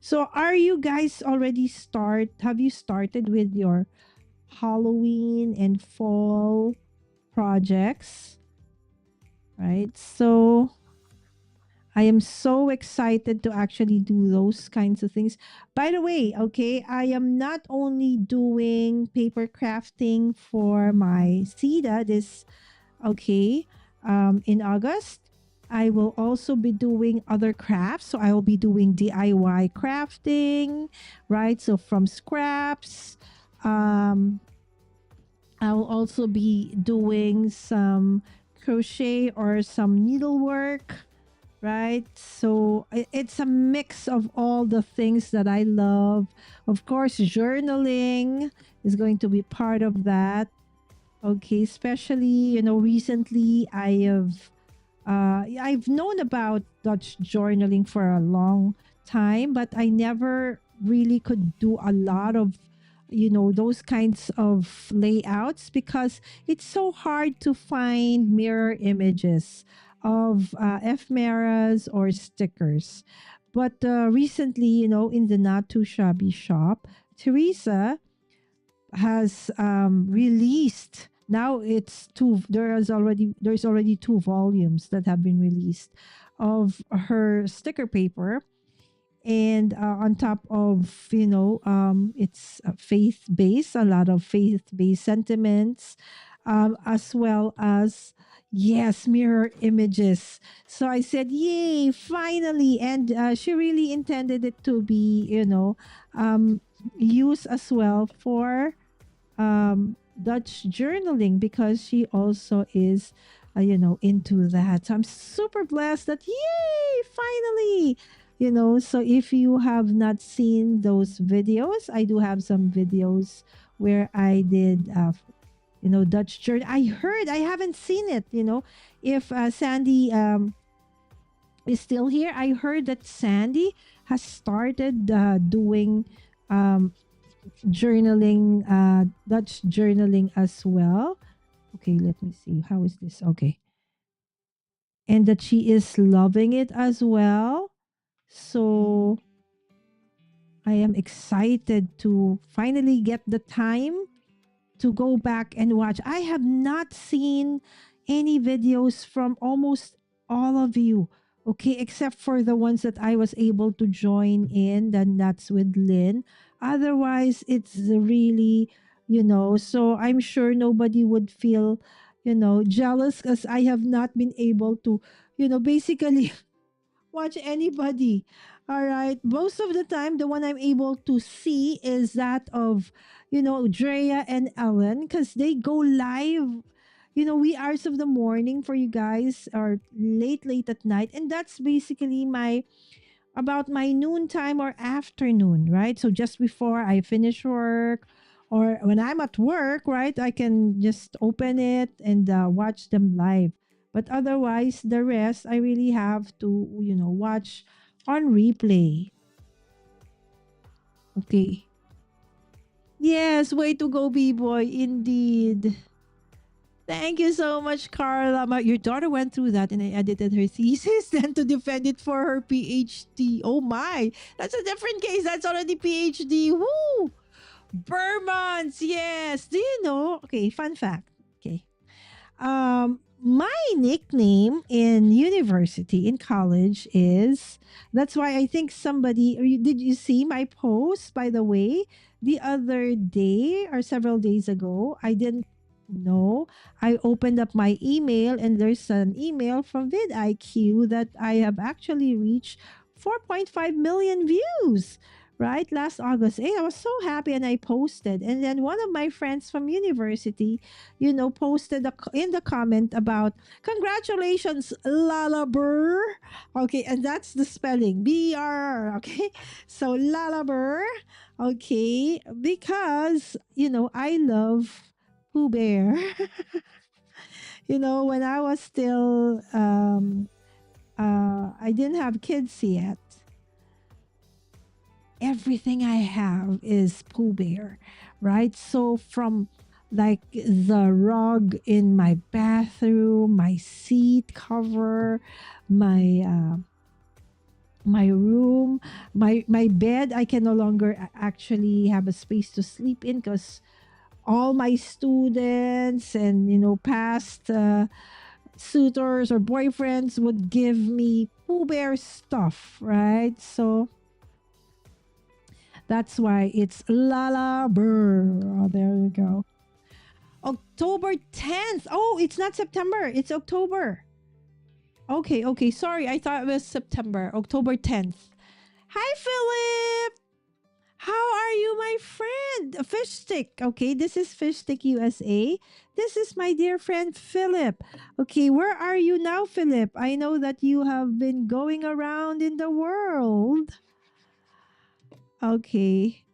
So are you guys already have you started with your Halloween and fall projects? Right? So I am so excited to actually do those kinds of things. By the way, okay, I am not only doing paper crafting for my CEDA this, okay, in August. I will also be doing other crafts. So I will be doing DIY crafting, right? So from scraps. I will also be doing some crochet or some needlework, right? So it's a mix of all the things that I love. Of course, journaling is going to be part of that. Okay, especially, recently I've known about Dutch journaling for a long time, but I never really could do a lot of, those kinds of layouts because it's so hard to find mirror images of ephemeras or stickers. But recently, in the Not Too Shabby shop, Teresa has released, now it's two, there's already 2 volumes that have been released of her sticker paper. And on top of, it's faith based, a lot of faith based sentiments, as well as, yes, mirror images. So I said, yay, finally. And she really intended it to be, used as well for Dutch journaling because she also is, into that. So I'm super blessed that, yay, finally, So if you have not seen those videos, I do have some videos where I did, Dutch journal. I heard, I haven't seen it, if Sandy is still here. I heard that Sandy has started doing um, journaling, Dutch journaling as well. Okay, let me see. How is this? Okay. And that she is loving it as well. So I am excited to finally get the time to go back and watch. I have not seen any videos from almost all of you, okay, except for the ones that I was able to join in, then that's with Lynn. Otherwise, it's really, so I'm sure nobody would feel, jealous because I have not been able to, basically watch anybody. All right. Most of the time, the one I'm able to see is that of, Drea and Ellen because they go live, wee hours of the morning for you guys or late, late at night. And that's basically about my noontime or afternoon, right? So just before I finish work or when I'm at work, right, I can just open it and watch them live. But otherwise, the rest I really have to, watch on replay. Okay. Yes, way to go, B-boy. Indeed. Thank you so much, Carla. Your daughter went through that and I edited her thesis then to defend it for her PhD. Oh my, that's a different case. That's already PhD. Woo! Burmans, yes. Do you know? Okay, fun fact. Okay. My nickname in university, in college is, that's why I think somebody, did you see my post, by the way, the other day or several days ago? I didn't know. I opened up my email and there's an email from vidIQ that I have actually reached 4.5 million views, right? Last August. Hey, I was so happy and I posted. And then one of my friends from university, posted in the comment about congratulations, Lala Burr. Okay, and that's the spelling BR. Okay, so Lala Burr. Okay, because I love Pooh Bear. When I was still I didn't have kids yet. Everything I have is Pooh Bear, right? So from like the rug in my bathroom, my seat cover, my room, my bed, I can no longer actually have a space to sleep in because all my students and past suitors or boyfriends would give me Pooh Bear stuff, right? So that's why it's Lala Burr. Oh, there you go. October 10th. Oh, it's not September. It's October. Okay, okay. Sorry, I thought it was September. October 10th. Hi, Philip. How are you, my friend? Fish Stick. Okay, this is Fish Stick USA. This is my dear friend Philip. Okay, where are you now, Philip? I know that you have been going around in the world. Okay.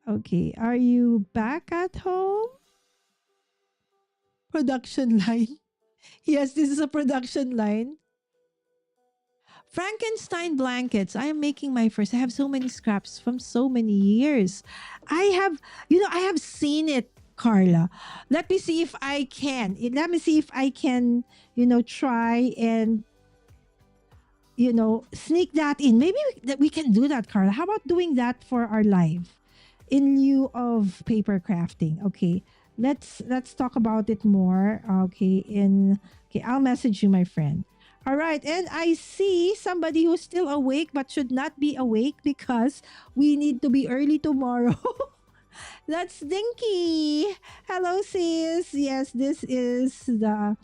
Okay, are you back at home? Production line. Yes, this is a production line. Frankenstein blankets. I am making my first. I have so many scraps from so many years. I have seen it, Carla. Let me see if I can. Let me see if I can, try and, sneak that in. Maybe that we can do that, Carla. How about doing that for our live in lieu of paper crafting? Okay. Let's talk about it more. Okay, I'll message you, my friend. All right, and I see somebody who's still awake but should not be awake because we need to be early tomorrow. That's Dinky. Hello, sis. Yes, this is the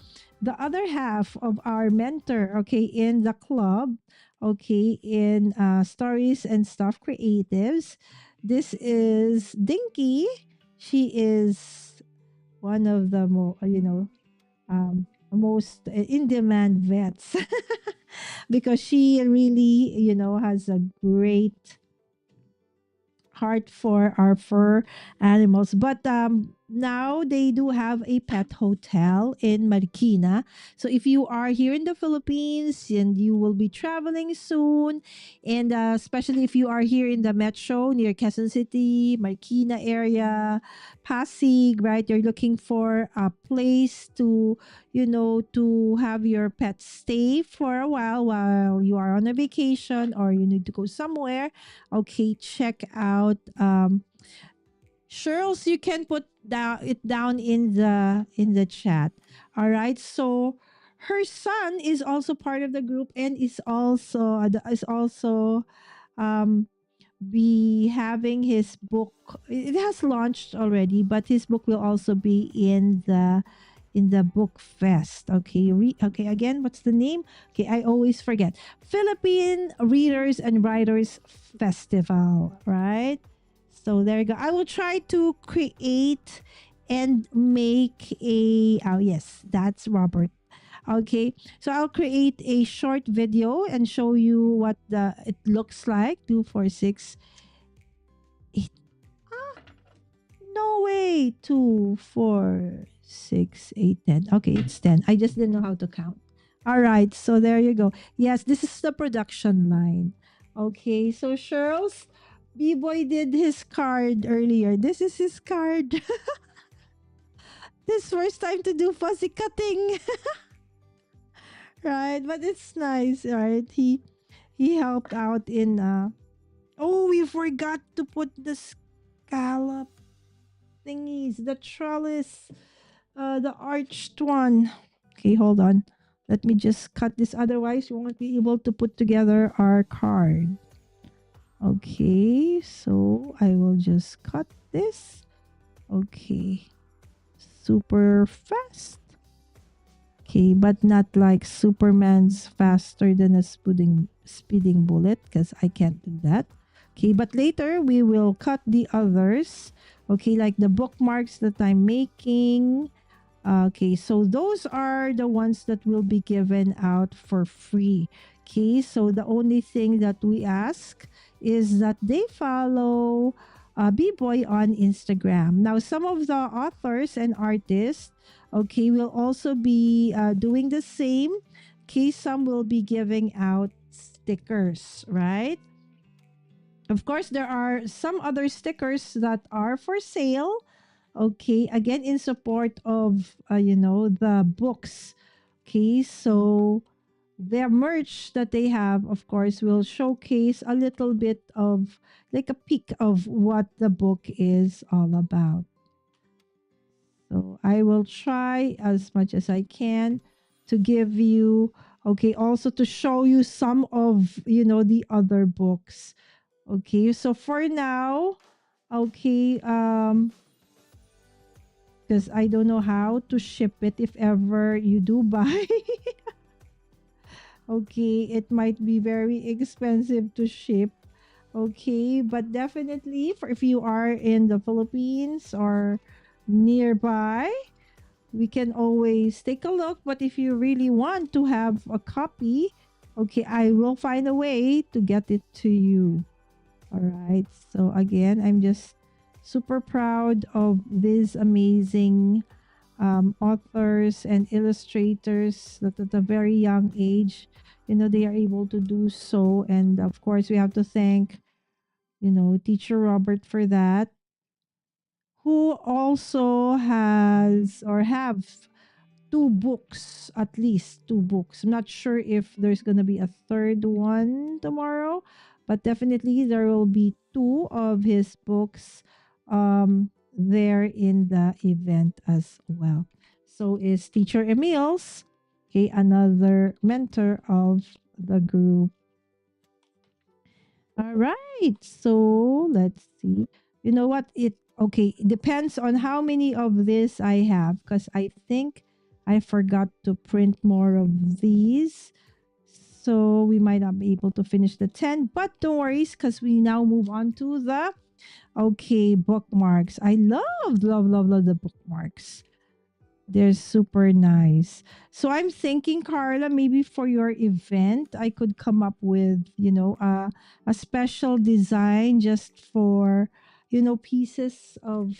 other half of our mentor. Okay, in the club. Okay, in stories and stuff creatives. This is Dinky. She is one of the most in demand vets because she really has a great heart for our fur animals. But now they do have a pet hotel in Marikina. So if you are here in the Philippines and you will be traveling soon, and especially if you are here in the metro near Quezon City, Marikina area, Pasig, right? You're looking for a place to, to have your pet stay for a while you are on a vacation or you need to go somewhere. Okay, check out Shirls, you can put down in the chat. All right. So her son is also part of the group and is also um be having his book. It has launched already, but his book will also be in the book fest. Okay, okay, again, what's the name? Okay, I always forget. Philippine Readers and Writers Festival, right? So there you go. I will try to create and make a, oh yes, that's Robert. Okay, so I'll create a short video and show you what the it looks like. 2, 4, 6, 8. Ah, no way. 2, 4, 6, 8, 10. Okay, it's 10. I just didn't know how to count. All right, so there you go. Yes, this is the production line. Okay, so Cheryl's B-Boy did his card earlier. This is his card. This first time to do fuzzy cutting. Right, but it's nice, right? He helped out in oh, we forgot to put the scallop thingies, the trellis, the arched one. Okay, hold on. Let me just cut this, otherwise we won't be able to put together our card. Okay, so I will just cut this. Okay. Super fast. Okay, but not like Superman's faster than a speeding bullet because I can't do that. Okay, but later we will cut the others. Okay, like the bookmarks that I'm making. Okay, so those are the ones that will be given out for free. Okay, so the only thing that we ask is that they follow B-Boy on Instagram. Now, some of the authors and artists, okay, will also be doing the same. Okay, some will be giving out stickers, right? Of course, there are some other stickers that are for sale. Okay, again, in support of, the books. Okay, so their merch that they have, of course, will showcase a little bit of like a peek of what the book is all about. So I will try as much as I can to give you, okay, also to show you some of, the other books. Okay, so for now, okay, because I don't know how to ship it if ever you do buy. Okay, it might be very expensive to ship. Okay, but definitely for if you are in the Philippines or nearby, we can always take a look. But if you really want to have a copy, okay, I will find a way to get it to you. All right. So again, I'm just super proud of this amazing authors and illustrators that at a very young age, they are able to do so. And of course, we have to thank, teacher Robert for that, who also has or have two books, at least two books. I'm not sure if there's going to be a third one tomorrow, but definitely there will be two of his books there in the event as well. So is teacher Emil's, okay, another mentor of the group. All right. So let's see. You know what? It depends on how many of this I have because I think I forgot to print more of these. So we might not be able to finish the 10, but don't worry because we now move on to the bookmarks. I love the bookmarks. They're super nice. So I'm thinking, Carla, maybe for your event, I could come up with, a special design just for, pieces of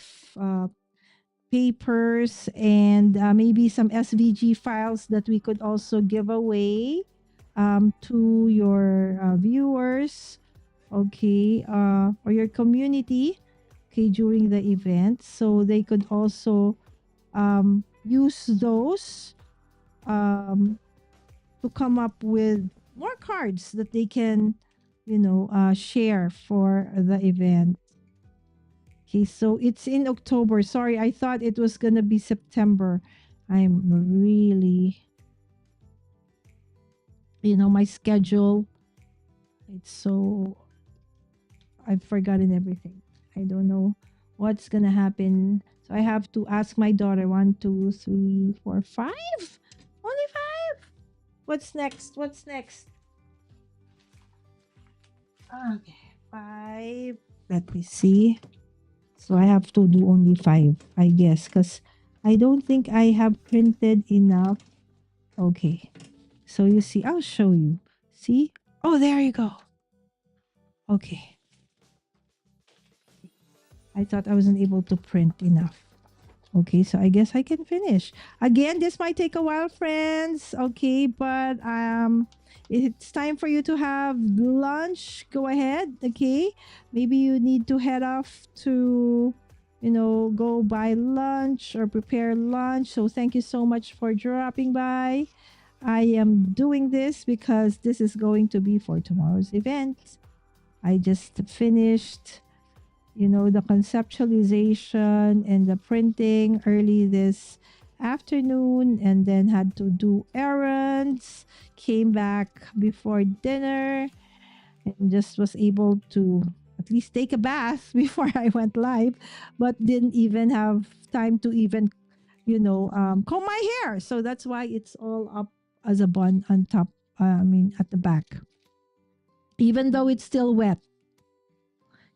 papers and maybe some SVG files that we could also give away to your viewers, okay, or your community, okay, during the event. So they could also use those um, to come up with more cards that they can, share for the event. Okay, so it's in October. Sorry, I thought it was gonna be September. I'm really, my schedule. It's so I've forgotten everything. I don't know what's gonna happen. So I have to ask my daughter. 1, 2, 3, 4, 5. Only 5. What's next? What's next? Okay, 5. Let me see. So I have to do only 5, I guess, because I don't think I have printed enough. Okay. So you see, I'll show you. See? Oh, there you go. Okay. I thought I wasn't able to print enough. Okay, so I guess I can finish. Again, this might take a while, friends. Okay, but it's time for you to have lunch. Go ahead, okay? Maybe you need to head off to go buy lunch or prepare lunch. So thank you so much for dropping by. I am doing this because this is going to be for tomorrow's event. I just finished the conceptualization and the printing early this afternoon and then had to do errands, came back before dinner and just was able to at least take a bath before I went live, but didn't even have time to even, comb my hair. So that's why it's all up as a bun on top, at the back, even though it's still wet.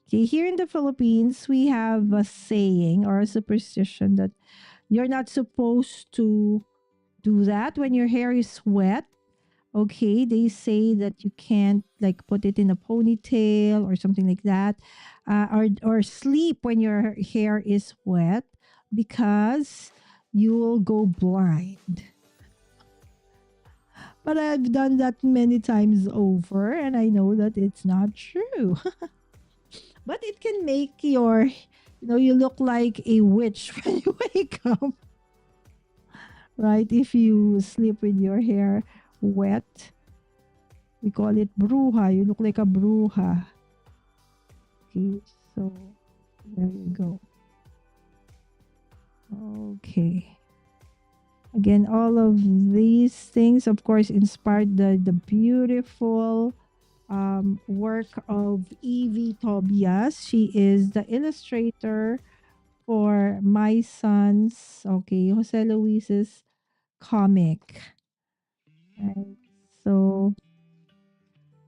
Okay, here in the Philippines, we have a saying or a superstition that you're not supposed to do that when your hair is wet. Okay, they say that you can't like put it in a ponytail or something like that, or sleep when your hair is wet because you will go blind. But I've done that many times over, and I know that it's not true. But it can make you look like a witch when you wake up, right? If you sleep with your hair wet, we call it bruja. You look like a bruja. Okay, so there you go. Okay. Again, all of these things, of course, inspired the beautiful work of Evie Tobias. She is the illustrator for my son's, Jose Luis's comic. Right. So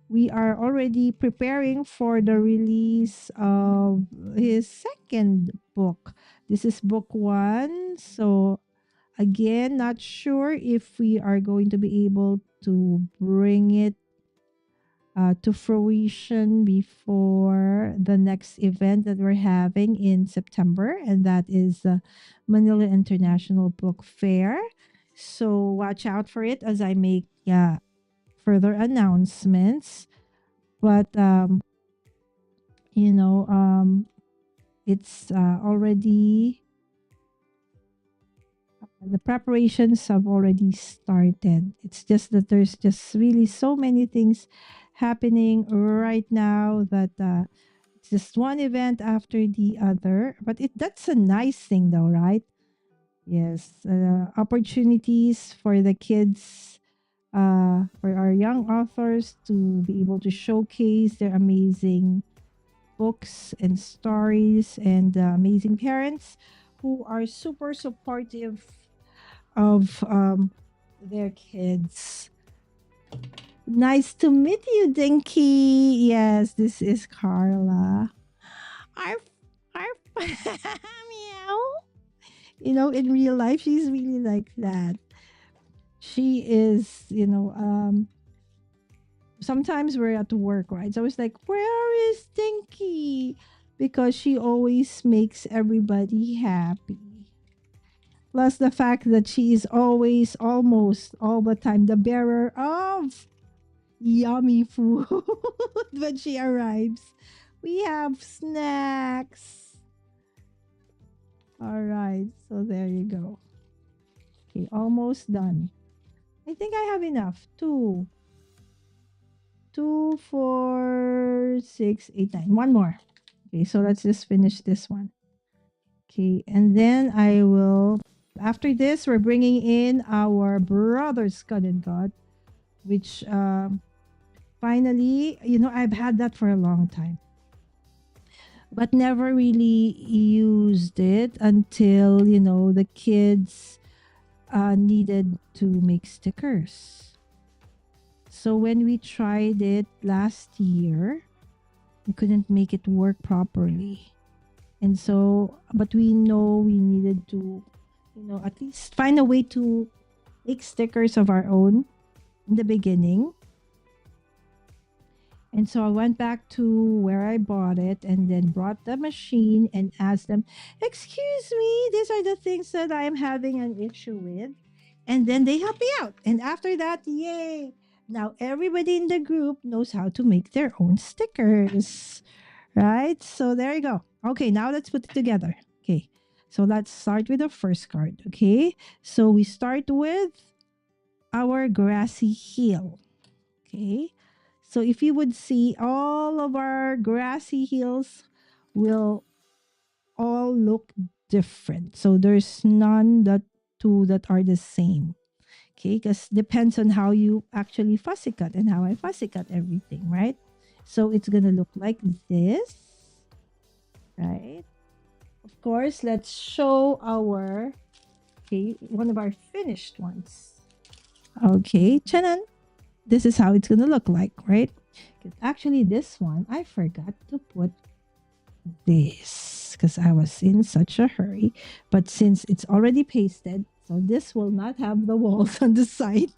we are already preparing for the release of his second book. This is book 1. So again, not sure if we are going to be able to bring it to fruition before the next event that we're having in September, and that is the Manila International Book Fair. So watch out for it as I make further announcements. But it's already the preparations have already started. It's just that there's just really so many things happening right now that it's just one event after the other. But that's a nice thing, though, right? Yes, opportunities for the kids, for our young authors to be able to showcase their amazing books and stories, and amazing parents who are super supportive of their kids. Nice to meet you, Dinky. Yes, this is Carla. Arf, arf. Meow. In real life, she's really like that. She is, sometimes we're at work, right? So it's like, where is Dinky? Because she always makes everybody happy. Plus the fact that she is always, almost all the time, the bearer of yummy food when she arrives. We have snacks. All right, so there you go. Okay, almost done. I think I have enough. Two, 4, 6, 8, 9. One more. Okay, so let's just finish this one. Okay, and then I will. After this, we're bringing in our brother's God and God, which finally, I've had that for a long time, but never really used it until, the kids needed to make stickers. So when we tried it last year, we couldn't make it work properly. And so, but we know we needed to, at least find a way to make stickers of our own in the beginning. And so I went back to where I bought it and then brought the machine and asked them, "Excuse me, these are the things that I'm having an issue with." And then they helped me out. And after that, yay! Now everybody in the group knows how to make their own stickers. Right? So there you go. Okay, now let's put it together. Okay. So let's start with the first card. Okay. So we start with our grassy hill. Okay. So if you would see, all of our grassy hills will all look different. So there's none that two that are the same. Okay, because depends on how you actually fussy cut and how I fussy cut everything, right? So it's gonna look like this, right? Of course, let's show our one of our finished ones. Okay, chanan. This is how it's gonna look like, right? 'Cause actually, this one I forgot to put this because I was in such a hurry. But since it's already pasted, so this will not have the walls on the side.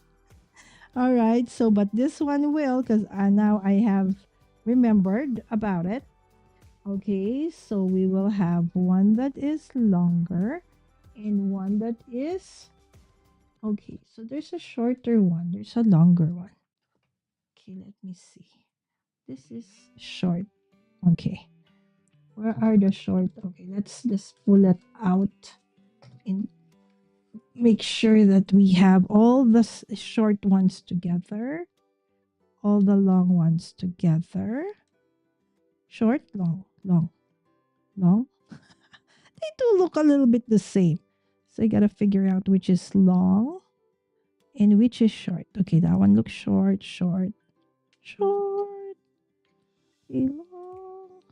All right. So, but this one will, because now I have remembered about it. Okay. So we will have one that is longer and one that is. Okay. So there's a shorter one, there's a longer one. Okay. Let me see. This is short. Okay. Where are the short? Okay. Let's just pull it out and make sure that we have all the short ones together, all the long ones together. Short, long, long, long. They do look a little bit the same. So I gotta figure out which is long and which is short. Okay, that one looks short, short, short, okay, long,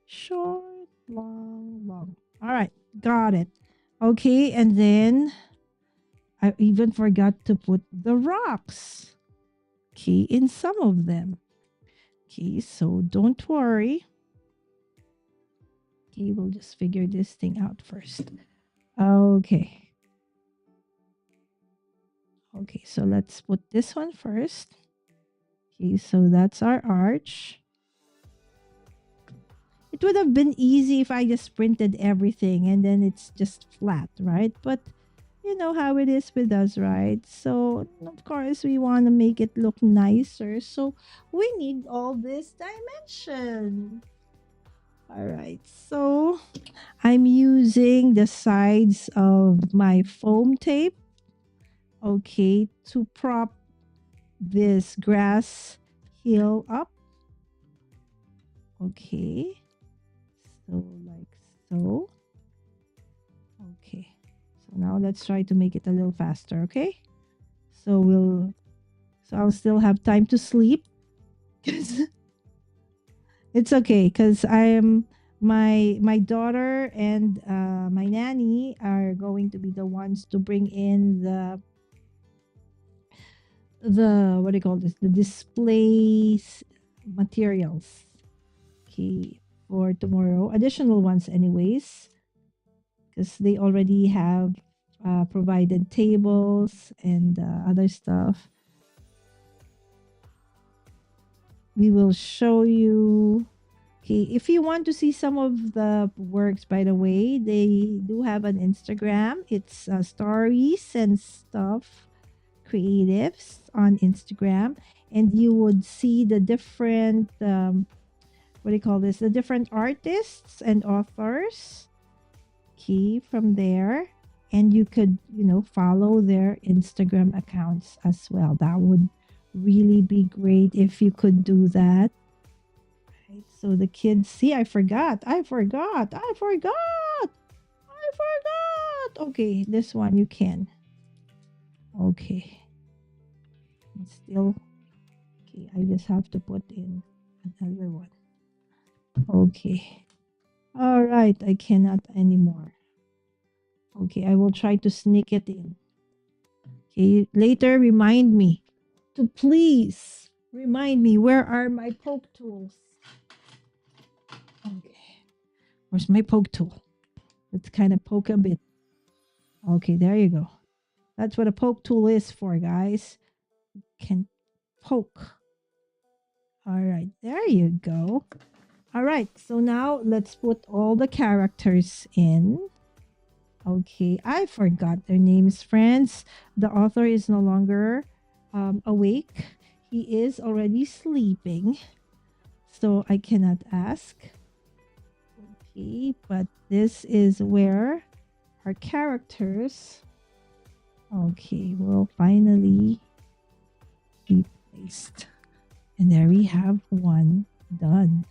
short, long, long. All right, got it. Okay, and then I even forgot to put the rocks. Okay, in some of them. Okay, so don't worry. Okay, we'll just figure this thing out first. Okay. Okay, so let's put this one first. Okay, so that's our arch. It would have been easy if I just printed everything and then it's just flat, right? But you know how it is with us, right? So, of course, we want to make it look nicer. So, we need all this dimension. All right. So, I'm using the sides of my foam tape, okay, to prop this grass hill up. Okay. So, like so. Okay. So now let's try to make it a little faster, okay? So I'll still have time to sleep. It's okay because my daughter and my nanny are going to be the ones to bring in the what do you call this, the displays materials, okay, for tomorrow, additional ones anyways, because they already have provided tables and other stuff. We will show you Okay, if you want to see some of the works, by the way, they do have an Instagram. It's stories and stuff, creatives on Instagram, and you would see the different what do you call this? The different artists and authors. Okay, from there, and you could follow their Instagram accounts as well. That would really be great if you could do that. Right, so the kids see. I forgot. Okay, this one you can. Okay, it's still okay. I just have to put in another one. Okay. All right, I cannot anymore. Okay, I will try to sneak it in. Okay, later remind me to please remind me where are my poke tools. Okay, where's my poke tool? Let's kind of poke a bit. Okay, there you go. That's what a poke tool is for, guys. Can poke. All right, there you go. All right, so now let's put all the characters in. Okay, I forgot their names, friends. The author is no longer awake. He is already sleeping. So I cannot ask. Okay, but this is where our characters, okay, will finally be placed. And there we have one done.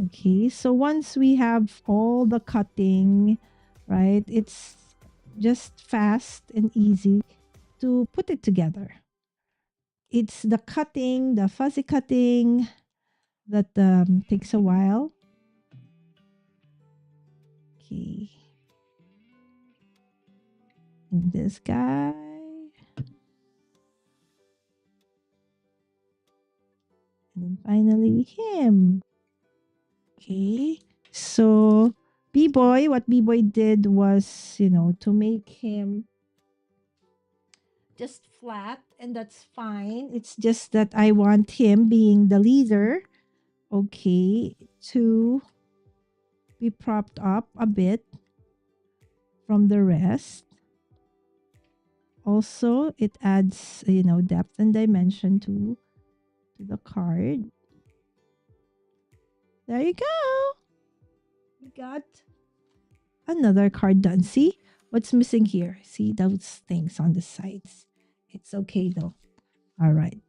Okay, so once we have all the cutting, right, it's just fast and easy to put it together. It's the cutting, the fuzzy cutting that takes a while. Okay. And this guy. And then finally him. Okay. So Biboy, what Biboy did was, to make him just flat, and that's fine. It's just that I want him being the leader, okay, to be propped up a bit from the rest. Also, it adds, depth and dimension to the card. There you go. We got another card done. See what's missing here? See those things on the sides. It's okay though. All right.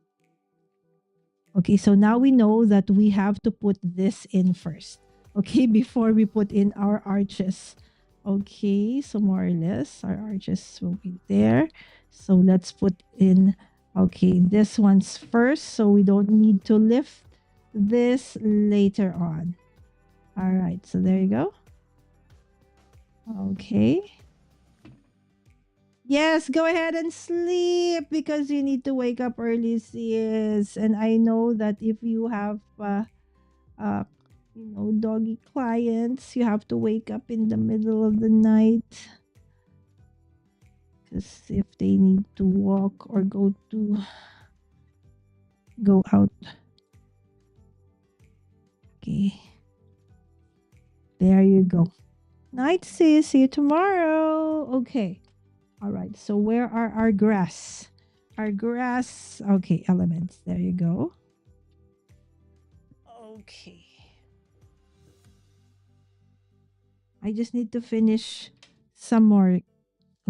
Okay, so now we know that we have to put this in first. Okay, before we put in our arches. Okay, so more or less our arches will be there. So let's put in, okay, this one's first, so we don't need to lift this later on. All right, so there you go. Okay. Yes, go ahead and sleep because you need to wake up early, sis. And I know that if you have, doggy clients, you have to wake up in the middle of the night. Because if they need to walk or go out. Okay. There you go. Night, sis. See you tomorrow. Okay. All right. So where are our grass? Our grass. Okay. Elements. There you go. Okay. I just need to finish some more.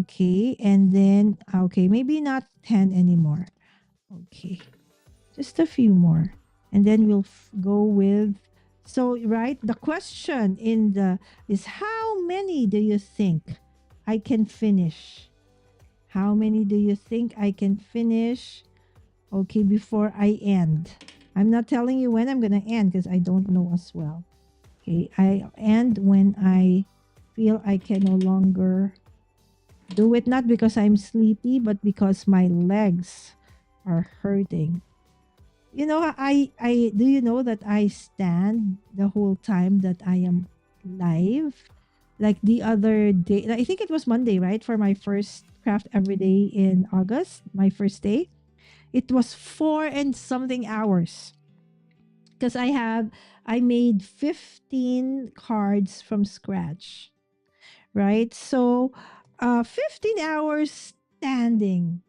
Okay. And then, okay. Maybe not 10 anymore. Okay. Just a few more. And then we'll go with, so, right, the question is how many do you think I can finish? How many do you think I can finish? Okay, before I end. I'm not telling you when I'm going to end because I don't know as well. Okay, I end when I feel I can no longer do it, not because I'm sleepy, but because my legs are hurting. You know, I do you know that I stand the whole time that I am live? Like the other day, I think it was Monday, right? For my first craft every day in August, my first day. It was 4 and something hours because I made 15 cards from scratch, right? So 15 hours standing.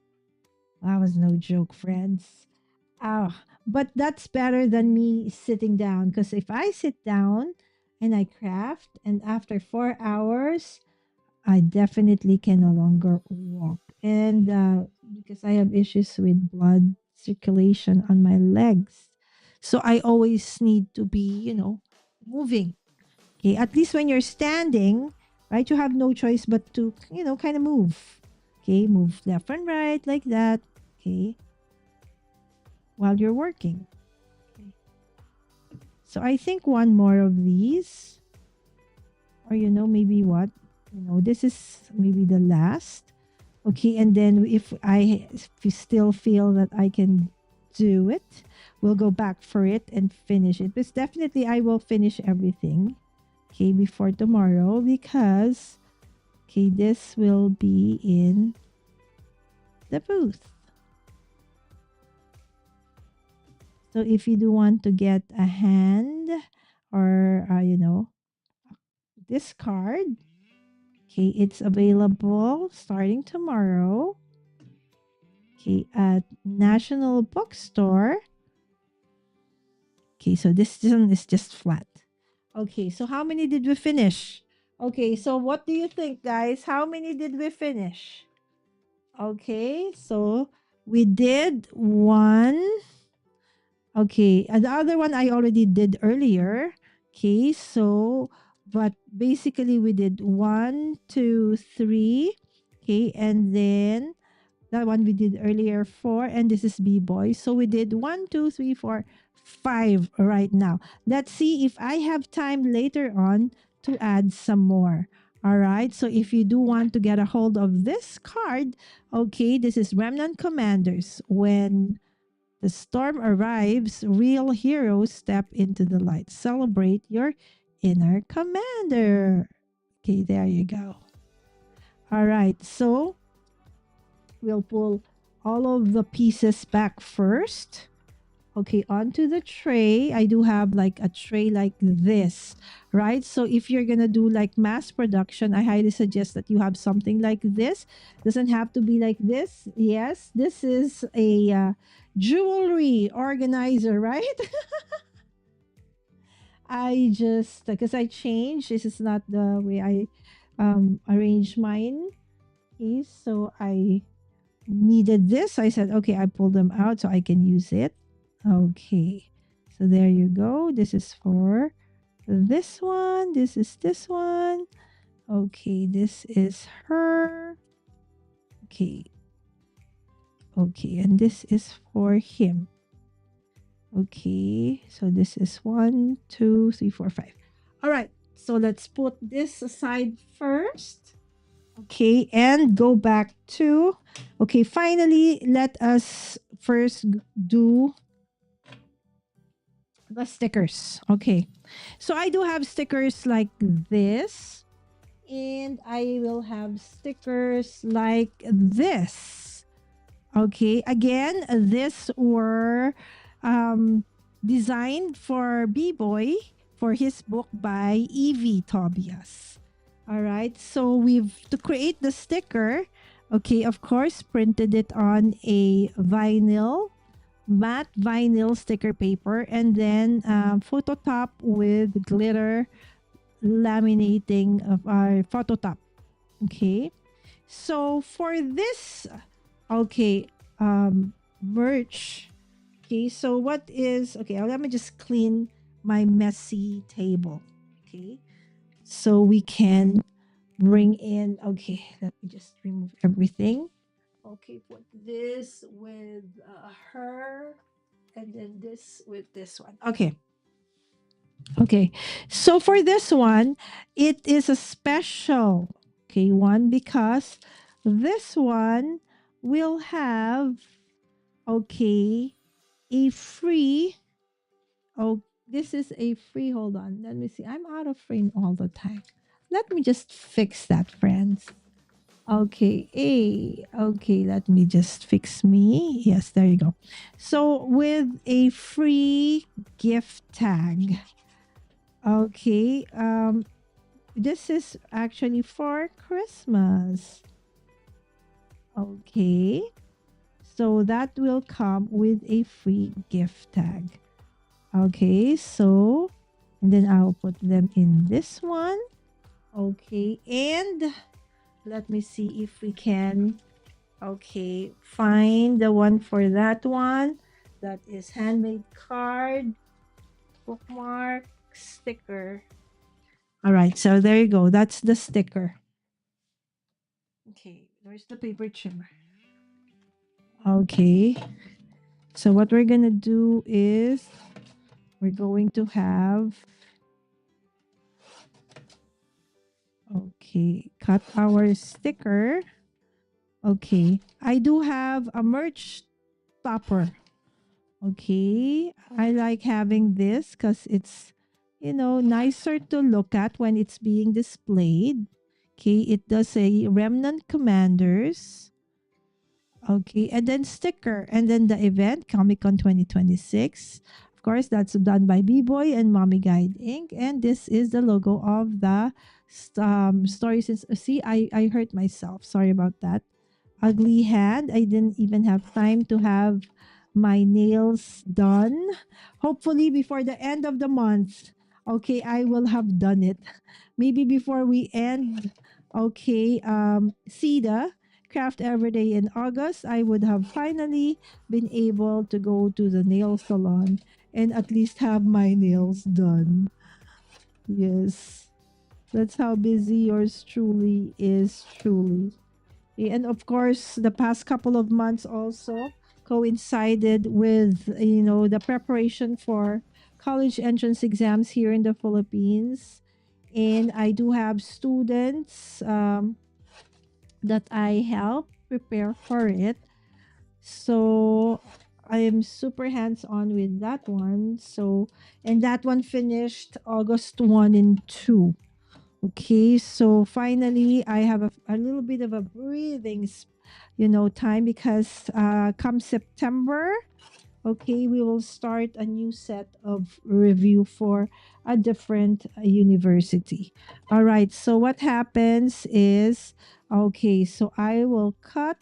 That was no joke, friends. But that's better than me sitting down, because if I sit down and I craft, and after 4 hours, I definitely can no longer walk. And because I have issues with blood circulation on my legs. So I always need to be, moving. Okay. At least when you're standing, right, you have no choice but to, kind of move. Okay. Move left and right like that. Okay. While you're working. Okay. So I think one more of these, or, maybe what? This is maybe the last. Okay, and then if you still feel that I can do it, we'll go back for it and finish it. But definitely I will finish everything, okay, before tomorrow, because okay, this will be in the booth. So if you do want to get a hand or this card, okay, it's available starting tomorrow. Okay, at National Bookstore. Okay, so this one is just flat. Okay, so how many did we finish? Okay, so what do you think, guys? How many did we finish? Okay, so we did one. Okay, and the other one I already did earlier. Okay, so but basically we did one, two, three. Okay, and then that one we did earlier, four, and this is B-Boy. So we did one, two, three, four, five right now. Let's see if I have time later on to add some more. All right. So if you do want to get a hold of this card, okay, this is Remnant Commanders. When the storm arrives, real heroes step into the light. Celebrate your inner commander. Okay, there you go. All right. So we'll pull all of the pieces back first. Okay, onto the tray. I do have like a tray like this, right? So if you're gonna do like mass production, I highly suggest that you have something like this. Doesn't have to be like this. Yes, this is a jewelry organizer, right? I just because I changed. This is not the way I arrange mine. Okay, so I needed this. I said, okay, I pulled them out so I can use it. Okay. So there you go. This is for this one. This is this one. Okay. This is her. Okay. Okay. And this is for him. Okay. So this is 1, 2, 3, 4, 5. All right. So let's put this aside first. Okay, and go back to, okay, finally, let us first do the stickers. Okay, so I do have stickers like this, and I will have stickers like this. Okay, again, this were designed for B-Boy for his book by Evie Tobias. All right, so to create the sticker, okay, of course, printed it on a matte vinyl sticker paper, and then photo top with glitter laminating of our photo top. Okay, so for this, okay, merch. Okay, so what is, okay, let me just clean my messy table. Okay, so we can bring in, okay, let me just remove everything. Okay, put this with her, and then this with this one. Okay. Okay. So for this one, it is a special, okay, one, because this one will have, okay, a free, oh, this is a free, hold on. Let me see. I'm out of frame all the time. Let me just fix that, friends. Okay, okay, let me just fix me. Yes, there you go. So with a free gift tag. Okay, this is actually for Christmas. Okay. So that will come with a free gift tag. Okay, so and then I'll put them in this one. Okay, and let me see if we can find the one for that one. That is handmade card, bookmark, sticker. All right, so there you go. That's the sticker. Okay, where's the paper trimmer? Okay, so what we're gonna do is we're going to have cut our sticker. Okay, I do have a merch topper. Okay, I like having this because it's, nicer to look at when it's being displayed. Okay, it does say Remnant Commanders. Okay, and then sticker, and then the event, Komikon 2026. Of course, that's done by Biboy and Mommy Guide Inc. And this is the logo of the story. Since see, I hurt myself. Sorry about that. Ugly hand. I didn't even have time to have my nails done. Hopefully, before the end of the month, okay, I will have done it. Maybe before we end, okay, CEDA, Craft Every Day in August, I would have finally been able to go to the nail salon and at least have my nails done. Yes, that's how busy yours truly is, truly. And of course, the past couple of months also coincided with, the preparation for college entrance exams here in the Philippines. And I do have students that I help prepare for it. So I am super hands on with that one. So, and that one finished August 1 and 2. Okay, so finally, I have a little bit of a breathing, time because come September, okay, we will start a new set of review for a different university. All right, so what happens is, okay, so I will cut.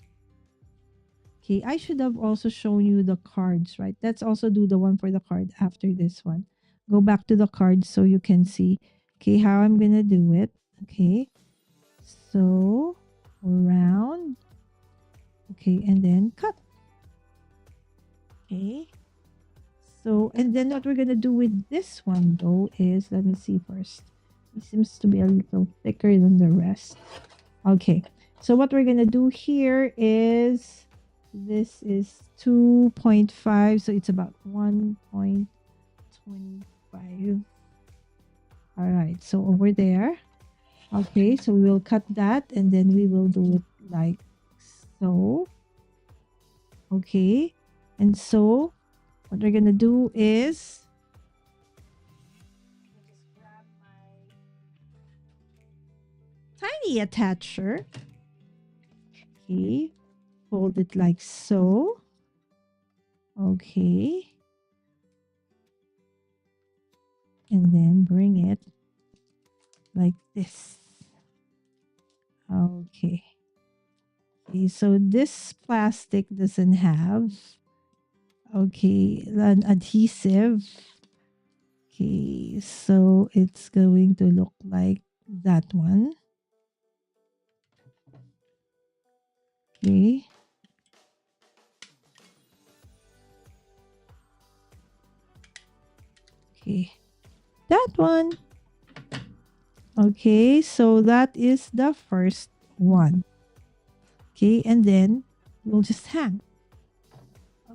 Okay, I should have also shown you the cards, right? Let's also do the one for the card after this one. Go back to the cards so you can see, okay, how I'm gonna do it. Okay, so round, okay, and then cut. Okay, so and then what we're gonna do with this one though is, let me see first. It seems to be a little thicker than the rest. Okay, so what we're gonna do here is, this is 2.5, so it's about 1.25. All right, so over there. Okay, so we will cut that and then we will do it like so. Okay, and so what we're gonna do is just grab my tiny attacher. Okay, fold it like so. Okay, and then bring it like this. Okay. Okay, so this plastic doesn't have, okay, an adhesive. Okay, so it's going to look like that one. Okay. Okay, that one. Okay, so that is the first one. Okay, and then we'll just hang.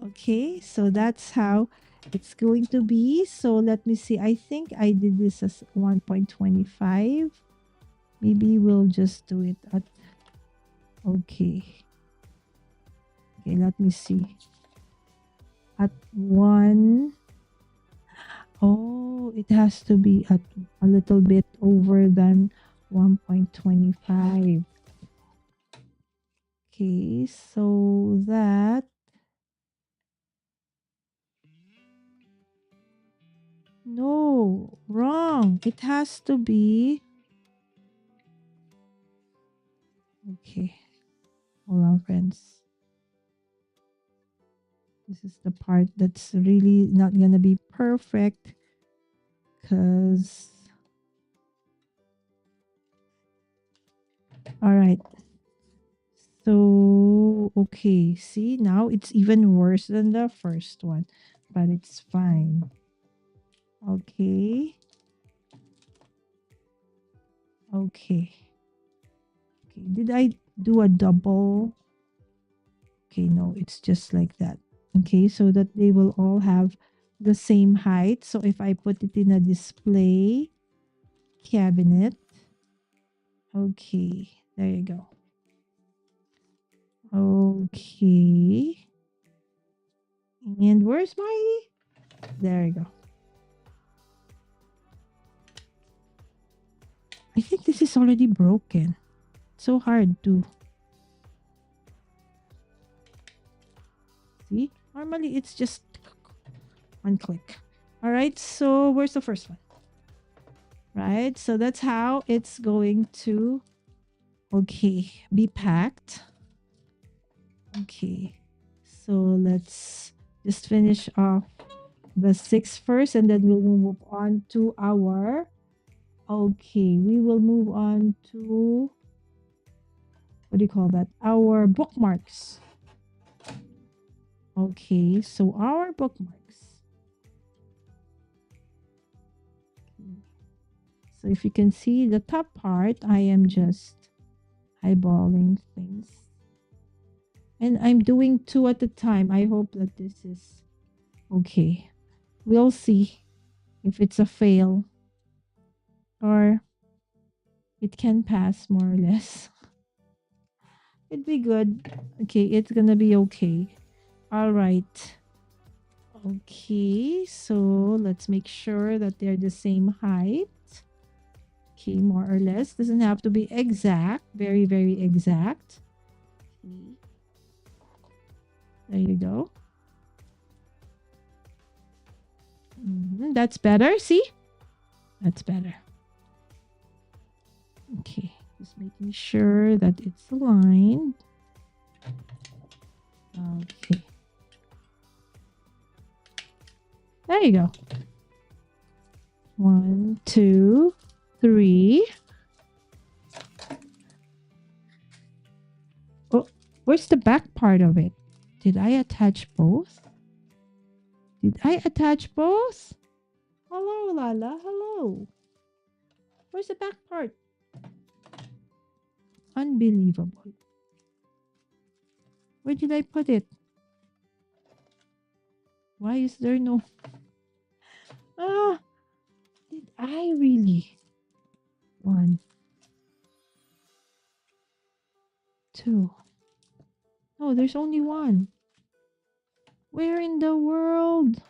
Okay, so that's how it's going to be. So let me see. I think I did this as 1.25. Maybe we'll just do it at, okay. Okay, let me see. At 1. Oh, it has to be at a little bit over than 1.25. Okay, so that no, wrong. It has to be okay. Hold on, friends. This is the part that's really not gonna be perfect because all right. So okay, see now it's even worse than the first one, but it's fine. Okay. Okay. Okay. Did I do a double? Okay, no, it's just like that. Okay, so that they will all have the same height. So if I put it in a display cabinet, okay, there you go. Okay. And where's my? There you go. I think this is already broken. So hard to see. Normally it's just one click. All right, so where's the first one? Right, so that's how it's going to, okay, be packed. Okay, so let's just finish off the 6 first, and then we'll move on to our, okay, we will move on to, what do you call that? Our bookmarks. Okay, so our bookmarks. So if you can see the top part, I am just eyeballing things. And I'm doing 2 at a time. I hope that this is okay. We'll see if it's a fail or it can pass more or less. It'd be good. Okay, it's gonna be okay. All right. Okay, so let's make sure that they're the same height. Okay, more or less. Doesn't have to be exact. Very, very exact. Okay. There you go. That's better. See? That's better. Okay, just making sure that it's aligned. Okay. There you go. 1, 2, 3. Oh, where's the back part of it? Did I attach both? Did I attach both? Hello, Lala. Hello. Where's the back part? Unbelievable. Where did I put it? Why is there no... Ah, did I really? 1, 2. No, there's only 1. Where in the world?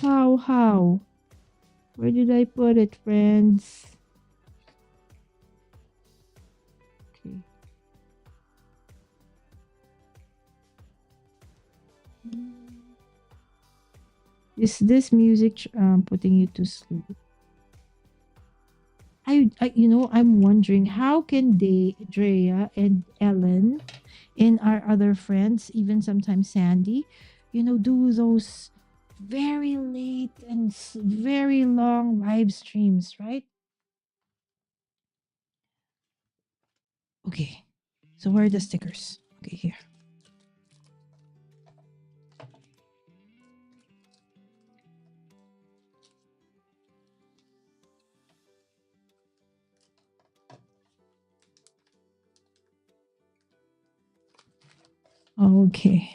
How? Where did I put it, friends? Okay. Is this music putting you to sleep? I'm wondering how can Drea and Ellen and our other friends, even sometimes Sandy, do those very late and very long live streams, right? Okay, so where are the stickers? Okay, here. Okay.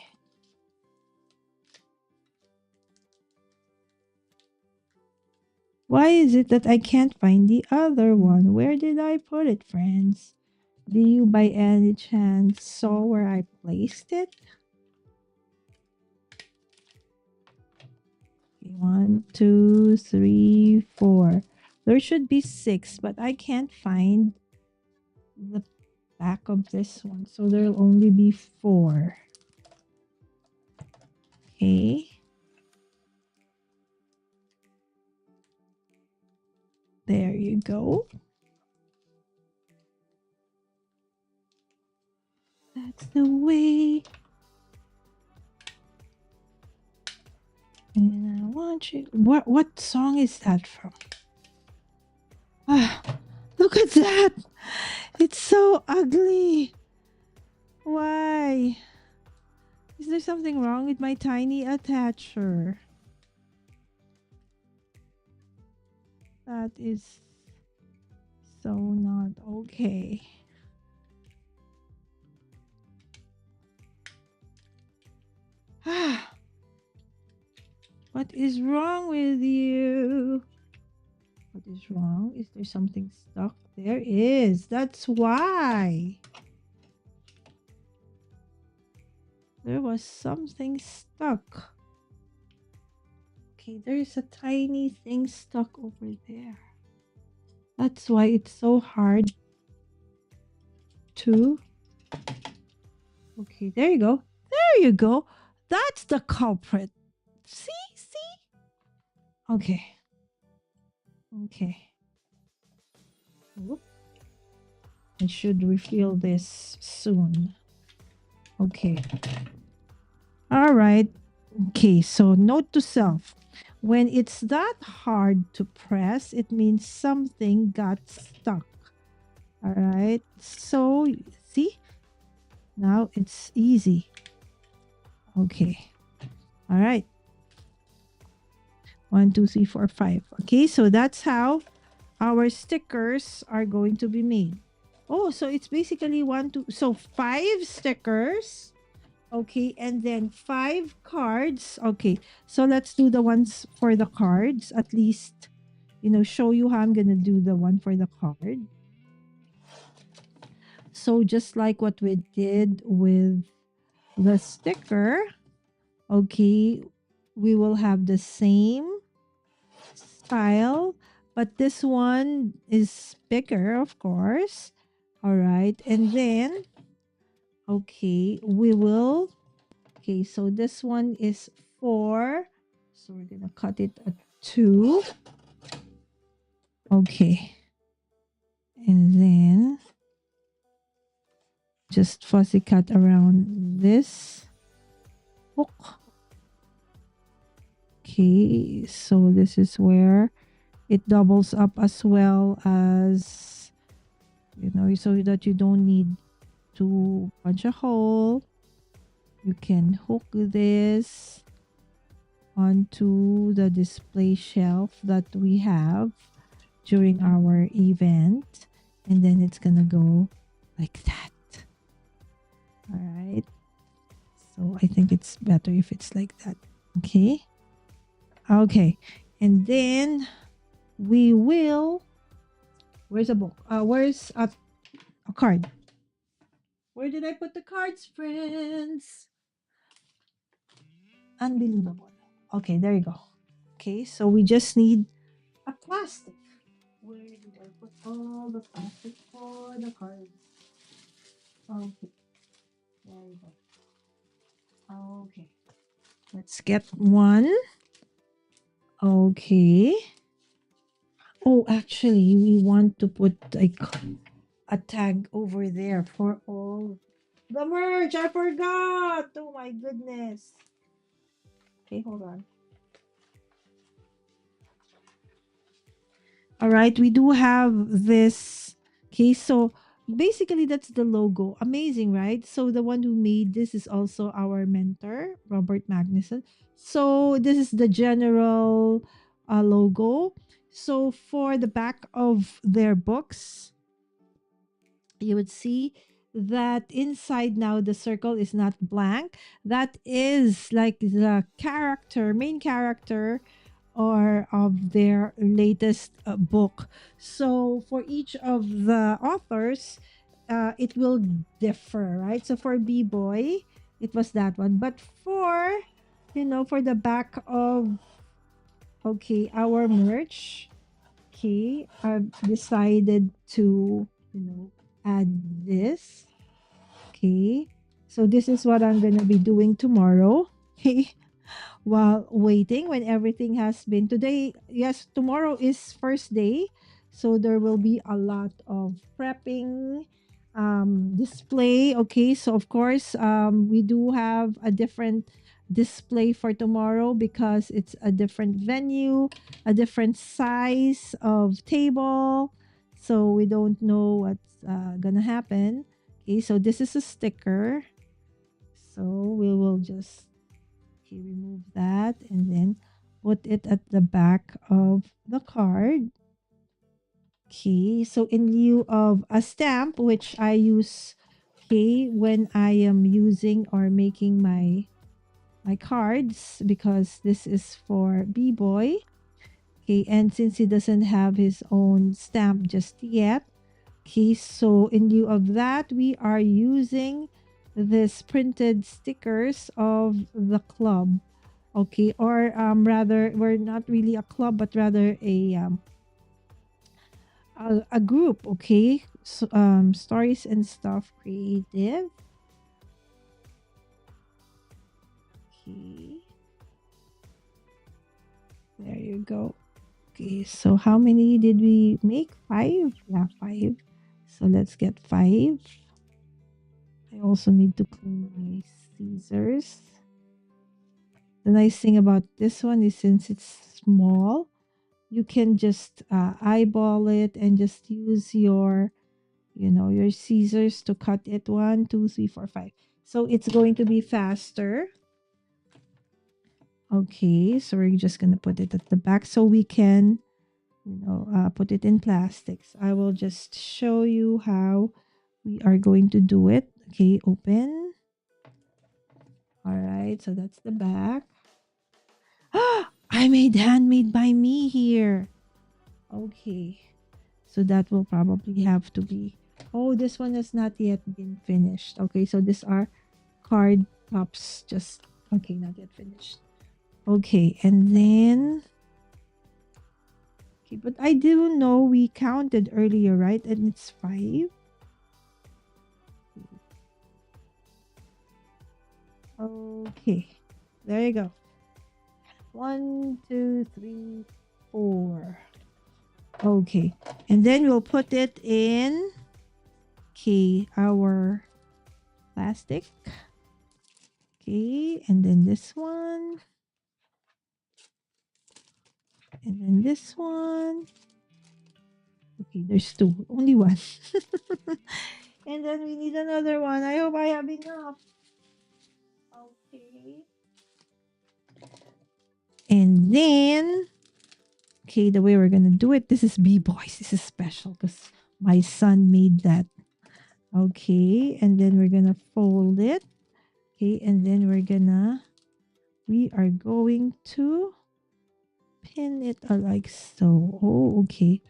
Why is it that I can't find the other one? Where did I put it, friends? Do you by any chance saw where I placed it? Okay, 1, 2, 3, 4. There should be 6, but I can't find the back of this one. So there'll only be 4. Okay. There you go. That's the way. And I want you. What song is that from? Ah, look at that. It's so ugly. Why? Is there something wrong with my tiny attacher? That is so not okay. Ah, what is wrong with you? What is wrong? Is there something stuck? There is. That's why. There was something stuck. Okay, there's a tiny thing stuck over there. That's why it's so hard to... Okay, there you go. There you go. That's the culprit. See? Okay. Okay. Whoop. I should refill this soon. Okay. All right. Okay, so note to self. When it's that hard to press, it means something got stuck. All right. So, see? Now it's easy. Okay. All right. 1, 2, 3, 4, 5. Okay, so that's how our stickers are going to be made. Oh, so it's basically 1, 2, so 5 stickers. Okay, and then 5 cards. Okay, so let's do the ones for the cards. At least, show you how I'm gonna do the one for the card. So just like what we did with the sticker, okay, we will have the same style, but this one is bigger, of course. All right, and then okay, we will... Okay, so this one is 4, so we're gonna cut it at 2. Okay, and then just fussy cut around this hook. Okay, so this is where it doubles up as well as, so that you don't need to punch a hole. You can hook this onto the display shelf that we have during our event, and then it's gonna go like that. All right, so I think it's better if it's like that. Okay, and then we will... Where's a book? Where's a card? Where did I put the cards, friends? Unbelievable. Okay, there you go. Okay, so we just need a plastic. Where did I put all the plastic for the cards? Okay, there you go. Okay, let's get one. Okay. Oh, actually, we want to put like a tag over there for all the merch. I forgot. Oh my goodness. Okay, hold on. All right, we do have this. Okay, so basically that's the logo. Amazing, right? So the one who made this is also our mentor, Robert Magnuson. So this is the general logo. So for the back of their books, you would see that inside now the circle is not blank. That is like the main character or of their latest book. So for each of the authors, it will differ, right? So for Biboy, it was that one. But for the back of Okay, our merch. Okay, I've decided to, add this. Okay, so this is what I'm gonna be doing tomorrow. Okay, while waiting when everything has been today. Yes, tomorrow is first day, so there will be a lot of prepping, display. Okay, so of course, we do have a different display for tomorrow because it's a different venue, a different size of table, so we don't know what's gonna happen. Okay, so this is a sticker, so we will just, okay, remove that and then put it at the back of the card. Okay, so in lieu of a stamp, which I use, okay, when I am using or making my cards, because this is for B-Boy. Okay, and since he doesn't have his own stamp just yet, okay, so in lieu of that, we are using this printed stickers of the club. Okay, or rather, we're not really a club, but rather a group. Okay, so, stories and stuff creative. Okay, there you go. Okay, so how many did we make? 5? Yeah, 5. So let's get 5. I also need to clean my scissors. The nice thing about this one is since it's small, you can just eyeball it and just use your scissors to cut it. 1, 2, 3, 4, 5. So it's going to be faster. Okay, so we're just gonna put it at the back so we can, put it in plastics. I will just show you how we are going to do it. Okay, open. All right, so that's the back. I made handmade by me here. Okay, so that will probably have to be. Oh, this one has not yet been finished. Okay, so these are card tops. Just okay, not yet finished. Okay, and then okay, but I do know we counted earlier, right? And it's 5. Okay, there you go. 1, 2, 3, 4. Okay, and then we'll put it in, okay, our plastic. Okay, and then this one, and then this one. Okay, there's 2, only 1. And then we need another one. I hope I have enough. Okay. And then, okay, the way we're gonna do it, this is B-Boys. This is special because my son made that. Okay, and then we're gonna fold it. Okay, and then we are going to pin it like so. Oh, okay.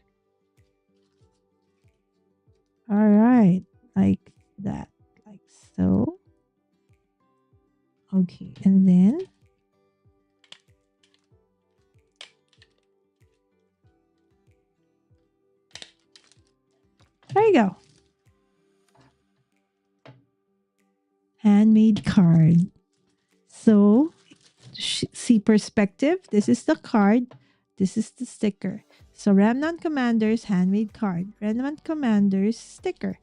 All right, like that, like so. Okay, and then there you go. Handmade card. So, see perspective. This is the card. This is the sticker. So, Remnant Commander's handmade card. Remnant Commander's sticker.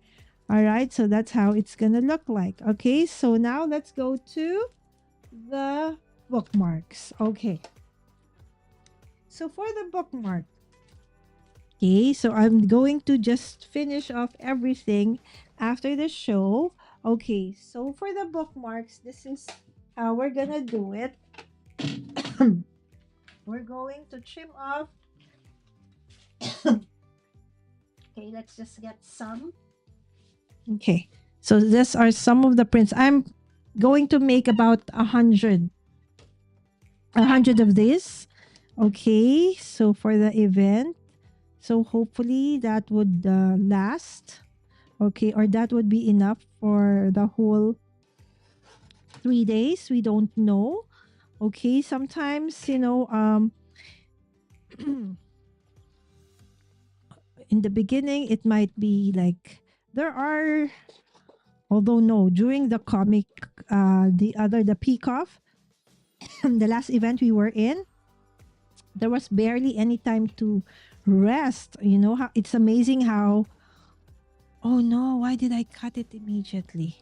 All right. So, that's how it's going to look like. Okay. So, now let's go to the bookmarks. Okay. So, for the bookmark, okay, so I'm going to just finish off everything after the show. Okay, so for the bookmarks, this is how we're gonna do it. We're going to trim off. Okay, let's just get some. Okay, so these are some of the prints. I'm going to make about 100 of these. Okay, so for the event, so hopefully that would last. Okay, or that would be enough for the whole 3 days. We don't know. Okay, sometimes In the beginning, it might be like there are, although no, during the comic, the peak off, the last event we were in, there was barely any time to rest. You know how it's amazing how. Oh no! Why did I cut it immediately?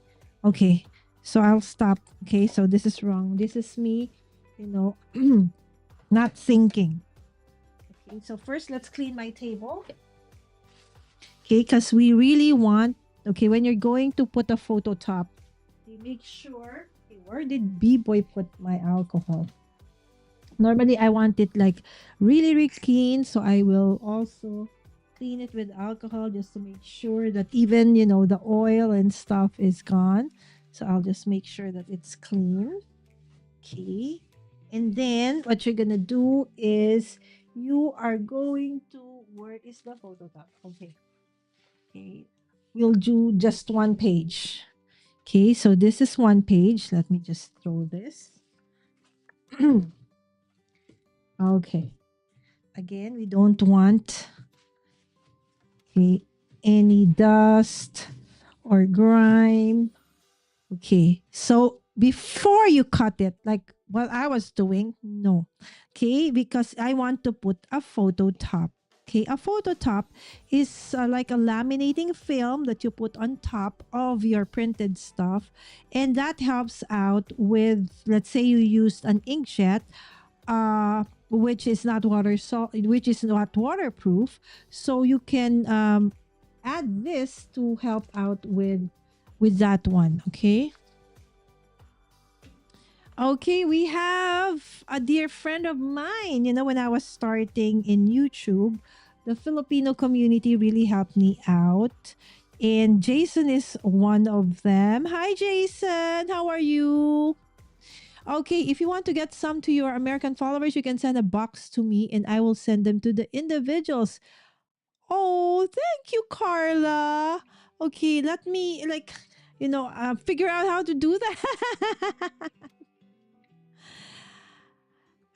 Okay, so I'll stop. Okay, so this is wrong. This is me, you know, not thinking. Okay, so first let's clean my table. Okay, because we really want. Okay, when you're going to put a photo top, okay, make sure. Okay, where did B-boy put my alcohol? Normally, I want it like really, really clean. So I will also clean it with alcohol just to make sure that even, the oil and stuff is gone. So I'll just make sure that it's clean. Okay. And then what you're going to do is you are going to, where is the photo top? Okay. Okay. We'll do just one page. Okay. So this is one page. Let me just throw this. Okay. Again, we don't want any dust or grime. Okay. So before you cut it, like what I was doing, no. Okay. Because I want to put a photo top. Okay. A photo top is like a laminating film that you put on top of your printed stuff. And that helps out with, let's say you used an inkjet. Which is not which is not waterproof, so you can add this to help out with that one. Okay, we have a dear friend of mine. When I was starting in YouTube, the Filipino community really helped me out, and Jason is one of them. Hi Jason, how are you? Okay, if you want to get some to your American followers, you can send a box to me and I will send them to the individuals. Oh, thank you, Carla. Okay, let me figure out how to do that.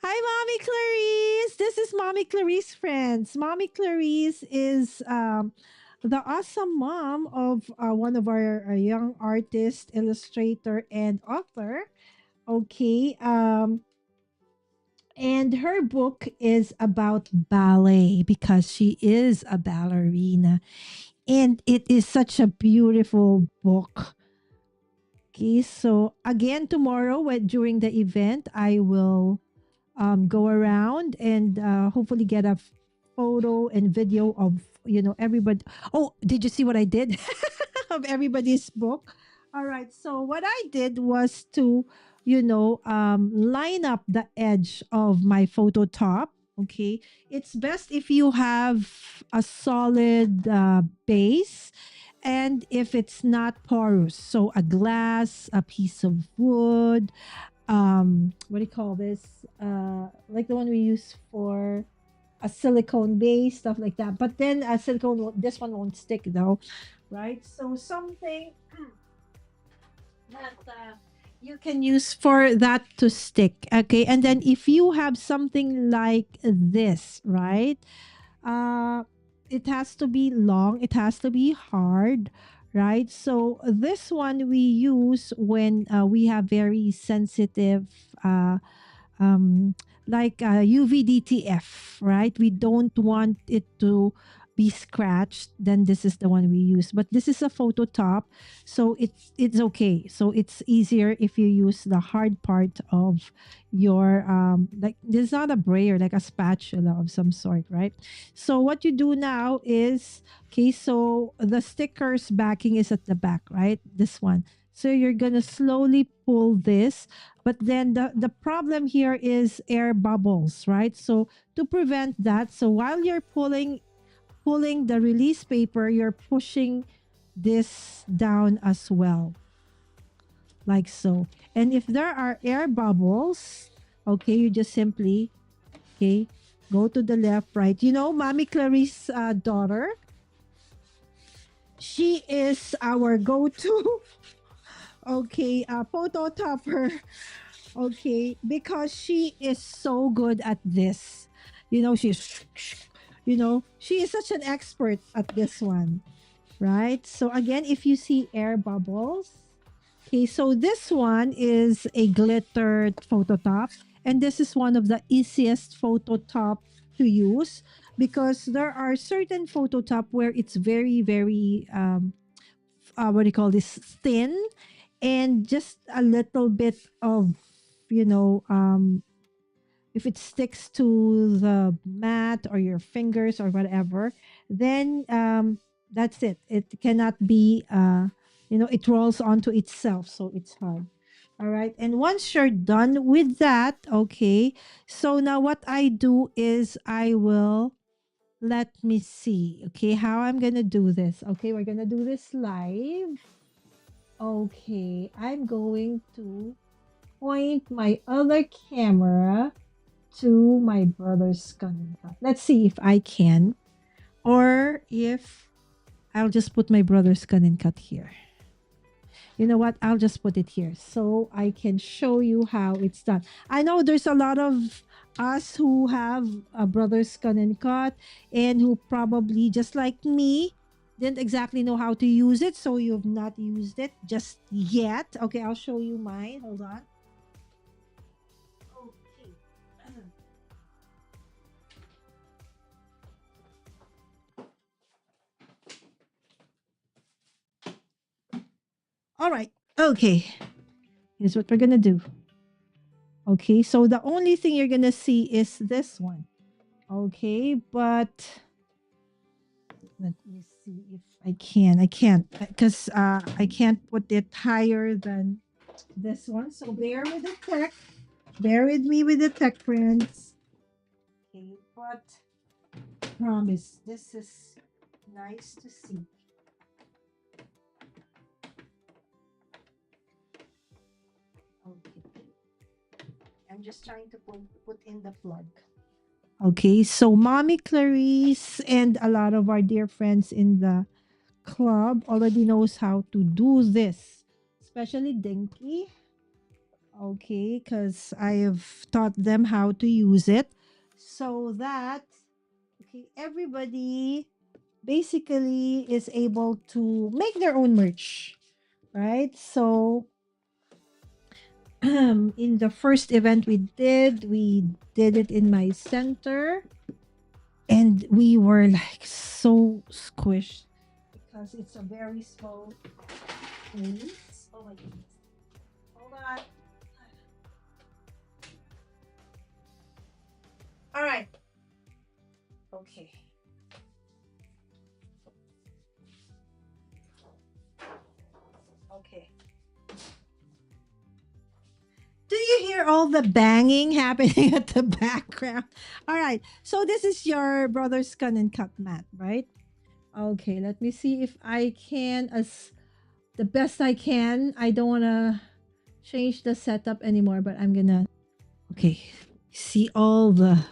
Hi, Mommy Clarice. This is Mommy Clarice, friends. Mommy Clarice is the awesome mom of one of our young artist, illustrator, and author. Okay. And her book is about ballet because she is a ballerina. And it is such a beautiful book. Okay, so again, tomorrow, during the event, I will go around and hopefully get a photo and video of, everybody. Oh, did you see what I did? Of everybody's book. All right. So what I did was to, line up the edge of my photo top. Okay. It's best if you have a solid base and if it's not porous. So a glass, a piece of wood, what do you call this? Like the one we use for a silicone base, stuff like that. But then a this one won't stick though, right? So something that you can use for that to stick. Okay, and then if you have something like this, right? Uh, it has to be long. It has to be hard, right? So this one we use when we have very sensitive um, like UVDTF, right? We don't want it to be scratched. Then this is the one we use. But this is a photo top, so it's okay. So it's easier if you use the hard part of your like this is not a brayer, like a spatula of some sort, right? So what you do now is okay. So the sticker's backing is at the back, right? This one. So you're gonna slowly pull this, but then the problem here is air bubbles, right? So to prevent that, so while you're pulling the release paper, you're pushing this down as well, like so. And if there are air bubbles, okay, you just simply okay go to the left, right. Mommy Clarice's daughter, she is our go-to okay photo topper. Okay, because she is so good at this. she's, she is such an expert at this one, right? So again, if you see air bubbles, okay, so this one is a glitter photo top, and this is one of the easiest photo top to use because there are certain photo top where it's very, very what do you call this, thin, and just a little bit of, you know um if it sticks to the mat or your fingers or whatever, then that's it. It cannot be, it rolls onto itself, so it's hard. All right. And once you're done with that, okay, so now what I do is I will, let me see, okay, how I'm going to do this. Okay, we're going to do this live. Okay, I'm going to point my other camera to my brother's gun. Let's see if I can, or if I'll just put my brother's gun and cut here. You know what? I'll just put it here so I can show you how it's done. I know there's a lot of us who have a brother's gun and cut, and who probably, just like me, didn't exactly know how to use it. So you've not used it just yet. Okay, I'll show you mine. Hold on. Okay. All right. Okay. Here's what we're going to do. Okay. So the only thing you're going to see is this one. Okay. But let me see if I can. I can't because I can't put it higher than this one. So bear with the tech. Bear with me with the tech, friends. Okay. But promise, this is nice to see. Okay. I'm just trying to put in the plug. Okay, so Mommy Clarice and a lot of our dear friends in the club already knows how to do this, especially Dinky. Okay, because I have taught them how to use it so that, okay, everybody basically is able to make their own merch, right? So in the first event we did it in my center, and we were like so squished because it's a very small place. Oh my goodness. Hold on. All right. Okay. Okay. Do you hear all the banging happening at the background? All right. So this is your brother's gun and cut mat, right? Okay. Let me see if I can, as the best I can. I don't want to change the setup anymore, but I'm gonna. Okay. See all the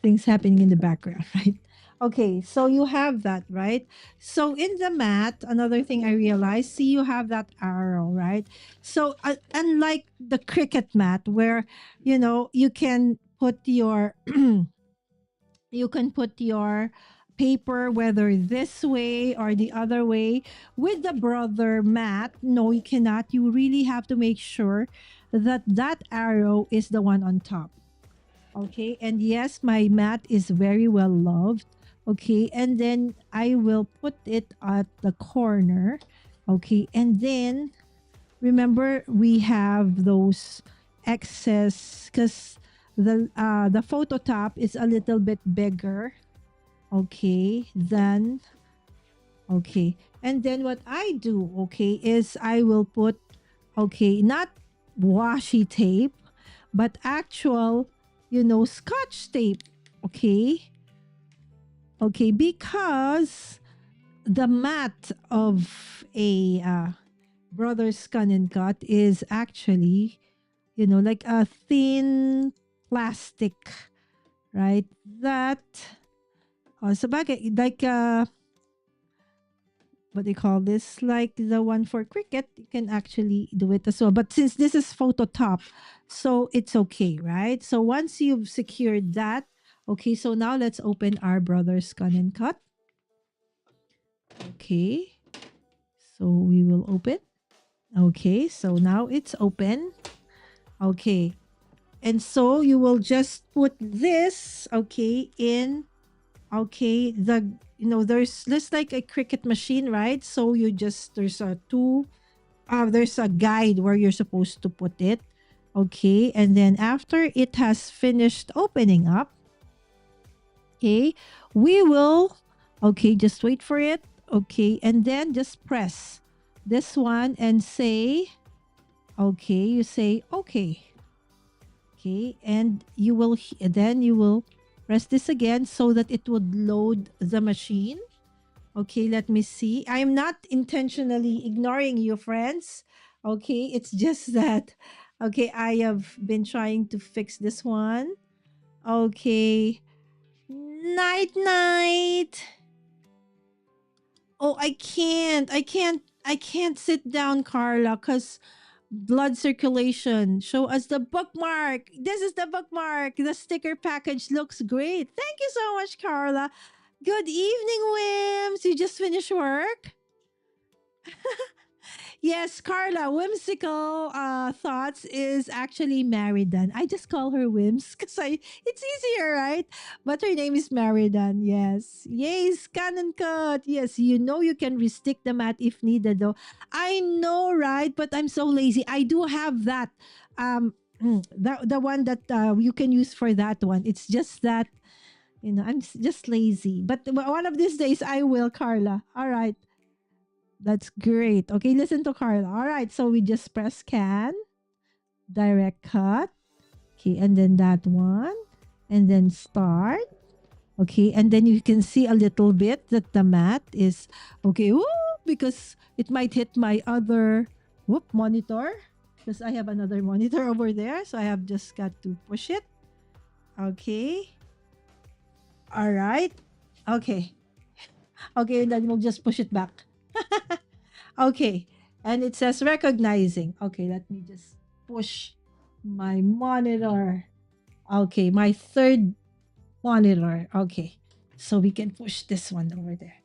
things happening in the background, right? Okay, so you have that, right? So in the mat, another thing I realized, see, you have that arrow, right? So unlike the cricket mat, where you can put your you can put your paper whether this way or the other way. With the brother mat, no, you cannot. You really have to make sure that that arrow is the one on top. Okay, and yes, my mat is very well loved. Okay, and then I will put it at the corner. Okay, and then remember we have those excess, because the photo top is a little bit bigger. Okay, then okay, and then what I do, okay, is I will put, okay, not washi tape, but actual, scotch tape. Okay. Okay. Because the mat of a brother's gun and cut is actually, like a thin plastic, right? That, so bagay, like, what they call this, like the one for cricket, you can actually do it as well. But since this is Phototop, so it's okay, right? So once you've secured that, okay, so now let's open our brother's Gun and Cut. Okay, so we will open. Okay, so now it's open. Okay, and so you will just put this, okay, in, okay, the, there's just like a cricket machine, right? So you just, there's a guide where you're supposed to put it. Okay, and then after it has finished opening up, okay, we will, okay, just wait for it. Okay, and then just press this one and say, okay, you say, okay. Okay, and you will, then you will press this again so that it would load the machine. Okay, let me see. I'm not intentionally ignoring you, friends. Okay, it's just that, okay, I have been trying to fix this one. Okay, night, night. Oh, I can't sit down, Carla, because blood circulation. Show us the bookmark. This is the bookmark. The sticker package looks great. Thank you so much, Carla. Good evening, Wims. You just finished work? Yes, Carla, whimsical thoughts is actually Maridan. I just call her Whims because it's easier, right? But her name is Maridan. Yes. Yay, scan and cut. Yes, you can restick the mat if needed though. I know, right? But I'm so lazy. I do have that. The one that you can use for that one. It's just that I'm just lazy. But one of these days I will, Carla. All right. That's great. Okay, listen to Carla. All right, so we just press scan, direct cut. Okay, and then that one, and then start. Okay, and then you can see a little bit that the mat is okay. Woo, because it might hit my other monitor because I have another monitor over there. So I have just got to push it. Okay. All right. Okay. Okay, and then we'll just push it back. Okay. And it says recognizing. Okay, let me just push my monitor. Okay, my third monitor. Okay. So we can push this one over there.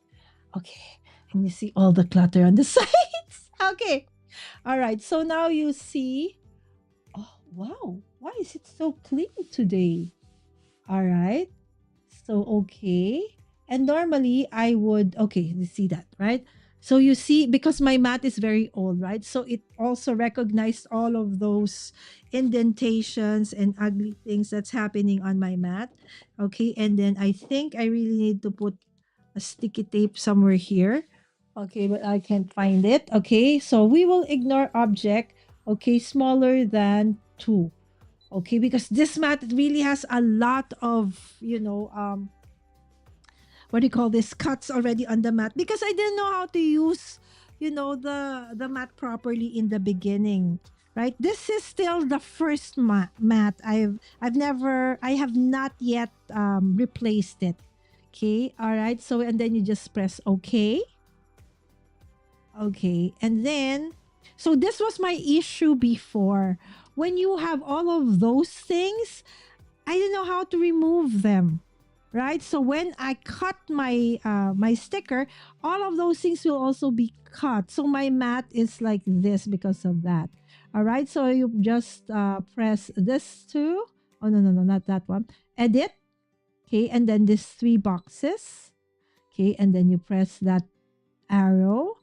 Okay. And you see all the clutter on the sides. Okay. All right. So now you see. Oh, wow. Why is it so clean today? All right. So, okay. And normally I would, okay, you see that, right? So you see, because my mat is very old, right? So it also recognized all of those indentations and ugly things that's happening on my mat. Okay. And then I think I really need to put a sticky tape somewhere here. Okay, but I can't find it. Okay. So we will ignore object, okay, smaller than 2. Okay, because this mat really has a lot of, what do you call this, cuts already on the mat because I didn't know how to use, the mat properly in the beginning. Right? This is still the first mat. I have not yet replaced it. Okay. All right. So and then you just press okay. Okay. And then so this was my issue before. When you have all of those things, I didn't know how to remove them. Right? So when I cut my sticker, all of those things will also be cut. So my mat is like this because of that. All right? So you just press this too. Oh no, not that one. Edit. Okay, and then these 3 boxes. Okay, and then you press that arrow.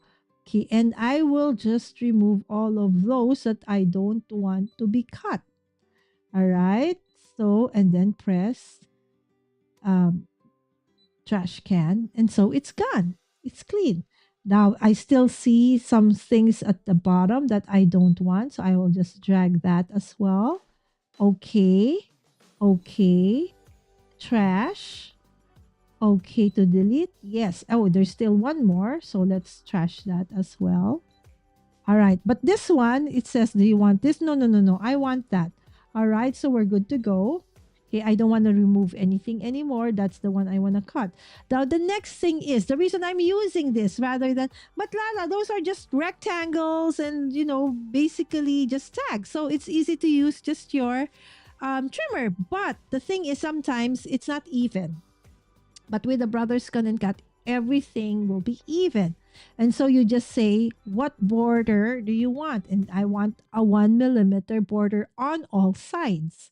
Okay, and I will just remove all of those that I don't want to be cut. All right. So and then press trash can, and so it's gone. It's clean. Now I still see some things at the bottom that I don't want, so I will just drag that as well. Okay. Okay. Trash. Okay, to delete. Yes. Oh, there's still one more, so let's trash that as well. All right, but this one, it says, do you want this? No. I want that. All right, so we're good to go. Okay, I don't want to remove anything anymore. That's the one I want to cut. Now, the next thing is the reason I'm using this rather than, but Lala, those are just rectangles and, basically just tags. So it's easy to use just your trimmer. But the thing is, sometimes it's not even. But with the Brothers Gun and Cut, everything will be even. And so you just say, what border do you want? And I want a 1 millimeter border on all sides.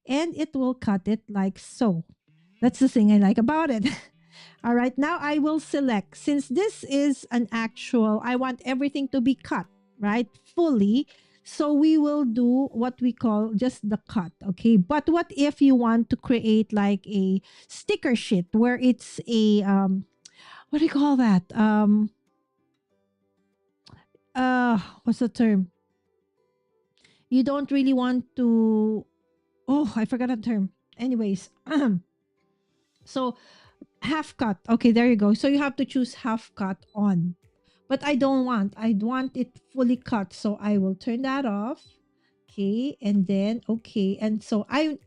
And it will cut it like so. That's the thing I like about it. All right, now I will select. Since this is an actual, I want everything to be cut, right? Fully. So we will do what we call just the cut, okay? But what if you want to create like a sticker sheet where it's a what do you call that? What's the term? You don't really want to, oh, I forgot the term. Anyways, so half cut. Okay, there you go. So you have to choose half cut on. But I don't want. I want it fully cut. So I will turn that off. Okay, and then okay. And so I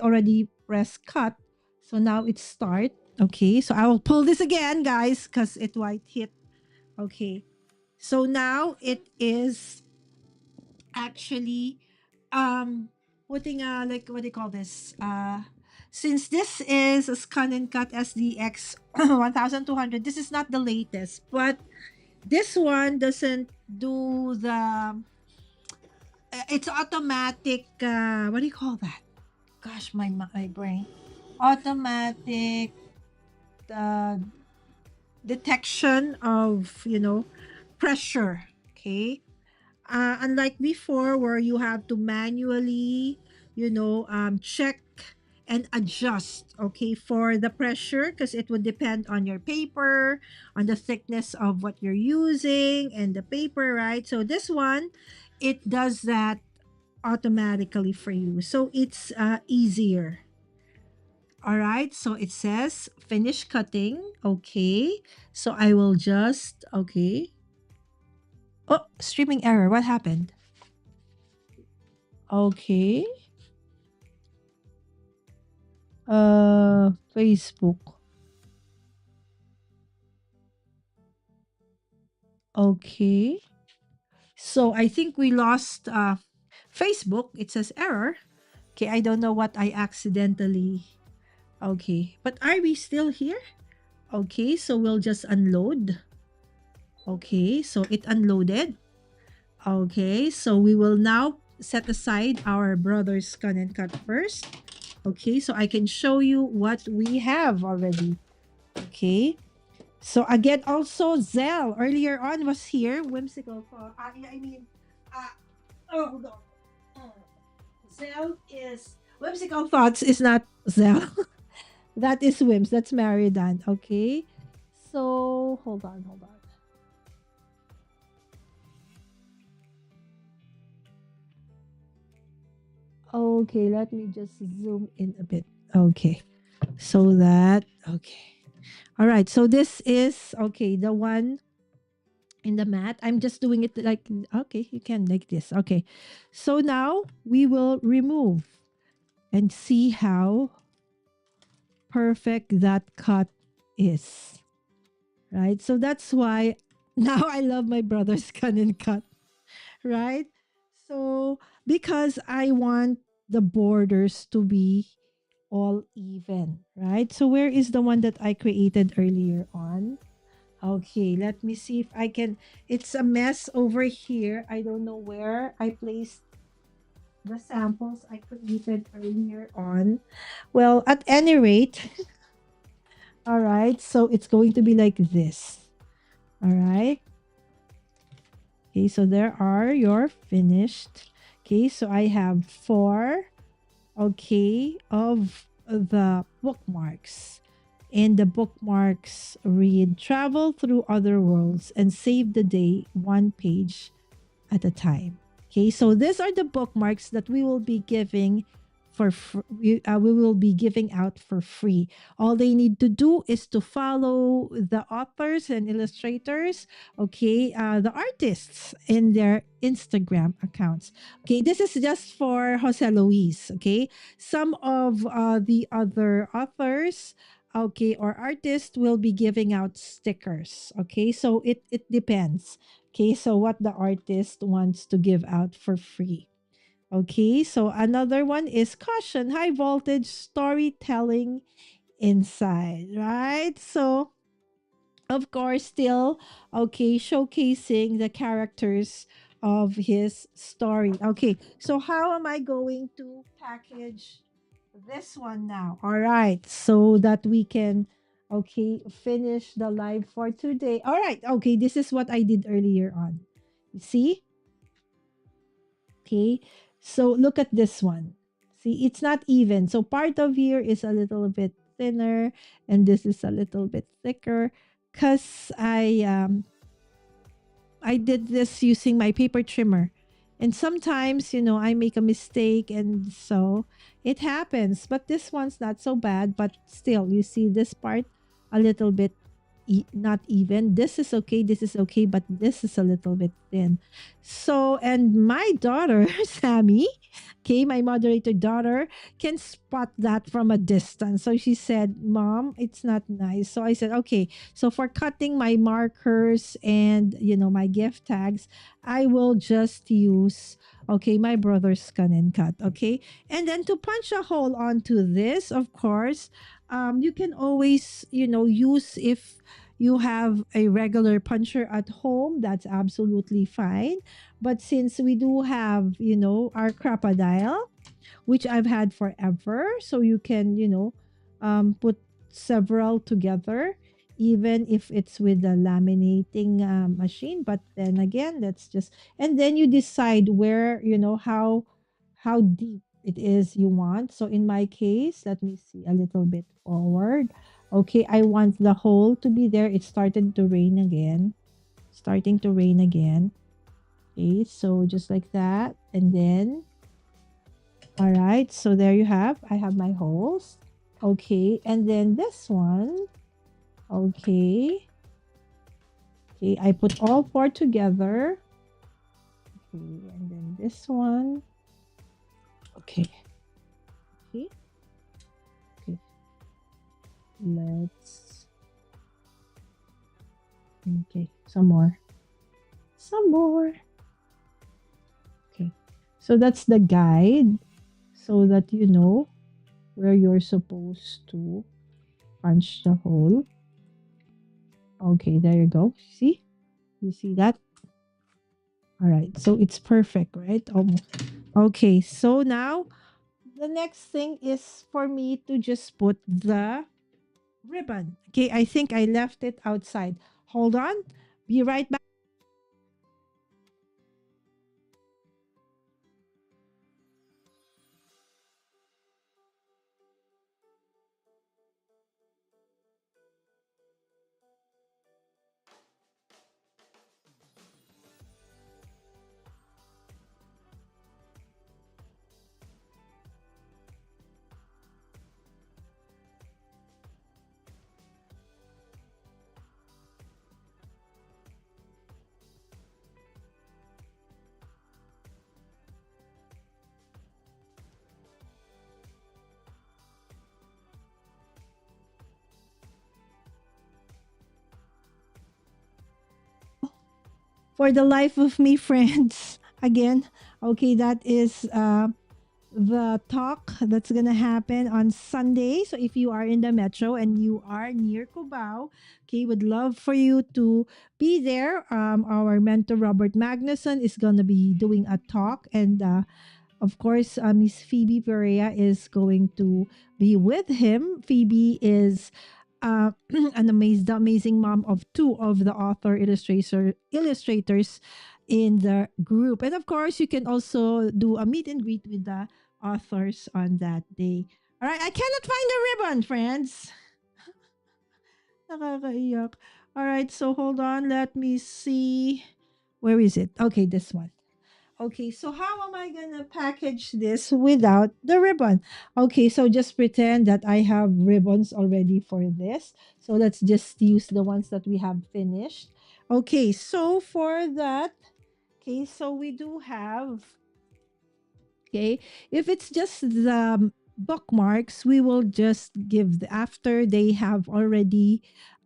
already press cut. So now it's start. Okay, so I will pull this again, guys, because it might hit. Okay. So now it is actually putting a, like, what do you call this? Since this is a scan and cut SDX 1200, this is not the latest, but this one doesn't do the it's automatic, what do you call that? Gosh, my brain. Automatic uh, detection of, pressure. Okay. Unlike before, where you have to manually, check and adjust, okay, for the pressure, because it would depend on your paper, on the thickness of what you're using, and the paper, right? So this one, it does that automatically for you. So it's easier. All right. So it says finish cutting. Okay. So I will just, okay. Oh, streaming error. What happened? Okay. Facebook. Okay. So I think we lost Facebook. It says error. Okay, I don't know what I accidentally. Okay. But are we still here? Okay, so we'll just unload. Okay, so it unloaded. Okay, so we will now set aside our brother's scan and cut first. Okay, so I can show you what we have already. Okay, so again, also Zell earlier on was here. Whimsical thought. Oh, hold on. Zell is Whimsical Thoughts is not Zell. That is Wims. That's Maridan. Okay, so hold on, hold on. Okay, let me just zoom in a bit. Okay. So that, okay. All right. So this is, okay, the one in the mat. I'm just doing it like, okay, you can like this. Okay. So now we will remove and see how perfect that cut is. Right. So that's why now I love my brother's cut and cut. Right. So because I want the borders to be all even, right? So where is the one that I created earlier on? Okay, let me see if I can. It's a mess over here. I don't know where I placed the samples I created earlier on. Well, at any rate, all right, so it's going to be like this. All right. Okay, so there are your finished. Okay, so I have 4, okay, of the bookmarks. And the bookmarks read, travel through other worlds and save the day one page at a time. Okay, so these are the bookmarks that we will be giving we will be giving out for free. All they need to do is to follow the authors and illustrators, okay, the artists in their Instagram accounts. Okay, this is just for Jose Luis. Okay, some of the other authors, okay, or artists will be giving out stickers. Okay, so it depends. Okay, so what the artist wants to give out for free. Okay, so another one is caution, high voltage storytelling inside, right? So, of course, still, okay, showcasing the characters of his story. Okay, so how am I going to package this one now? All right, so that we can, okay, finish the live for today. All right, okay, this is what I did earlier on. You see? Okay. So look at this one. See, it's not even. So part of here is a little bit thinner and this is a little bit thicker because I did this using my paper trimmer. And sometimes, I make a mistake and so it happens. But this one's not so bad. But still, you see this part a little bit not even. This is okay. This is okay. But this is a little bit thin. So, and my daughter, Sammy, okay, my moderator daughter, can spot that from a distance. So she said, Mom, it's not nice. So I said, okay, so for cutting my markers and my gift tags, I will just use my brother's scan and cut. Okay. And then to punch a hole onto this, of course, you can always, use if you have a regular puncher at home, that's absolutely fine. But since we do have, our crocodile, which I've had forever. So you can, put several together, even if it's with the laminating machine. But then again, that's just, and then you decide where, how deep it is you want. So in my case, let me see a little bit forward. Okay, I want the hole to be there. It started to rain again. Starting to rain again. Okay, so just like that. And then all right, so there you have. I have my holes. Okay, and then this one. Okay. Okay, I put all four together. Okay, and then this one. Okay. Okay. Okay. Let's. Okay, some more. Some more. Okay. So that's the guide so that you know where you're supposed to punch the hole. Okay, there you go. See? You see that? All right. So it's perfect, right? Almost. Okay. So now the next thing is for me to just put the ribbon. Okay. I think I left it outside. Hold on. Be right back. For the life of me, friends. Again. Okay. That is the talk that's gonna happen on Sunday. So if you are in the metro and you are near Cubao, okay, would love for you to be there. Our mentor Robert Magnuson is gonna be doing a talk, and of course, Miss Phoebe Perea is going to be with him. Phoebe is an amazing mom of two of the illustrators in the group. And of course, you can also do a meet and greet with the authors on that day. All right, I cannot find the ribbon, friends. Nakakaiyak. All right, so hold on. Let me see. Where is it? Okay, this one. Okay, so how am I gonna package this without the ribbon? Okay, so just pretend that I have ribbons already for this. So let's just use the ones that we have finished. Okay, so for that, okay, so we do have, okay, if it's just the bookmarks, we will just give after they have already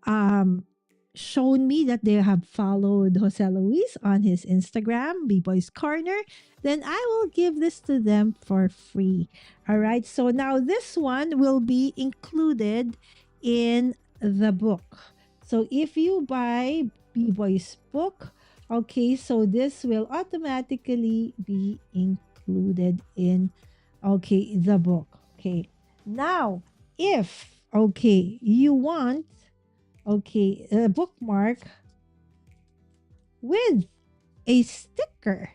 um shown me that they have followed Jose Luis on his Instagram, B-Boy's Corner, then I will give this to them for free. All right. So now this one will be included in the book. So if you buy B-Boy's book, okay, so this will automatically be included in, okay, the book. Okay. Now, if, okay, you want, okay, a bookmark with a sticker.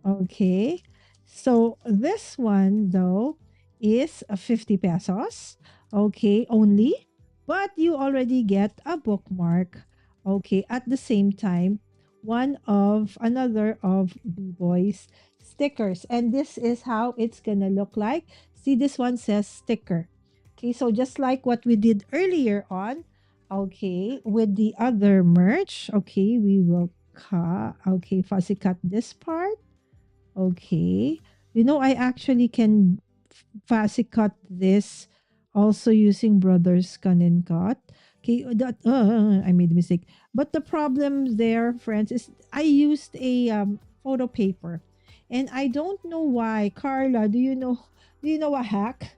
Okay. So this one though is a 50 pesos. Okay, only. But you already get a bookmark. Okay, at the same time, one of another of B-Boy's stickers. And this is how it's gonna look like. See, this one says sticker. Okay, so just like what we did earlier on, okay, with the other merch, okay, we will cut, okay, fussy cut this part. Okay. You know, I actually can fussy cut this also using Brothers Gun and Cut. Okay, that I made a mistake. But the problem there, friends, is I used a photo paper, and I don't know why. Carla, do you know a hack?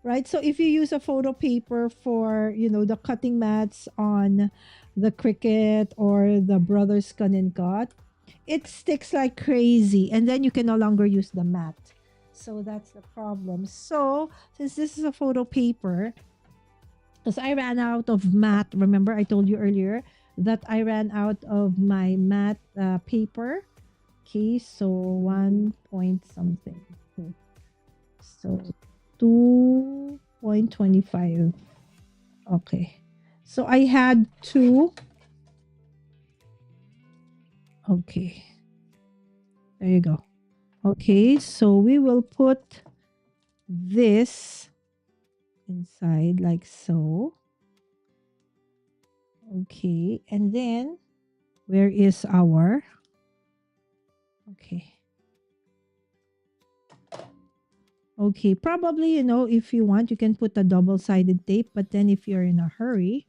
Right? So if you use a photo paper for, the cutting mats on the Cricut or the Brothers Gun and Cut, it sticks like crazy and then you can no longer use the mat. So that's the problem. So since this is a photo paper, because I ran out of mat, remember I told you earlier that I ran out of my mat paper. Okay, so 1 point something. Okay. So 2.25. Okay. So I had two. Okay. There you go. Okay, so we will put this inside like so. Okay, and then where is our, okay. Okay, probably, if you want, you can put a double-sided tape, but then if you're in a hurry,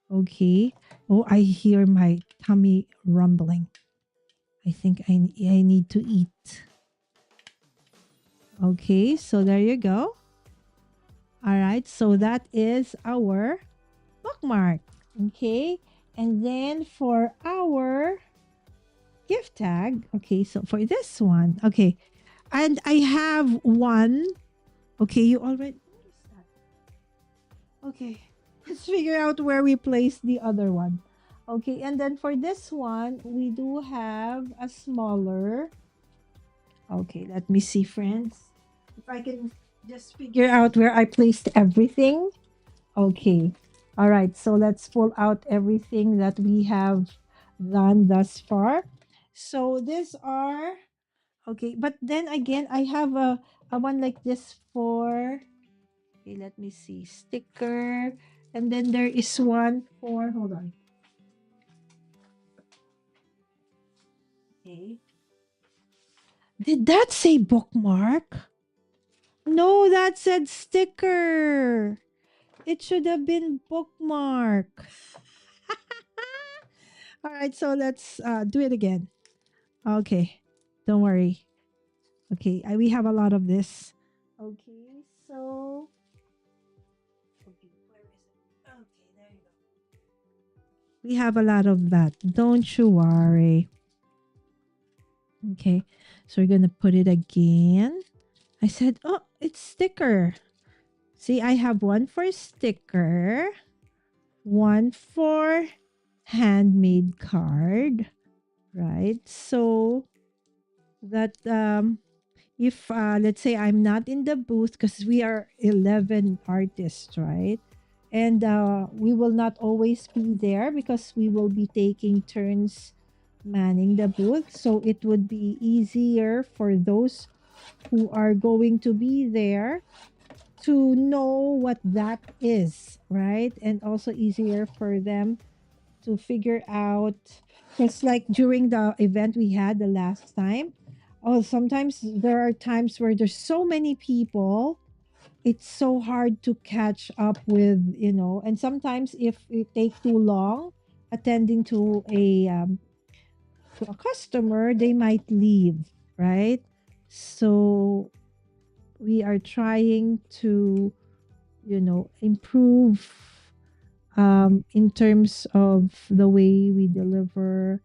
okay. Oh, I hear my tummy rumbling. I think I need to eat. Okay, so there you go. All right, so that is our bookmark. Okay, and then for our gift tag, okay, so for this one, okay, and I have one. Okay, you already, what is that? Okay, let's figure out where we place the other one. Okay, and then for this one, we do have a smaller. Okay, let me see, friends. If I can just figure out where I placed everything. Okay. All right. So let's pull out everything that we have done thus far. So these are, okay. But then again, I have a one like this for, okay, let me see, sticker. And then there is one for, hold on. Okay. Did that say bookmark? No, that said sticker. It should have been bookmark. All right, so let's do it again. Okay, don't worry. Okay, we have a lot of this. Okay, so okay, where is it? Okay, there you go. We have a lot of that. Don't you worry. Okay, so we're gonna put it again. I said, oh, it's sticker. See, I have one for sticker, one for handmade card, right? So that if let's say I'm not in the booth because we are 11 artists, right? And we will not always be there because we will be taking turns manning the booth. So it would be easier for those who are going to be there to know what that is, right? And also easier for them to figure out. It's like during the event we had the last time. Oh, sometimes there are times where there's so many people, it's so hard to catch up with, and sometimes if it take too long attending to a customer, they might leave, right? So we are trying to, improve in terms of the way we deliver,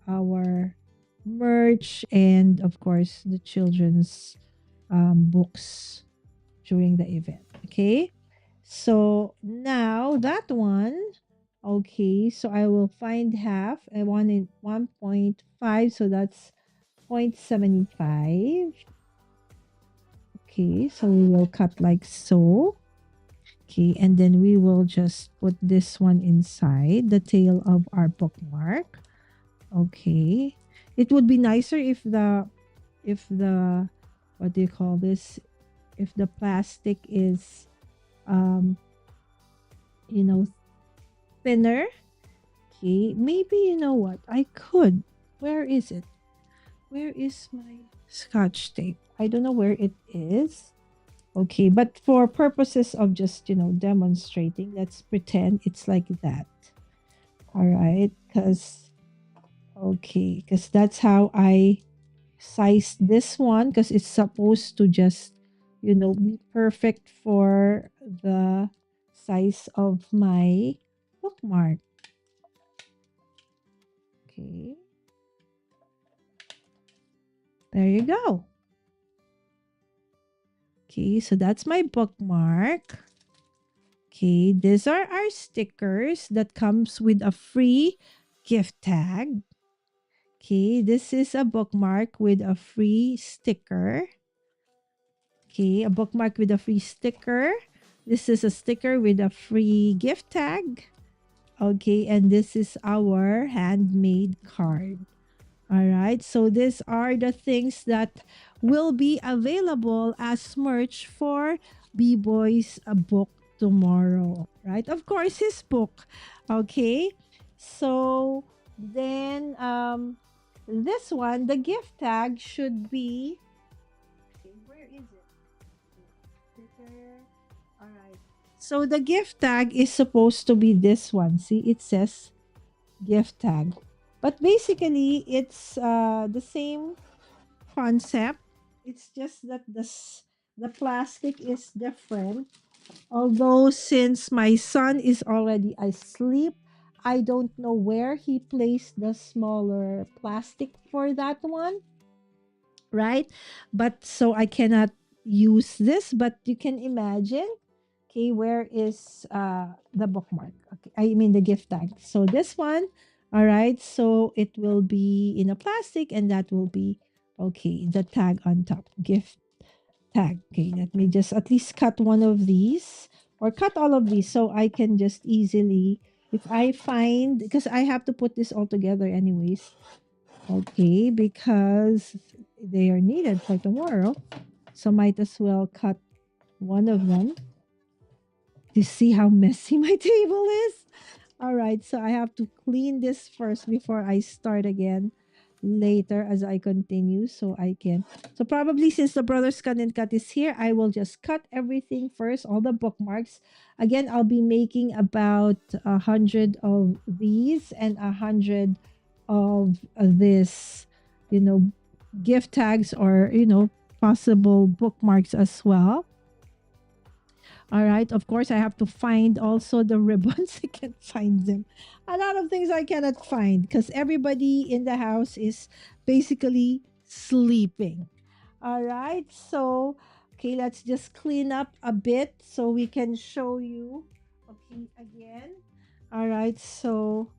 our merch and of course the children's books during the event. Okay. So now that one, okay, so I will find half. I want in 1.5, so that's 0.75. Okay, so we will cut like so. Okay, and then we will just put this one inside the tail of our bookmark. Okay. It would be nicer if the what do you call this? If the plastic is um you know thinner. Okay, maybe you know what? I could. Where is it? Where is my scotch tape? I don't know where it is. Okay, but for purposes of just, demonstrating, let's pretend it's like that. All right, because that's how I sized this one because it's supposed to just, be perfect for the size of my bookmark. Okay, there you go. Okay, so that's my bookmark. Okay, these are our stickers that comes with a free gift tag. Okay, this is a bookmark with a free sticker. Okay, a bookmark with a free sticker. This is a sticker with a free gift tag. Okay, and this is our handmade card. All right, so these are the things that will be available as merch for B-Boy's book tomorrow, right? Of course, his book. Okay, so then this one, the gift tag should be. Okay, where is it? Sticker. All right. So the gift tag is supposed to be this one. See, it says gift tag. But basically, it's the same concept. It's just that the plastic is different. Although since my son is already asleep, I don't know where he placed the smaller plastic for that one, right? But so I cannot use this, but you can imagine. Okay, where is the bookmark? Okay, I mean the gift tag. So this one, all right. So it will be in a plastic, and that will be okay. The tag on top, gift tag. Okay, let me just at least cut one of these or cut all of these so I can just easily, if I find, because I have to put this all together anyways. Okay, because they are needed for tomorrow, so might as well cut one of them. You see how messy my table is? All right, so I have to clean this first before I start again later as I continue so I can. So probably since the Brothers Cut and Cut is here, I will just cut everything first, all the bookmarks. Again, I'll be making about 100 of these and 100 of this, you know, gift tags or, possible bookmarks as well. All right. Of course, I have to find also the ribbons. I can't find them. A lot of things I cannot find because everybody in the house is basically sleeping. All right. So, okay, let's just clean up a bit so we can show you. Okay, again. All right. So,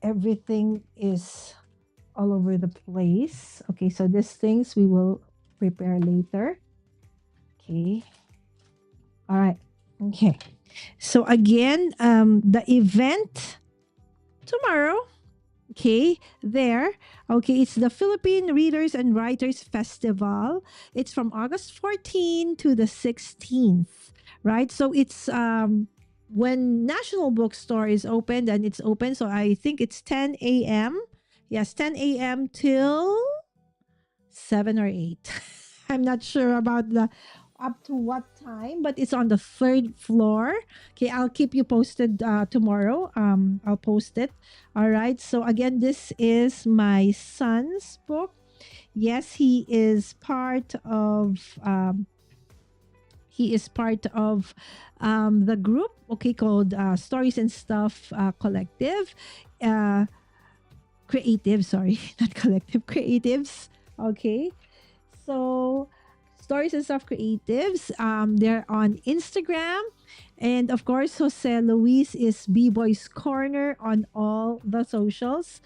everything is all over the place. Okay. So, these things we will prepare later. Okay. All right. Okay. So again, the event tomorrow, Okay, there. Okay, it's the Philippine Readers and Writers Festival. It's from August 14 to the 16th, right? So it's when National Bookstore is opened, and it's open, so I think it's 10 a.m. Yes, 10 a.m. till 7 or 8. I'm not sure about the up to what time, but it's on the third floor. Okay, I'll keep you posted tomorrow. I'll post it. All right. So again, this is my son's book. Yes, he is part of the group, okay, called Stories and Stuff Collective. Uh, Creative, sorry, not collective, creatives. Okay. So Stories and Stuff Creatives, they're on Instagram. And of course, Jose Luis is B-Boy's Corner on all the socials.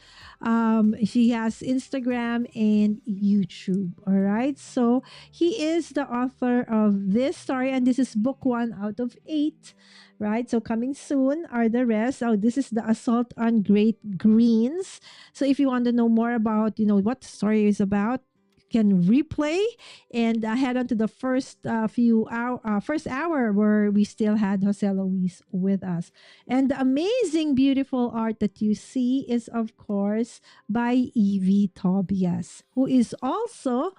She has Instagram and YouTube. All right. So he is the author of this story, and this is book 1 out of 8. Right. So coming soon are the rest. Oh, this is the Assault on Great Greens. So if you want to know more about, what the story is about, you can replay and head on to the first hour where we still had Jose Luis with us. And the amazing, beautiful art that you see is, of course, by Evie Tobias, who is also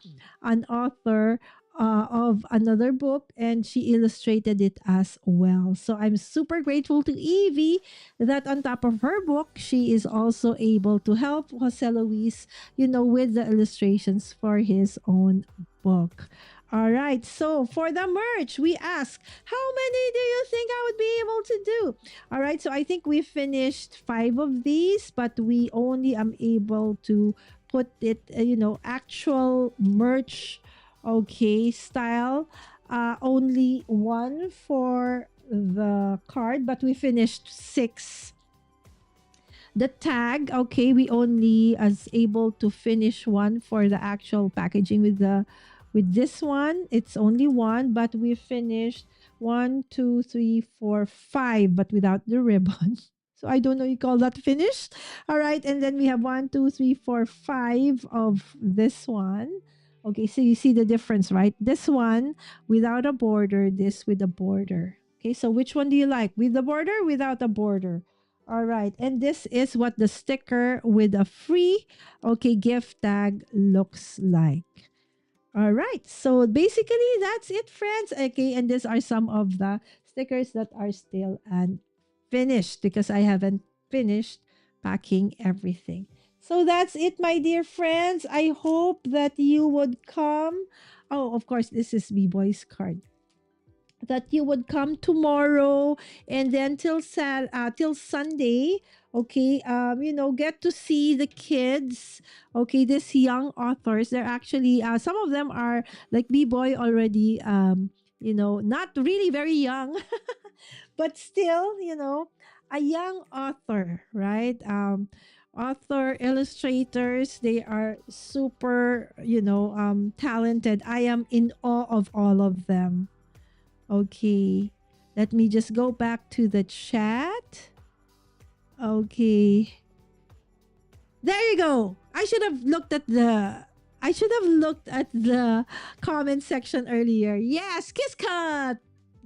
an author of another book, and she illustrated it as well. So I'm super grateful to Evie that on top of her book, she is also able to help Jose Luis, with the illustrations for his own book. All right. So for the merch, we ask, how many do you think I would be able to do? All right. So I think we finished 5 of these, but we only am able to put it, actual merch, okay, style. Only one for the card, but we finished 6. The tag, okay, we only as able to finish one for the actual packaging with this one. It's only one, but we finished 1, 2, 3, 4, 5, but without the ribbon. So I don't know you call that finished. All right, and then we have 1, 2, 3, 4, 5 of this one. Okay, so you see the difference, right? This one without a border, this with a border. Okay, so which one do you like? With the border, without a border? All right. And this is what the sticker with a free, okay, gift tag looks like. All right. So basically, that's it, friends. Okay. And these are some of the stickers that are still unfinished because I haven't finished packing everything. So that's it, my dear friends. I hope that you would come. Oh, of course, this is B-Boy's card, that you would come tomorrow, and then till Sunday, okay, get to see the kids, okay, these young authors. They're actually some of them are like B-Boy already, not really very young, but still, a young author, right? Author, illustrators, they are super, talented. I am in awe of all of them. Okay. Let me just go back to the chat. Okay. There you go. I should have looked at the comment section earlier. Yes, kiss cut.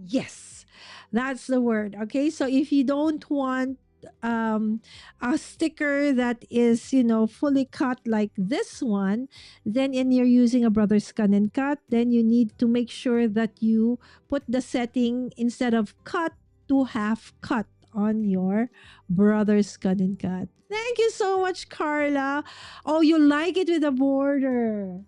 Yes. That's the word. Okay? So if you don't want a sticker that is, fully cut like this one, then and you're using a brother's scan and cut, then you need to make sure that you put the setting instead of cut to half cut on your brother's scan and cut. Thank you so much, Carla. Oh, you like it with a border.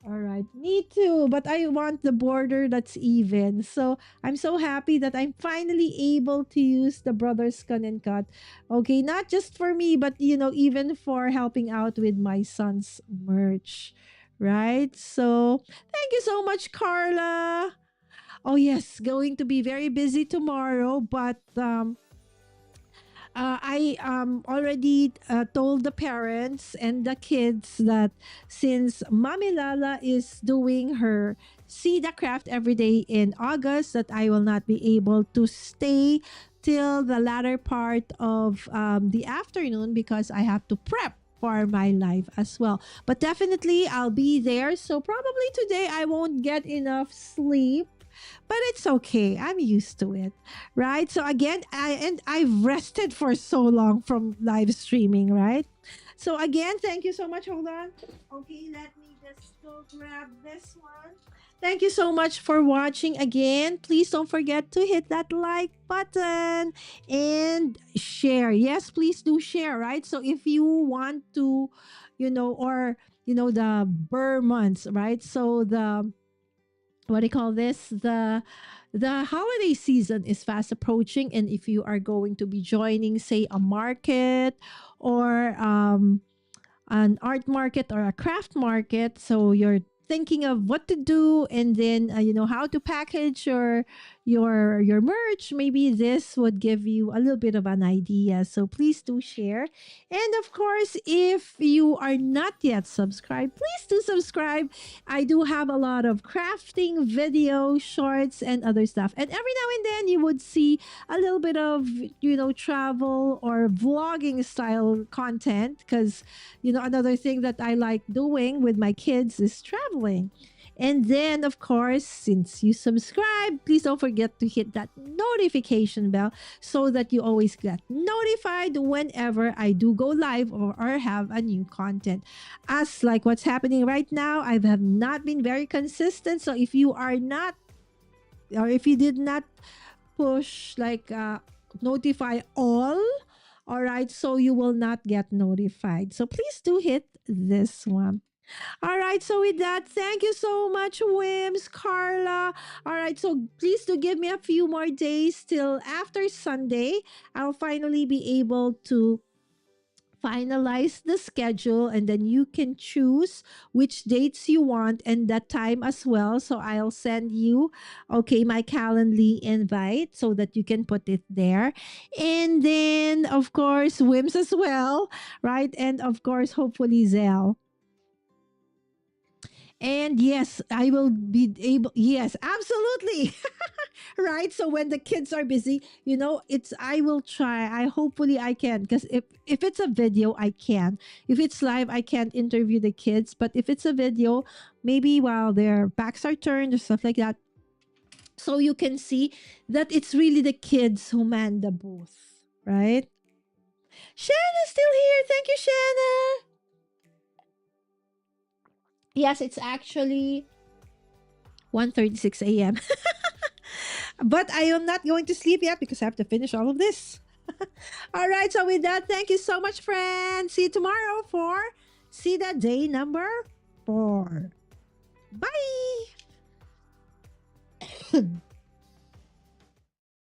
All right, me too, but I want the border that's even. So I'm so happy that I'm finally able to use the Brothers Scan and Cut. Okay, not just for me, but even for helping out with my son's merch. Right? So thank you so much, Carla. Oh yes, going to be very busy tomorrow, but I already told the parents and the kids that since Mommy Lala is doing her CEDA craft every day in August, that I will not be able to stay till the latter part of the afternoon because I have to prep for my live as well. But definitely I'll be there. So probably today I won't get enough sleep, but it's okay. I'm used to it, right? So again, I've rested for so long from live streaming, right? So again, thank you so much. Hold on. Okay, let me just go grab this one. Thank you so much for watching again. Please don't forget to hit that like button and share. Yes, please do share, right? So if you want to, or the Burr months, right? So the what do you call this? The holiday season is fast approaching, and if you are going to be joining, say, a market or an art market or a craft market, so you're thinking of what to do, and then how to package your merch, maybe this would give you a little bit of an idea. So please do share. And of course, if you are not yet subscribed, please do subscribe. I do have a lot of crafting video shorts and other stuff, and every now and then you would see a little bit of travel or vlogging style content, because another thing that I like doing with my kids is traveling. And then, of course, since you subscribe, please don't forget to hit that notification bell so that you always get notified whenever I do go live or have a new content. As like what's happening right now, I have not been very consistent. So if you are not, or if you did not push like notify all right, so you will not get notified. So please do hit this one. All right, so with that, thank you so much, Wims, Carla. All right, so please do give me a few more days till after Sunday. I'll finally be able to finalize the schedule, and then you can choose which dates you want and that time as well. So I'll send you my Calendly invite so that you can put it there. And then of course Wims as well, right? And of course hopefully Zell. And yes, I will be able. Yes, absolutely. Right. So when the kids are busy, it's I will try. I hopefully I can, because if it's a video, I can. If it's live, I can't interview the kids. But if it's a video, maybe while their backs are turned or stuff like that, so you can see that it's really the kids who man the booth, right? Shanna's still here. Thank you, Shanna. Yes, it's actually 1:36 a.m. But I am not going to sleep yet because I have to finish all of this. All right, so with that, thank you so much, friends. See you tomorrow for CEDA day number 4. Bye.